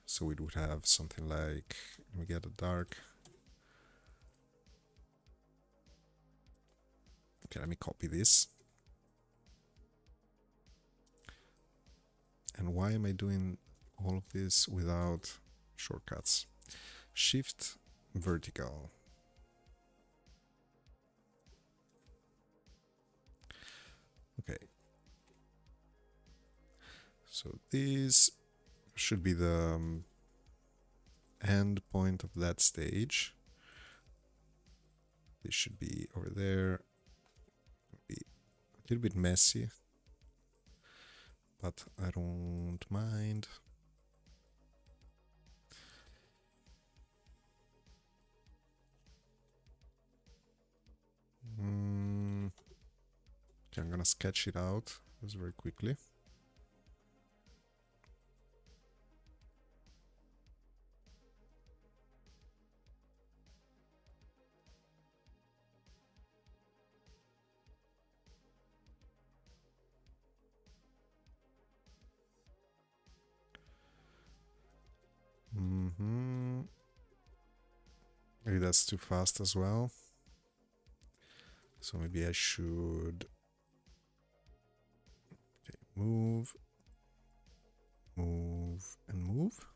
So it would have something like, let me get a dark. Okay, let me copy this. And why am I doing all of this without shortcuts? Shift vertical. Okay. So this should be the end point of that stage. This should be over there. Be a little bit messy, but I don't mind. Okay, I'm gonna sketch it out Goes very quickly. Maybe that's too fast as well. So maybe I should move, move, and move.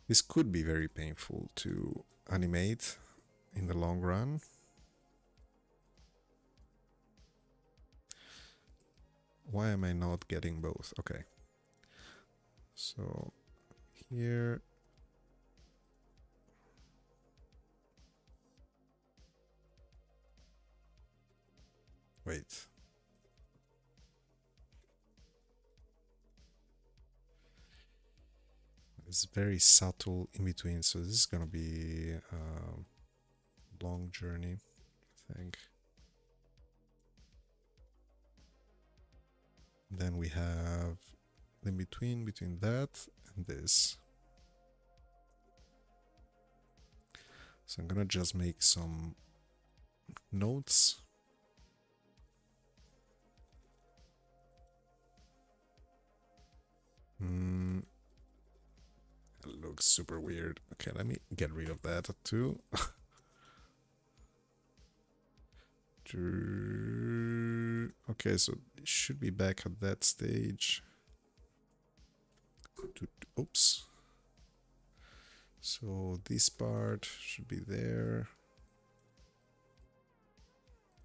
This could be very painful to animate in the long run. Why am I not getting both? Okay. So here. Wait. It's very subtle in between, so this is gonna be a long journey, I think. Then we have in between that and this. So I'm gonna just make some notes. It looks super weird. Okay, let me get rid of that too. Okay, so it should be back at that stage. Oops. So this part should be there.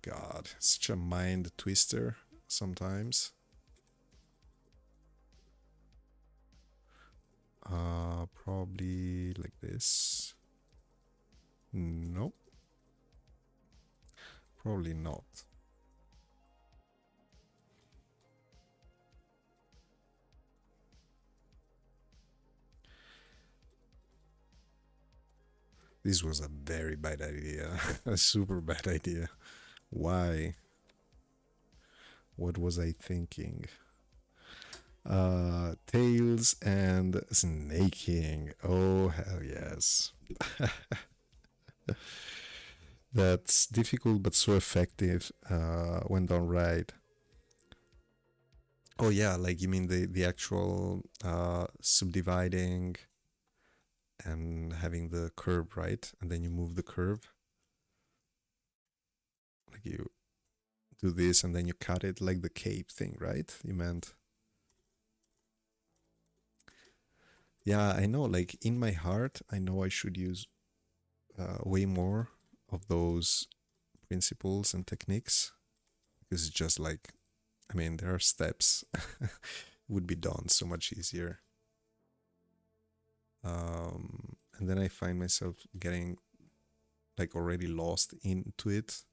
God, such a mind twister sometimes. Probably like this. Nope. Probably not. This was a very bad idea. A super bad idea. Why? What was I thinking? Tails and snaking. Oh, hell yes. That's difficult but so effective when done right. Oh yeah, like you mean the actual subdividing and having the curve, right? And then you move the curve. Like you do this and then you cut it like the cape thing, right? You meant. Yeah, I know, like in my heart, I know I should use way more of those principles and techniques because it's just like, I mean, there are steps. Would be done so much easier. And then I find myself getting like already lost into it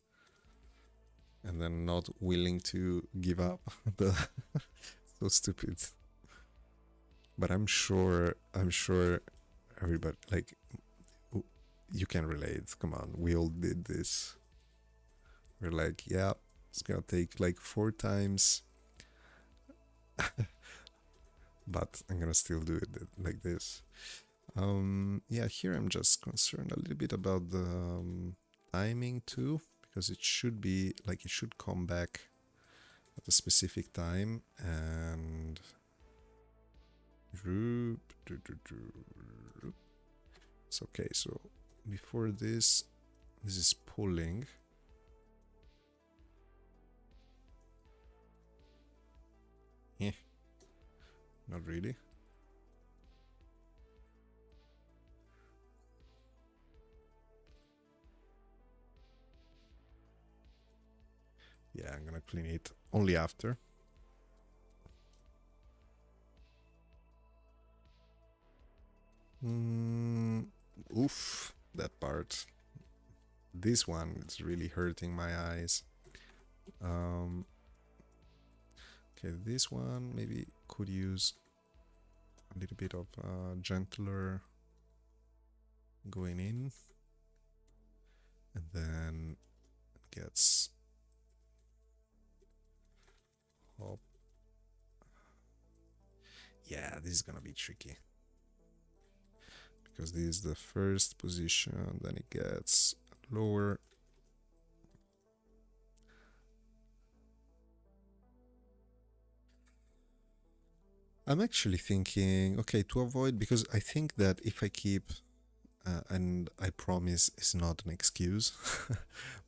and then not willing to give up. So stupid. But I'm sure everybody, like, you can relate. Come on, we all did this. We're like, yeah, it's gonna take like 4 times, but I'm gonna still do it like this. Yeah, here I'm just concerned a little bit about the timing too, because it should be like it should come back at a specific time and it's okay. So before this is pulling. Yeah, not really. Yeah, I'm gonna clean it only after. Oof, that part. This one is really hurting my eyes. Okay, this one maybe could use a little bit of gentler going in, and then it gets hop. Yeah, this is gonna be tricky. Because this is the first position, then it gets lower. I'm actually thinking, okay, to avoid, because I think that if I keep, and I promise it's not an excuse,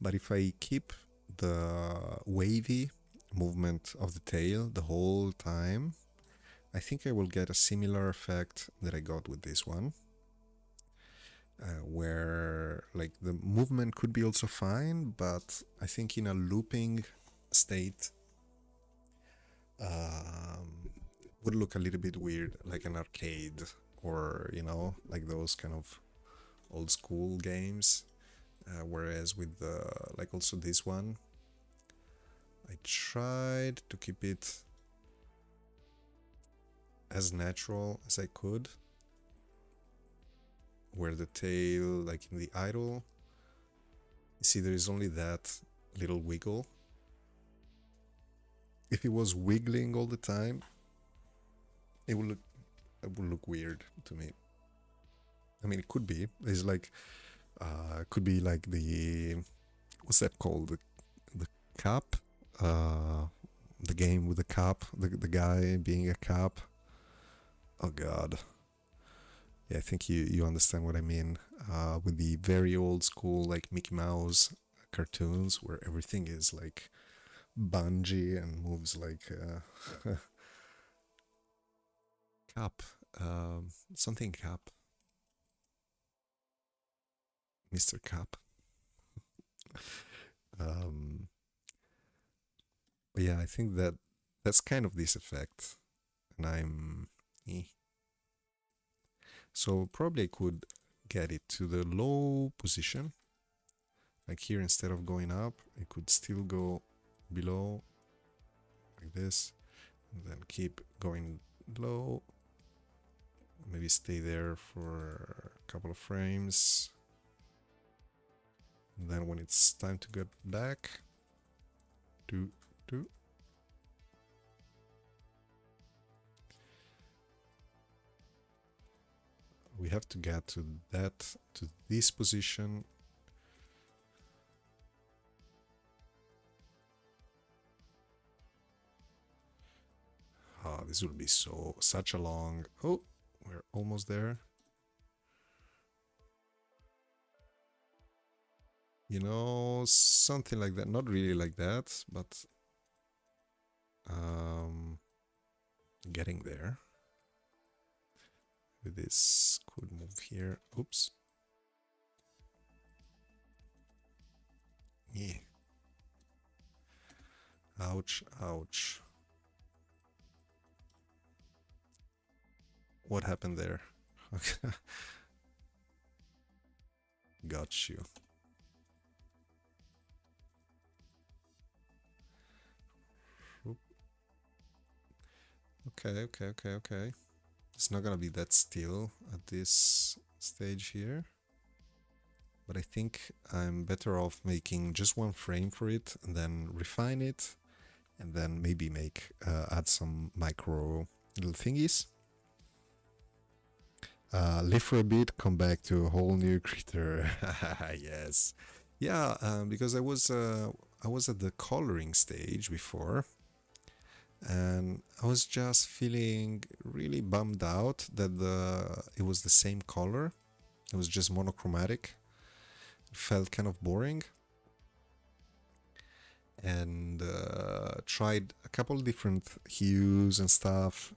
but if I keep the wavy movement of the tail the whole time, I think I will get a similar effect that I got with this one. Where like the movement could be also fine, but I think in a looping state would look a little bit weird, like an arcade, or you know, like those kind of old school games. Whereas with the like also this one, I tried to keep it as natural as I could, where the tail, like in the idle, you see there is only that little wiggle. If it was wiggling all the time, it would look weird to me. I mean, it could be. It's like could be like the what's that called? The cup. The game with the cup. The guy being a cup. Oh God. Yeah, I think you understand what I mean. With the very old school like Mickey Mouse cartoons where everything is like bungee and moves like cup, something cup, Mr. Cup. Um, but yeah, I think that that's kind of this effect, and I'm so probably I could get it to the low position, like here instead of going up, it could still go below like this, and then keep going low. Maybe stay there for a couple of frames. And then when it's time to get back, do. We have to get to this position. Oh, this will be such a long. Oh, we're almost there. You know, something like that. Not really like that, but getting there. With this, could move here. Oops. Yeah. Ouch, ouch. What happened there? Okay. Got you. Okay. It's not gonna be that still at this stage here. But I think I'm better off making just one frame for it and then refine it and then maybe add some micro little thingies. Live for a bit, come back to a whole new critter. Yes. Yeah, because I was at the coloring stage before, and I was just feeling really bummed out that it was the same color. It was just monochromatic. It felt kind of boring. And tried a couple different hues and stuff,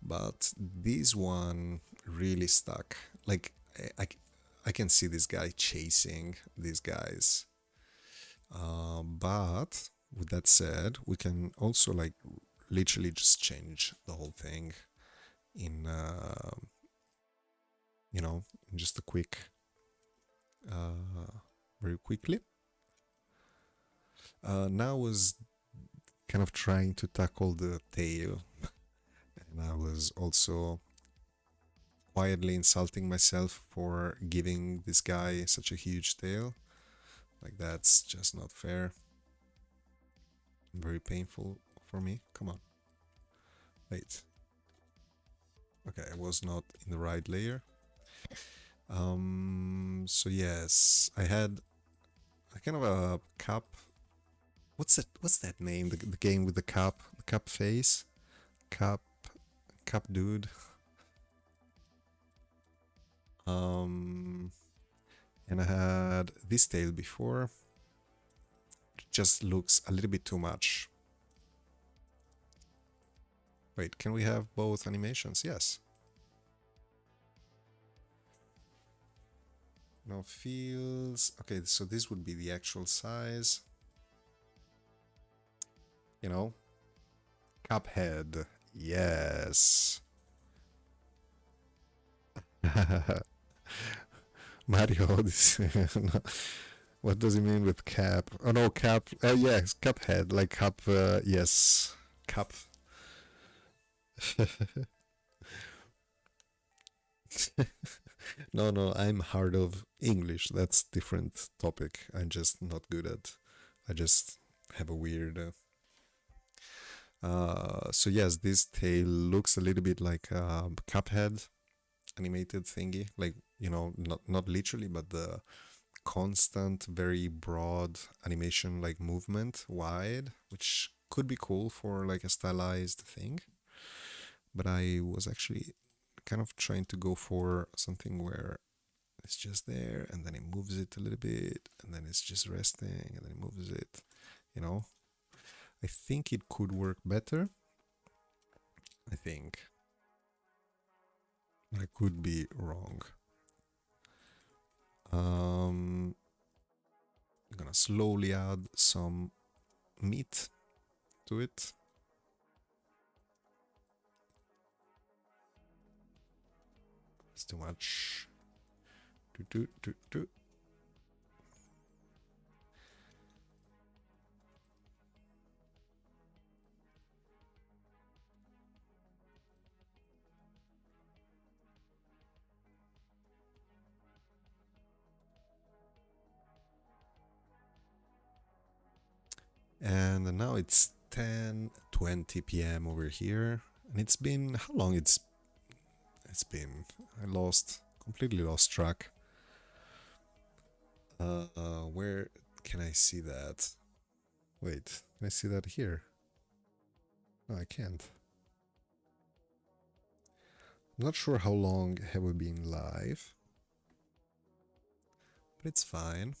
but this one really stuck. Like I can see this guy chasing these guys. But with that said, we can also like literally just change the whole thing in in just a quick very quickly. Now I was kind of trying to tackle the tail, and I was also quietly insulting myself for giving this guy such a huge tail. Like, that's just not fair. Very painful for me. Come on. Wait. Okay, I was not in the right layer. So yes, I had a kind of a cup. What's that name? The game with the cup face? Cup dude. And I had this tail before. It just looks a little bit too much. Wait, can we have both animations? Yes. No feels. Okay, so this would be the actual size. You know? Cuphead. Yes. Mario Odyssey. No. What does he mean with cap? Oh no, cap. Yes, Cuphead. Like cup. Yes. Cup. No, I'm hard of English. That's different topic. I'm just not good at. I just have a weird. So yes, this tail looks a little bit like a Cuphead animated thingy. Like, you know, not literally, but the constant, very broad animation, like movement, wide, which could be cool for like a stylized thing. But I was actually kind of trying to go for something where it's just there and then it moves it a little bit and then it's just resting and then it moves it, you know. I think it could work better. I think. I could be wrong. I'm gonna slowly add some meat to it. It's too much. Do. And now it's 10:20 p.m. over here, and it's been how long? It's been. I completely lost track. Where can I see that? Wait, can I see that here? No, I can't. I'm not sure how long have we been live, but it's fine.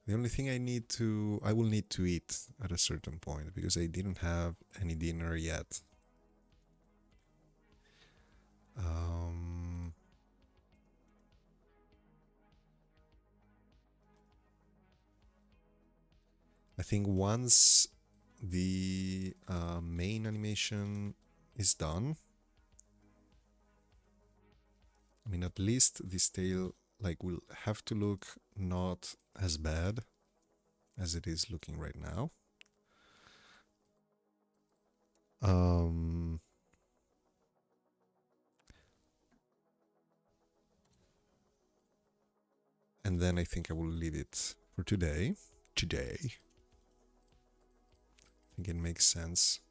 The only thing I will need to eat at a certain point because I didn't have any dinner yet. I think once the main animation is done, I mean, at least this tail like will have to look not as bad as it is looking right now. And then I think I will leave it for today. I think it makes sense.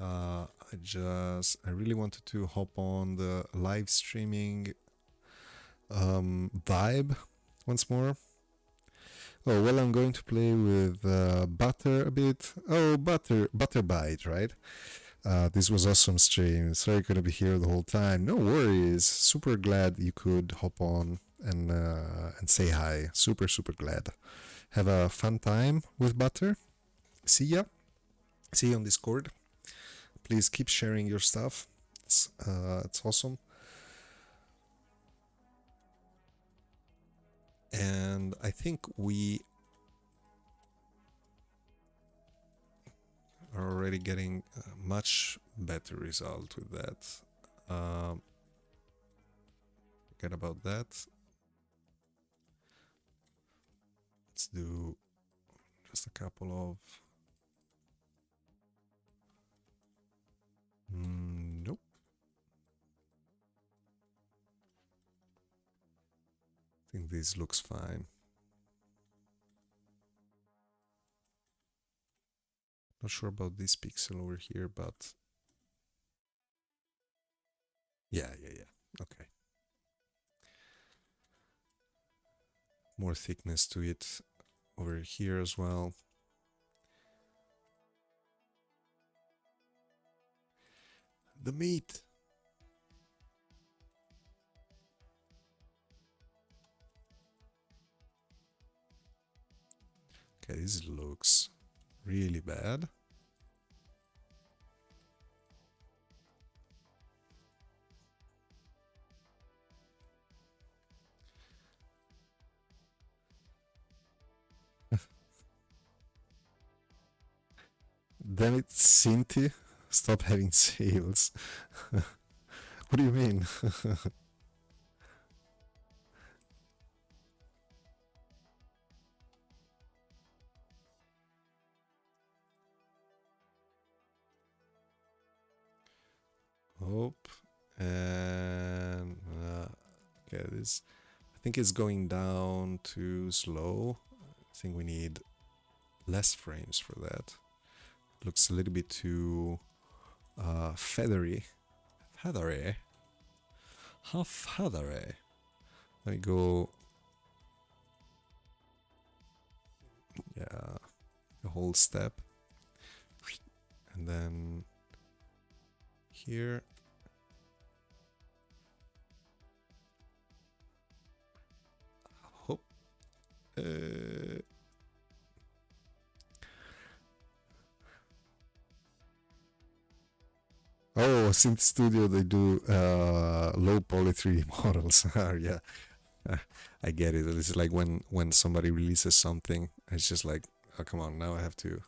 I really wanted to hop on the live streaming vibe once more. Oh, well, I'm going to play with Butter a bit. Oh, Butterbite, right? This was awesome stream. Sorry I couldn't be here the whole time. No worries. Super glad you could hop on and say hi. Super glad. Have a fun time with Butter. See ya. See you on Discord. Please keep sharing your stuff. It's awesome. And I think we are already getting a much better result with that. Forget about that. Let's do just a couple of... Nope. I think this looks fine. Not sure about this pixel over here, but yeah. Okay. More thickness to it over here as well. The meat. Okay, this looks really bad. Damn it, Cinti, stop having sales. What do you mean? Hope and okay, this I think it's going down too slow. I think we need less frames for that. Looks a little bit too feathery. Feathery? How feathery? Let me go. Yeah, the whole step. And then here. Hope. Oh, Synth Studio, they do low poly 3D models. Yeah, I get it. It's like when somebody releases something, it's just like, oh, come on, now I have to.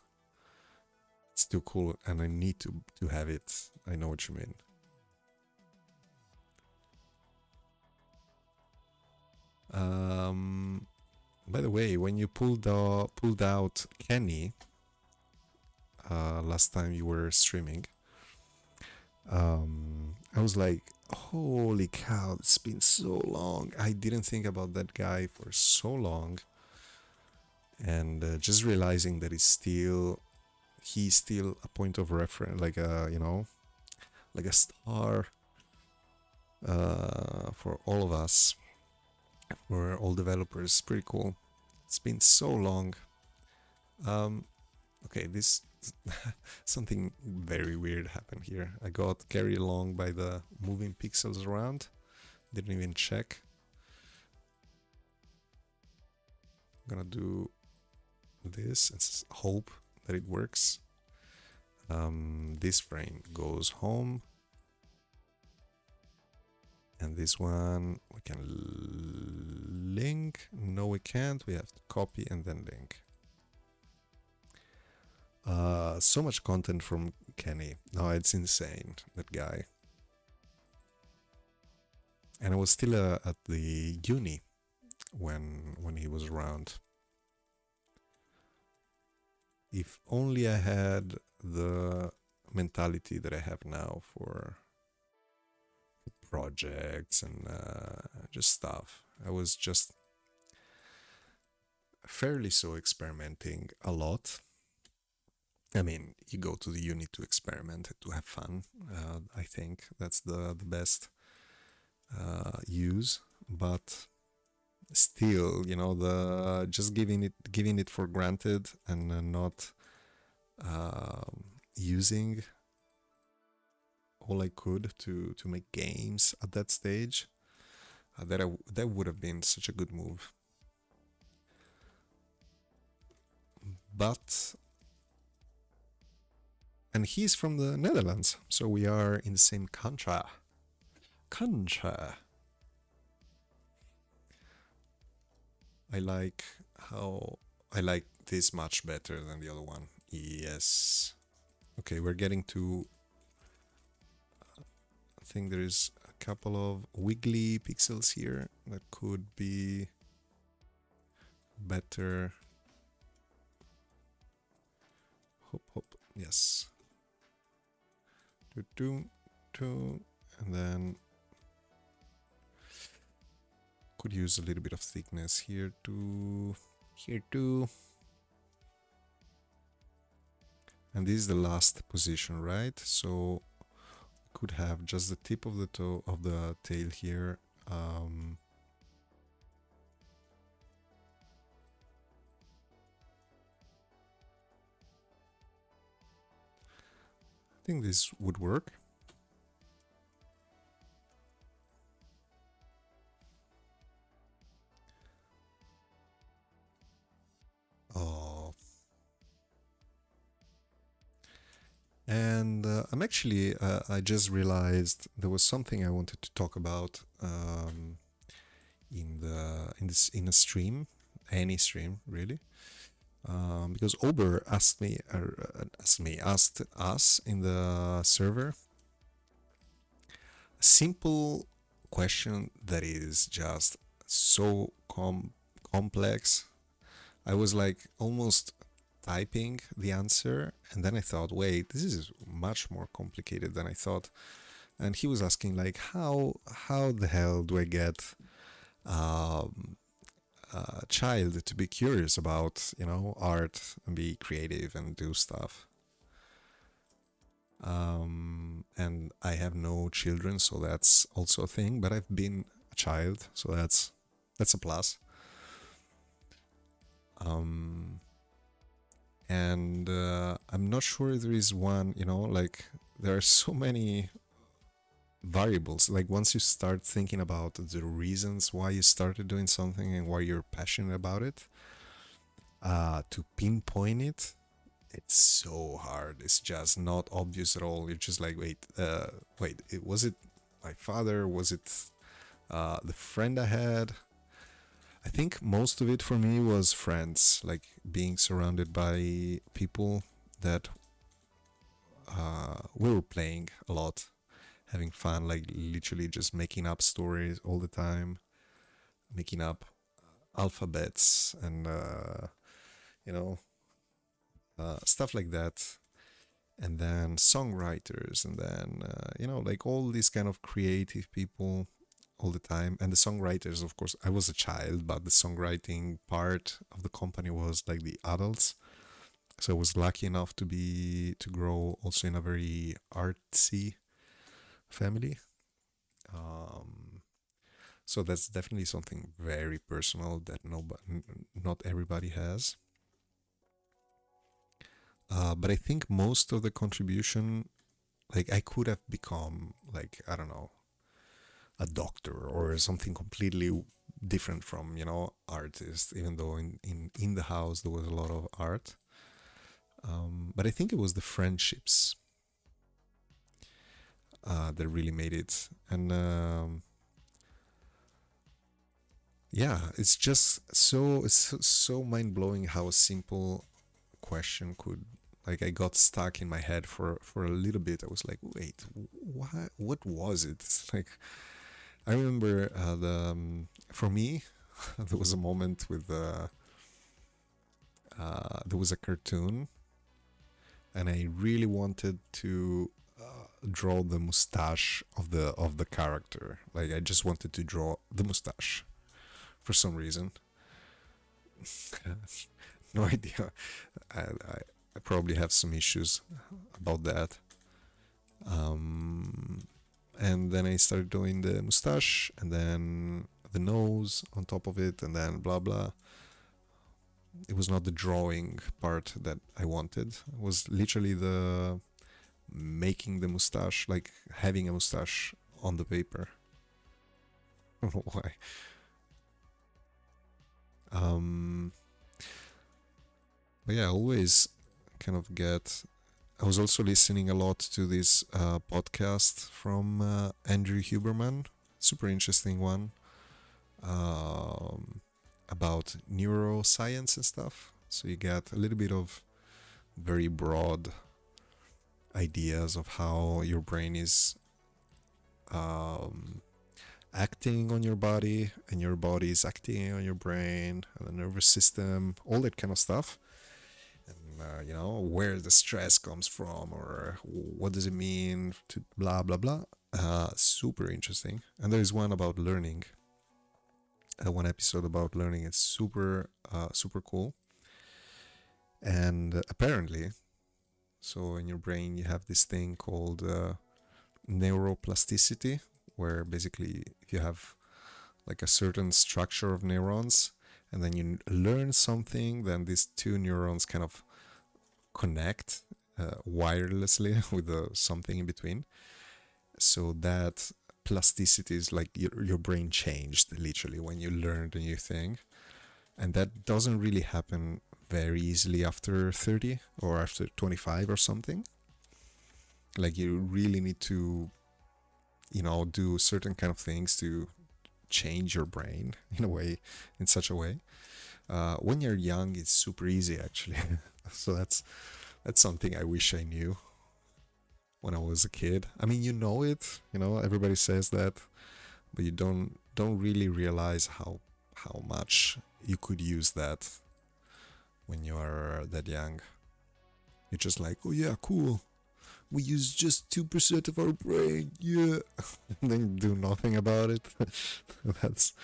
It's too cool, and I need to have it. I know what you mean. By the way, when you pulled out Kenny last time you were streaming, I was like, holy cow, it's been so long. I didn't think about that guy for so long, and just realizing that he's still a point of reference, like a like a star for all of us, for all developers. Pretty cool. It's been so long. Okay, this something very weird happened here. I got carried along by the moving pixels around. Didn't even check. I'm gonna do this and hope that it works. This frame goes home. And this one we can link. No, we can't. We have to copy and then link. So much content from Kenny. No, it's insane, that guy. And I was still at the uni when he was around. If only I had the mentality that I have now for projects and just stuff. I was just fairly so experimenting a lot. I mean, you go to the uni to experiment, to have fun. I think that's the best use, but still, the just giving it for granted and not using all I could to make games at that stage. That would have been such a good move. But and he's from the Netherlands, so we are in the same country. I like this much better than the other one. Yes. Okay, we're getting to. I think there is a couple of wiggly pixels here that could be better. Hop. Yes. And then could use a little bit of thickness here too. and this is the last position, right? So could have just the tip of the toe of the tail here. I think this would work. Oh. And I'm actually, I just realized there was something I wanted to talk about in a stream, any stream really, because Ober asked us in the server a simple question that is just so complex. I was like almost typing the answer, and then I thought, wait, this is much more complicated than I thought. And he was asking like, how the hell do I get a child to be curious about, you know, art and be creative and do stuff? And I have no children, so that's also a thing. But I've been a child, so that's a plus. And I'm not sure there is one, you know, like there are so many variables. Like once you start thinking about the reasons why you started doing something and why you're passionate about it, to pinpoint it, it's so hard. It's just not obvious at all. You're just like, wait, was it my father? Was it the friend I had? I think most of it for me was friends, like being surrounded by people that we were playing a lot, having fun, like literally just making up stories all the time, making up alphabets and, you know, stuff like that. And then songwriters, and then, you know, like all these kind of creative people all the time. And the songwriters, of course, I was a child, but the songwriting part of the company was like the adults. So I was lucky enough to grow also in a very artsy family. So that's definitely something very personal that not everybody has. But I think most of the contribution, like I could have become like, I don't know, a doctor or something completely different from, you know, artist, even though in the house there was a lot of art. But I think it was the friendships that really made it. And yeah, it's just so mind-blowing how a simple question could, like, I got stuck in my head for a little bit. I was like, wait, what was it? Like, I remember for me, there was a moment with there was a cartoon, and I really wanted to draw the mustache of the character. Like, I just wanted to draw the mustache for some reason. No idea. I probably have some issues about that. And then I started doing the mustache, and then the nose on top of it, and then blah blah. It was not the drawing part that I wanted. It was literally the making the mustache, like having a mustache on the paper. I don't know why. But yeah, I always kind of get. I was also listening a lot to this podcast from Andrew Huberman, super interesting one, about neuroscience and stuff. So you get a little bit of very broad ideas of how your brain is acting on your body, and your body is acting on your brain, and the nervous system, all that kind of stuff. And you know, where the stress comes from, or what does it mean to blah blah blah. Super interesting. And there is one about learning. One episode about learning. It's super super cool. And apparently, So in your brain, you have this thing called neuroplasticity, where basically if you have like a certain structure of neurons and then you learn something, then these two neurons kind of connect wirelessly with something in between. So that plasticity is like your brain changed literally when you learned a new thing. And that doesn't really happen very easily after 30 or after 25 or something. Like you really need to, do certain kind of things to change your brain in a way, in such a way. When you're young, it's super easy actually. So that's something I wish I knew when I was a kid. I mean, you know it, everybody says that, but you don't really realize how much you could use that when you are that young. You're just like, oh yeah, cool. We use just 2% of our brain, yeah. And then do nothing about it. That's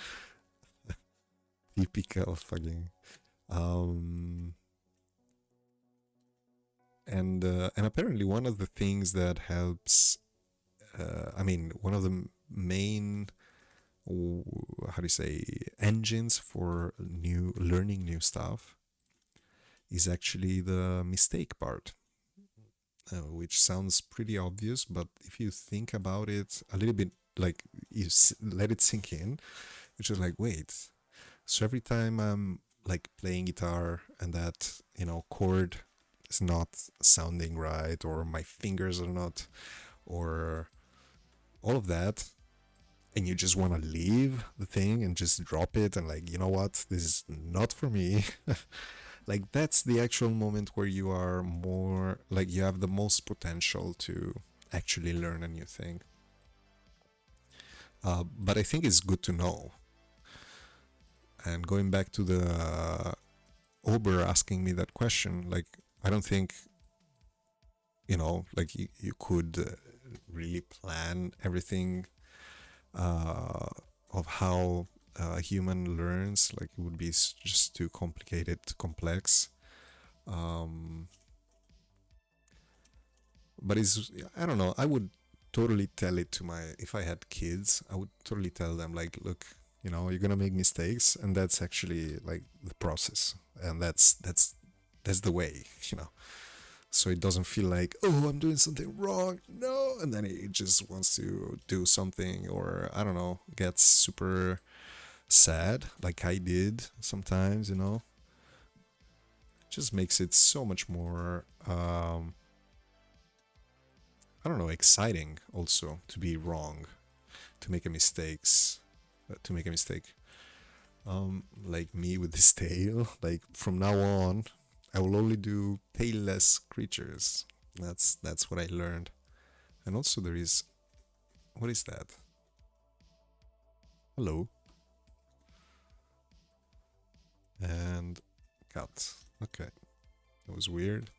typical fucking. And apparently one of the things that helps, one of the main, how do you say, engines for learning new stuff is actually the mistake part, which sounds pretty obvious, but if you think about it a little bit, like you let it sink in, which is like, wait, so every time I'm like playing guitar and that, chord is not sounding right, or my fingers are not, or all of that, and you just want to leave the thing and just drop it and like, you know what, this is not for me. Like that's the actual moment where you are more like you have the most potential to actually learn a new thing. But I think it's good to know. And going back to the Ober asking me that question, like I don't think, like you could really plan everything of how a human learns. Like it would be just too complicated, complex. But I don't know, I would totally tell it to if I had kids, I would totally tell them like, look, you're gonna make mistakes, and that's actually like the process, and that's the way, so it doesn't feel like, oh, I'm doing something wrong, no, and then it just wants to do something, or I don't know, gets super sad like I did sometimes, just makes it so much more I don't know, exciting also to be wrong, to make a mistake. Like me with this tail, like from now on, I will only do tailless creatures. That's what I learned. And also there is, what is that? Hello. And cut. Okay, that was weird.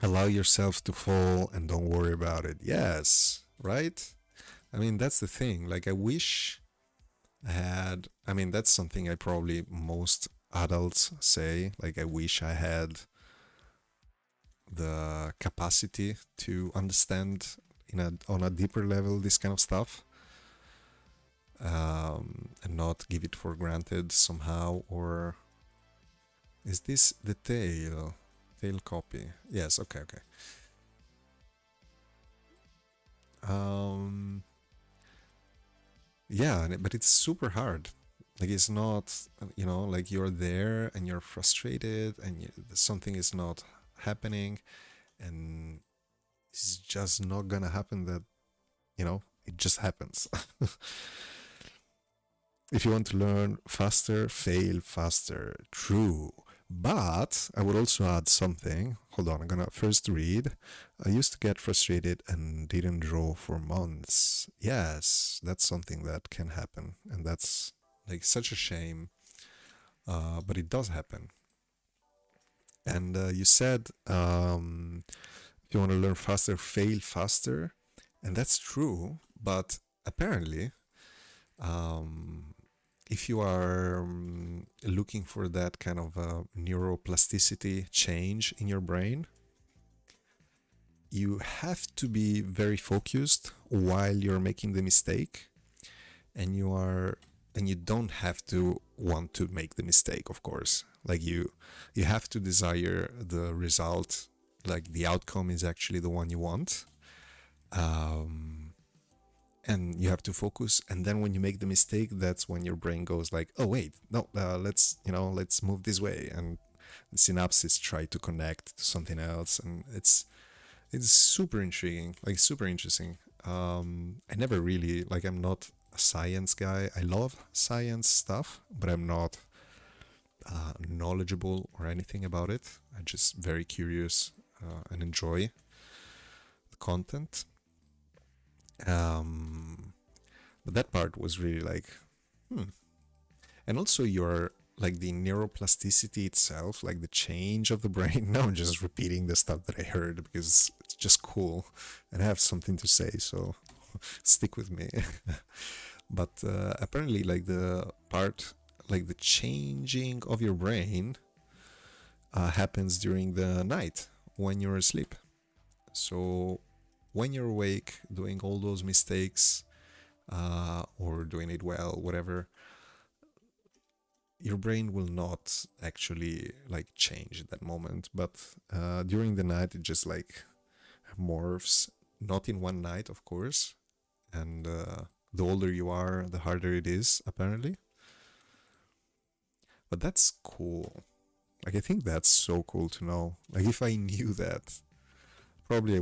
Allow yourself to fall and don't worry about it. Yes, right? I mean, that's the thing. Like, I wish I had. I mean, that's something I probably most adults say. Like, I wish I had the capacity to understand on a deeper level this kind of stuff, and not give it for granted somehow. Or is this the tail copy? Yes. Okay. Yeah, but it's super hard. Like it's not, like you're there and you're frustrated and something is not happening, and it's just not gonna happen. That it just happens. If you want to learn faster, fail faster. True. But I would also add something. Hold on, I'm gonna first read. I used to get frustrated and didn't draw for months. Yes, that's something that can happen. And that's like such a shame. But it does happen. And you said if you want to learn faster, fail faster. And that's true. But apparently, if you are looking for that kind of neuroplasticity change in your brain, you have to be very focused while you're making the mistake, and you don't have to want to make the mistake, of course. Like you have to desire the result, like the outcome is actually the one you want. And you have to focus, and then when you make the mistake, that's when your brain goes like, oh wait, no, let's move this way, and the synapses try to connect to something else, and it's super intriguing, like super interesting. I never really, like, I'm not a science guy. I love science stuff, but I'm not knowledgeable or anything about it. I'm just very curious and enjoy the content. But that part was really like, and also your, like, the neuroplasticity itself, like the change of the brain. Now I'm just repeating the stuff that I heard because it's just cool and I have something to say, so stick with me. But apparently, like, the part, like the changing of your brain happens during the night when you're asleep. So when you're awake doing all those mistakes, or doing it well, whatever, your brain will not actually like change at that moment, but during the night it just like morphs, not in one night, of course, and the older you are, the harder it is, apparently. But that's cool. Like, I think that's so cool to know. Like, if I knew that, probably I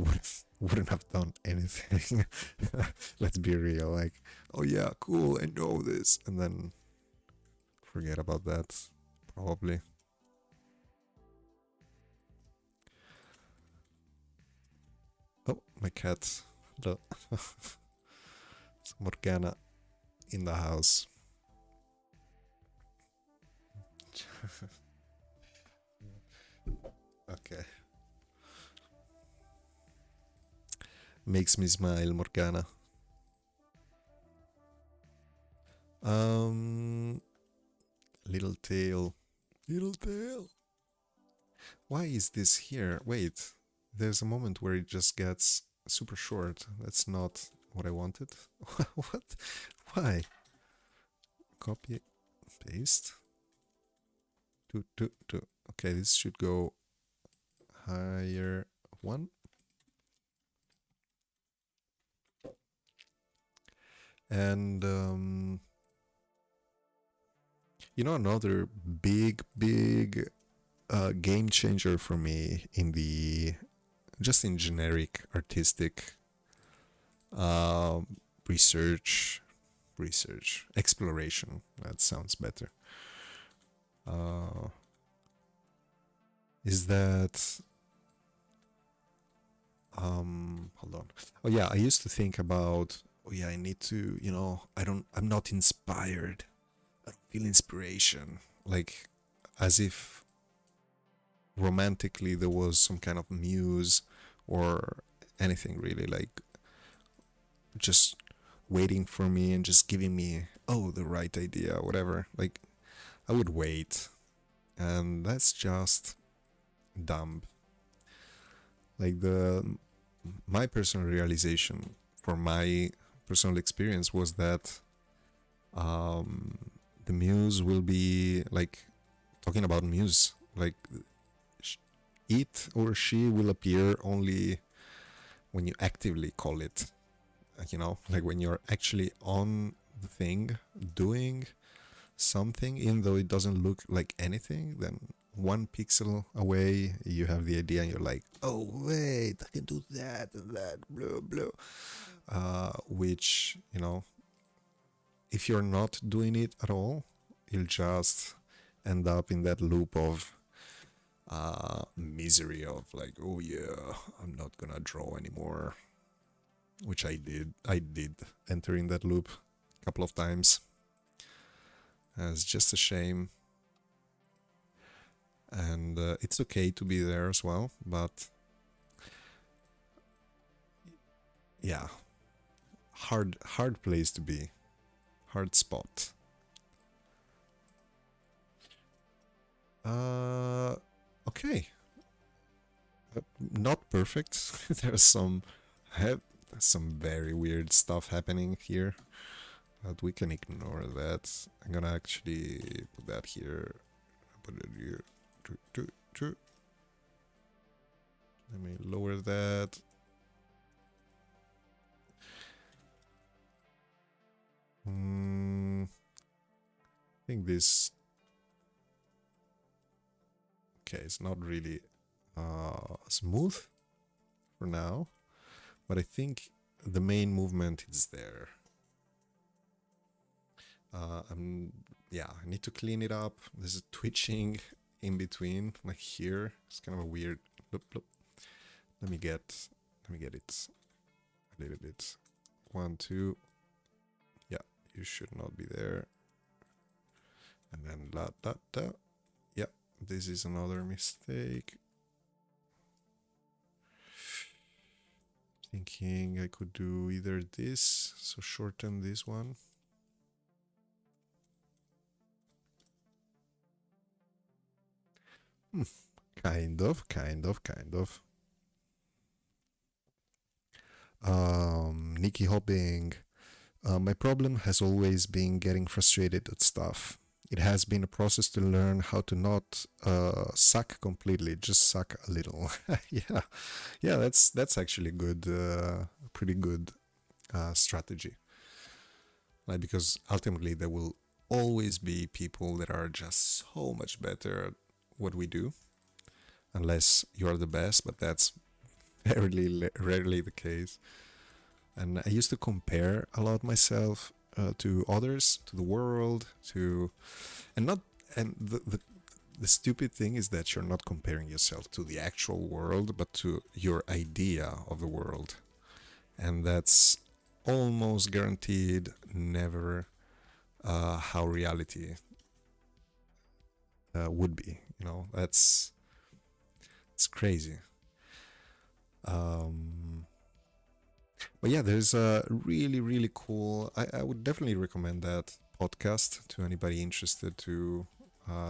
wouldn't have done anything. Let's be real. Like, oh yeah, cool, I know this, and then forget about that, probably. Oh, my cat. The Morgana in the house. Okay. Makes me smile, Morgana. Um, little tail. Little tail. Why is this here? Wait, there's a moment where it just gets super short. That's not what I wanted. What? Why? Copy, paste. Two. Okay, this should go higher one. And another big game changer for me in the just in generic artistic uh, research exploration. That sounds better. Is that hold on. Oh yeah, I used to think about, oh yeah, I need to, I'm not inspired. I don't feel inspiration. Like, as if romantically there was some kind of muse or anything really, like just waiting for me and just giving me, oh, the right idea, whatever. Like, I would wait, and that's just dumb. Like, the my personal realization for my personal experience was that um, the muse will be like, talking about muse, like it or she will appear only when you actively call it, like when you're actually on the thing doing something, even though it doesn't look like anything, then one pixel away you have the idea and you're like, oh wait, I can do that and that, blah blah. Which, if you're not doing it at all, you'll just end up in that loop of misery of like, oh yeah, I'm not gonna draw anymore, which I did enter in that loop a couple of times. It's just a shame, and it's okay to be there as well, but yeah, hard place to be, hard spot. Okay. Not perfect. There's some very weird stuff happening here, but we can ignore that. I'm gonna actually put that here. Put it here. Let me lower that. I think this. Okay, it's not really smooth for now, but I think the main movement is there. Yeah, I need to clean it up. There's a twitching in between, like here. It's kind of a weird. Look. Let me get it a little bit. 1, 2. Yeah, you should not be there. And then da. Yeah, this is another mistake. Thinking I could do either this, so shorten this one. Kind of. NickybHobbying. My problem has always been getting frustrated at stuff. It has been a process to learn how to not suck completely, just suck a little. yeah, that's actually good, pretty good strategy. Like, because ultimately there will always be people that are just so much better at what we do, unless you're the best, but that's rarely the case. And I used to compare a lot myself to others, to the world, and the stupid thing is that you're not comparing yourself to the actual world, but to your idea of the world, and that's almost guaranteed never how reality would be. It's crazy. But yeah, there's a really cool. I would definitely recommend that podcast to anybody interested to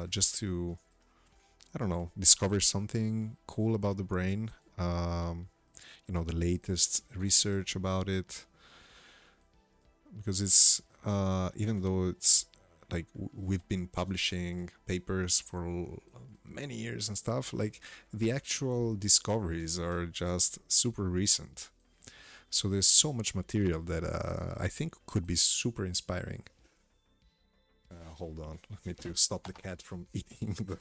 just to, I don't know, discover something cool about the brain. The latest research about it, because it's even though it's like we've been publishing papers for many years and stuff, like the actual discoveries are just super recent. So there's so much material that I think could be super inspiring. Hold on, let me to stop the cat from eating the.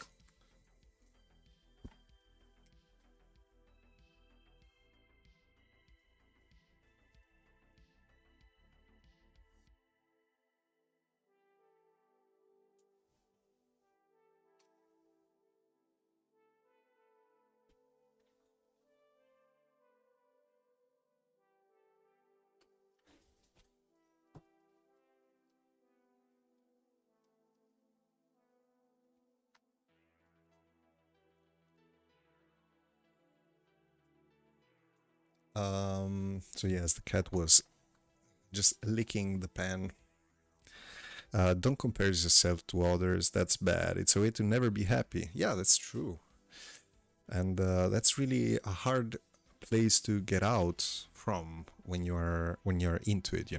So yes, the cat was just licking the pen. Don't compare yourself to others. That's bad. It's a way to never be happy. Yeah, that's true. And that's really a hard place to get out from when you're into it.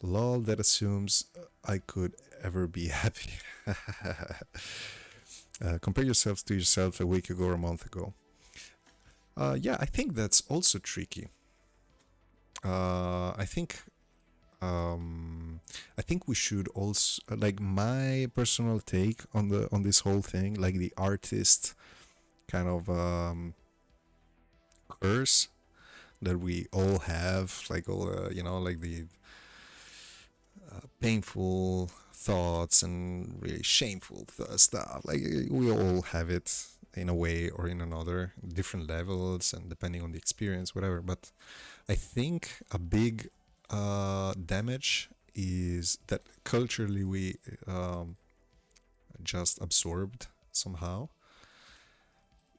Lol, that assumes I could ever be happy. Compare yourself to yourself a week ago or a month ago. Yeah, I think that's also tricky. I think we should also, like, my personal take on this whole thing, like the artist kind of curse that we all have, like all like the painful thoughts and really shameful stuff. Like we all have it in a way or in another, different levels and depending on the experience, whatever. But I think a big damage is that culturally we just absorbed somehow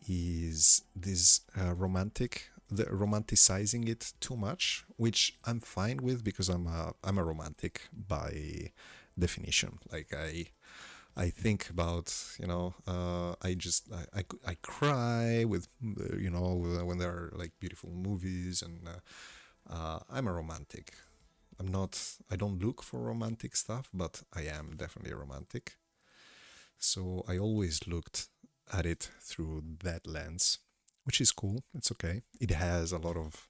is this romanticizing it too much, which I'm fine with because I'm a romantic by definition. Like I think about, you know, I cry with, you know, when there are like beautiful movies, and I'm a romantic. I don't look for romantic stuff, but I am definitely a romantic. So I always looked at it through that lens, which is cool. It's okay. It has a lot of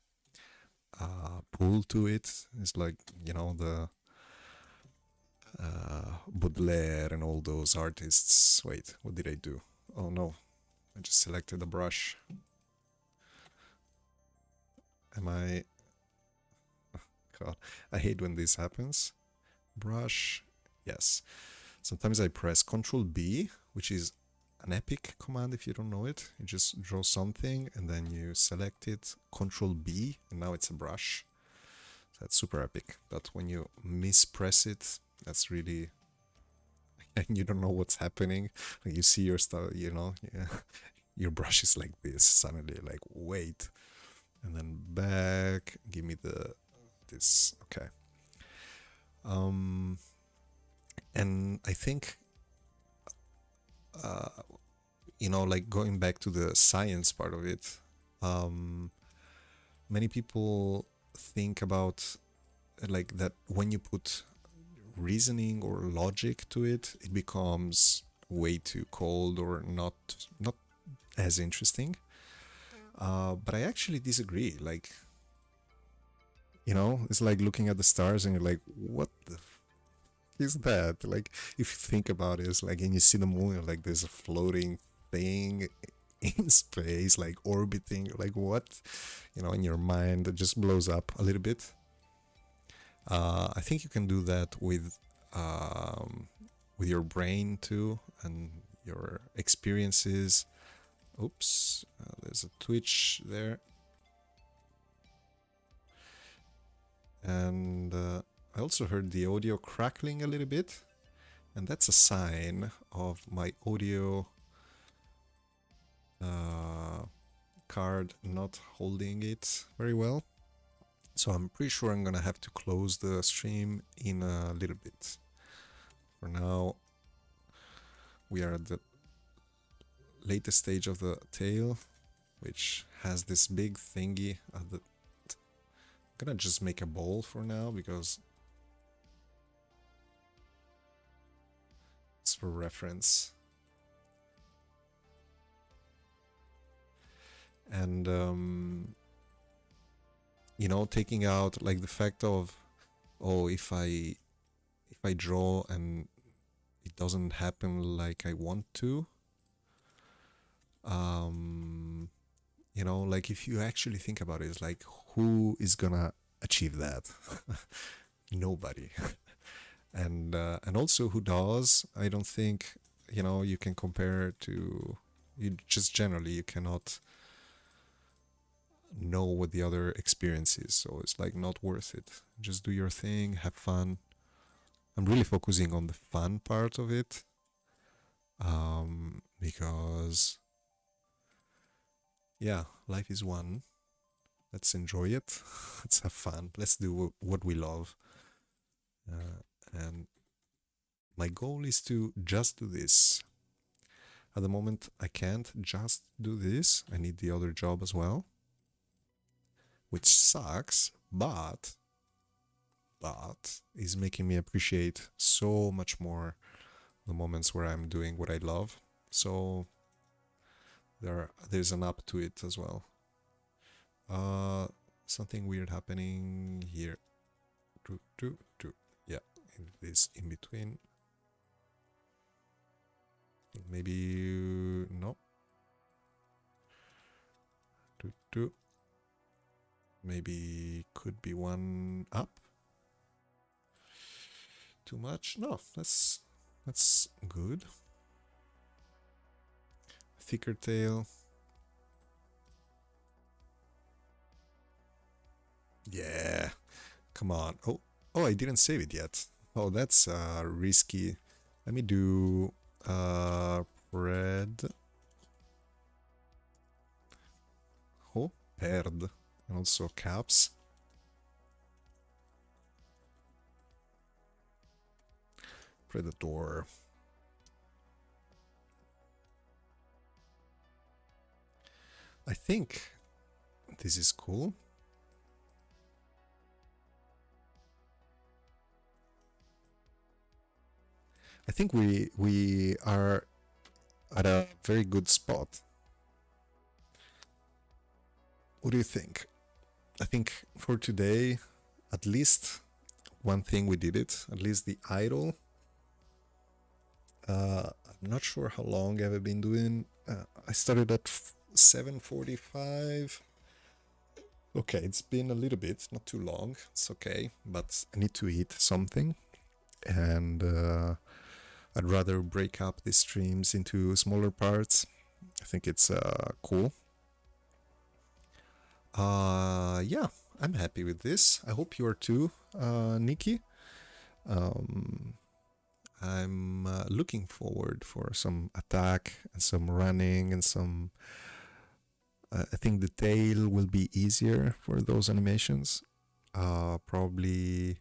pull to it. It's like, you know, the Baudelaire and all those artists. Wait, what did I do? Oh no, I just selected a brush. Am I... God, I hate when this happens. Brush, yes. Sometimes I press Control B, which is an epic command if you don't know it. You just draw something and then you select it, Control B, and now it's a brush. That's super epic. But when you mispress it, that's really... and you don't know what's happening. Like you see your stuff, you know, yeah, your brush is like this. Suddenly, like, wait, and then back. Give me this. Okay. And I think, you know, like going back to the science part of it, many people think about like that when you put reasoning or logic to it, it becomes way too cold or not as interesting. But I actually disagree. Like, you know, it's like looking at the stars and you're like, what the is that? Like, if you think about it, it's like, and you see the moon, and like there's a floating thing in space, like orbiting, like what? You know, in your mind, it just blows up a little bit. I think you can do that with your brain too, and your experiences. Oops, there's a twitch there. And I also heard the audio crackling a little bit, and that's a sign of my audio card not holding it very well. So I'm pretty sure I'm gonna have to close the stream in a little bit. For now, we are at the latest stage of the tail, which has this big thingy at the... I'm gonna just make a bowl for now because it's for reference. And you know, taking out like the fact of, oh, if I draw and it doesn't happen like I want to, you know, like if you actually think about it, it's like, who is gonna achieve that? Nobody. And also, who does? I don't think, you know, you can compare to... you just generally, you cannot know what the other experience is, so it's like not worth it. Just do your thing, have fun. I'm really focusing on the fun part of it, because yeah, life is one. Let's enjoy it. Let's have fun. Let's do what we love. And my goal is to just do this. At the moment, I can't just do this. I need the other job as well, which sucks, but is making me appreciate so much more the moments where I'm doing what I love. So there's an up to it as well. Something weird happening here. Yeah, in this in between. Maybe no. Maybe could be one up. Too much? No, that's good. Thicker tail. Yeah, come on. Oh, I didn't save it yet. Oh, that's risky. Let me do red. Oh, paired. And also caps. Predator. I think this is cool. I think we are at a very good spot. What do you think? I think for today, at least one thing we did it, at least the idle. I'm not sure how long have I been doing. I started at 7:45. Okay, it's been a little bit, not too long. It's okay, but I need to eat something, and I'd rather break up these streams into smaller parts. I think it's cool. Yeah, I'm happy with this. I hope you are too, Nikki. I'm looking forward for some attack and some running and some. I think the tail will be easier for those animations. Probably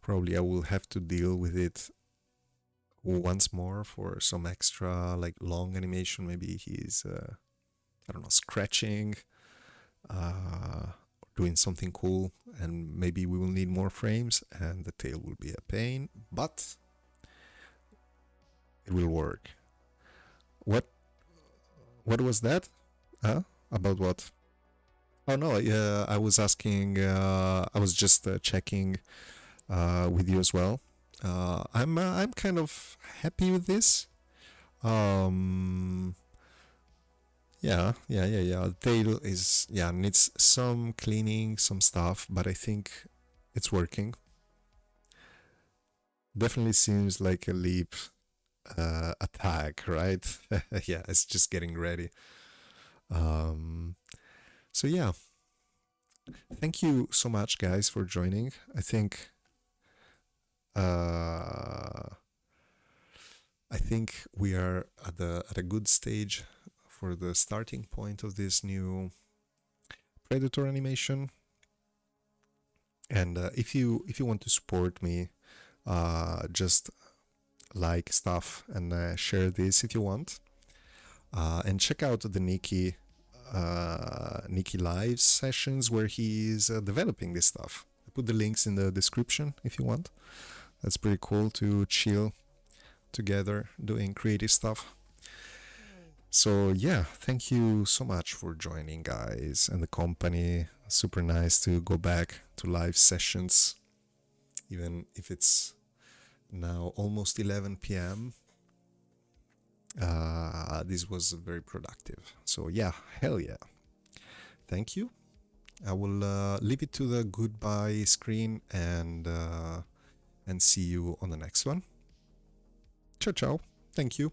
I will have to deal with it once more for some extra like long animation. Maybe he's I don't know, scratching, doing something cool, and maybe we will need more frames and the tail will be a pain, but it will work. What was that? About what? Oh no, I was asking. I was just checking with you as well. I'm kind of happy with this. Um, yeah. The tail is needs some cleaning, some stuff, but I think it's working. Definitely seems like a leap attack, right? Yeah, it's just getting ready. So yeah, thank you so much, guys, for joining. I think we are at a good stage for the starting point of this new Predator animation. And if you want to support me, just like stuff and share this if you want. And check out the Nicky live sessions where he's developing this stuff. I put the links in the description if you want. That's pretty cool to chill together doing creative stuff. So yeah, thank you so much for joining, guys, and the company. Super nice to go back to live sessions, even if it's now almost 11 p.m. This was very productive. So yeah, hell yeah. Thank you. I will leave it to the goodbye screen and see you on the next one. Ciao, ciao. Thank you.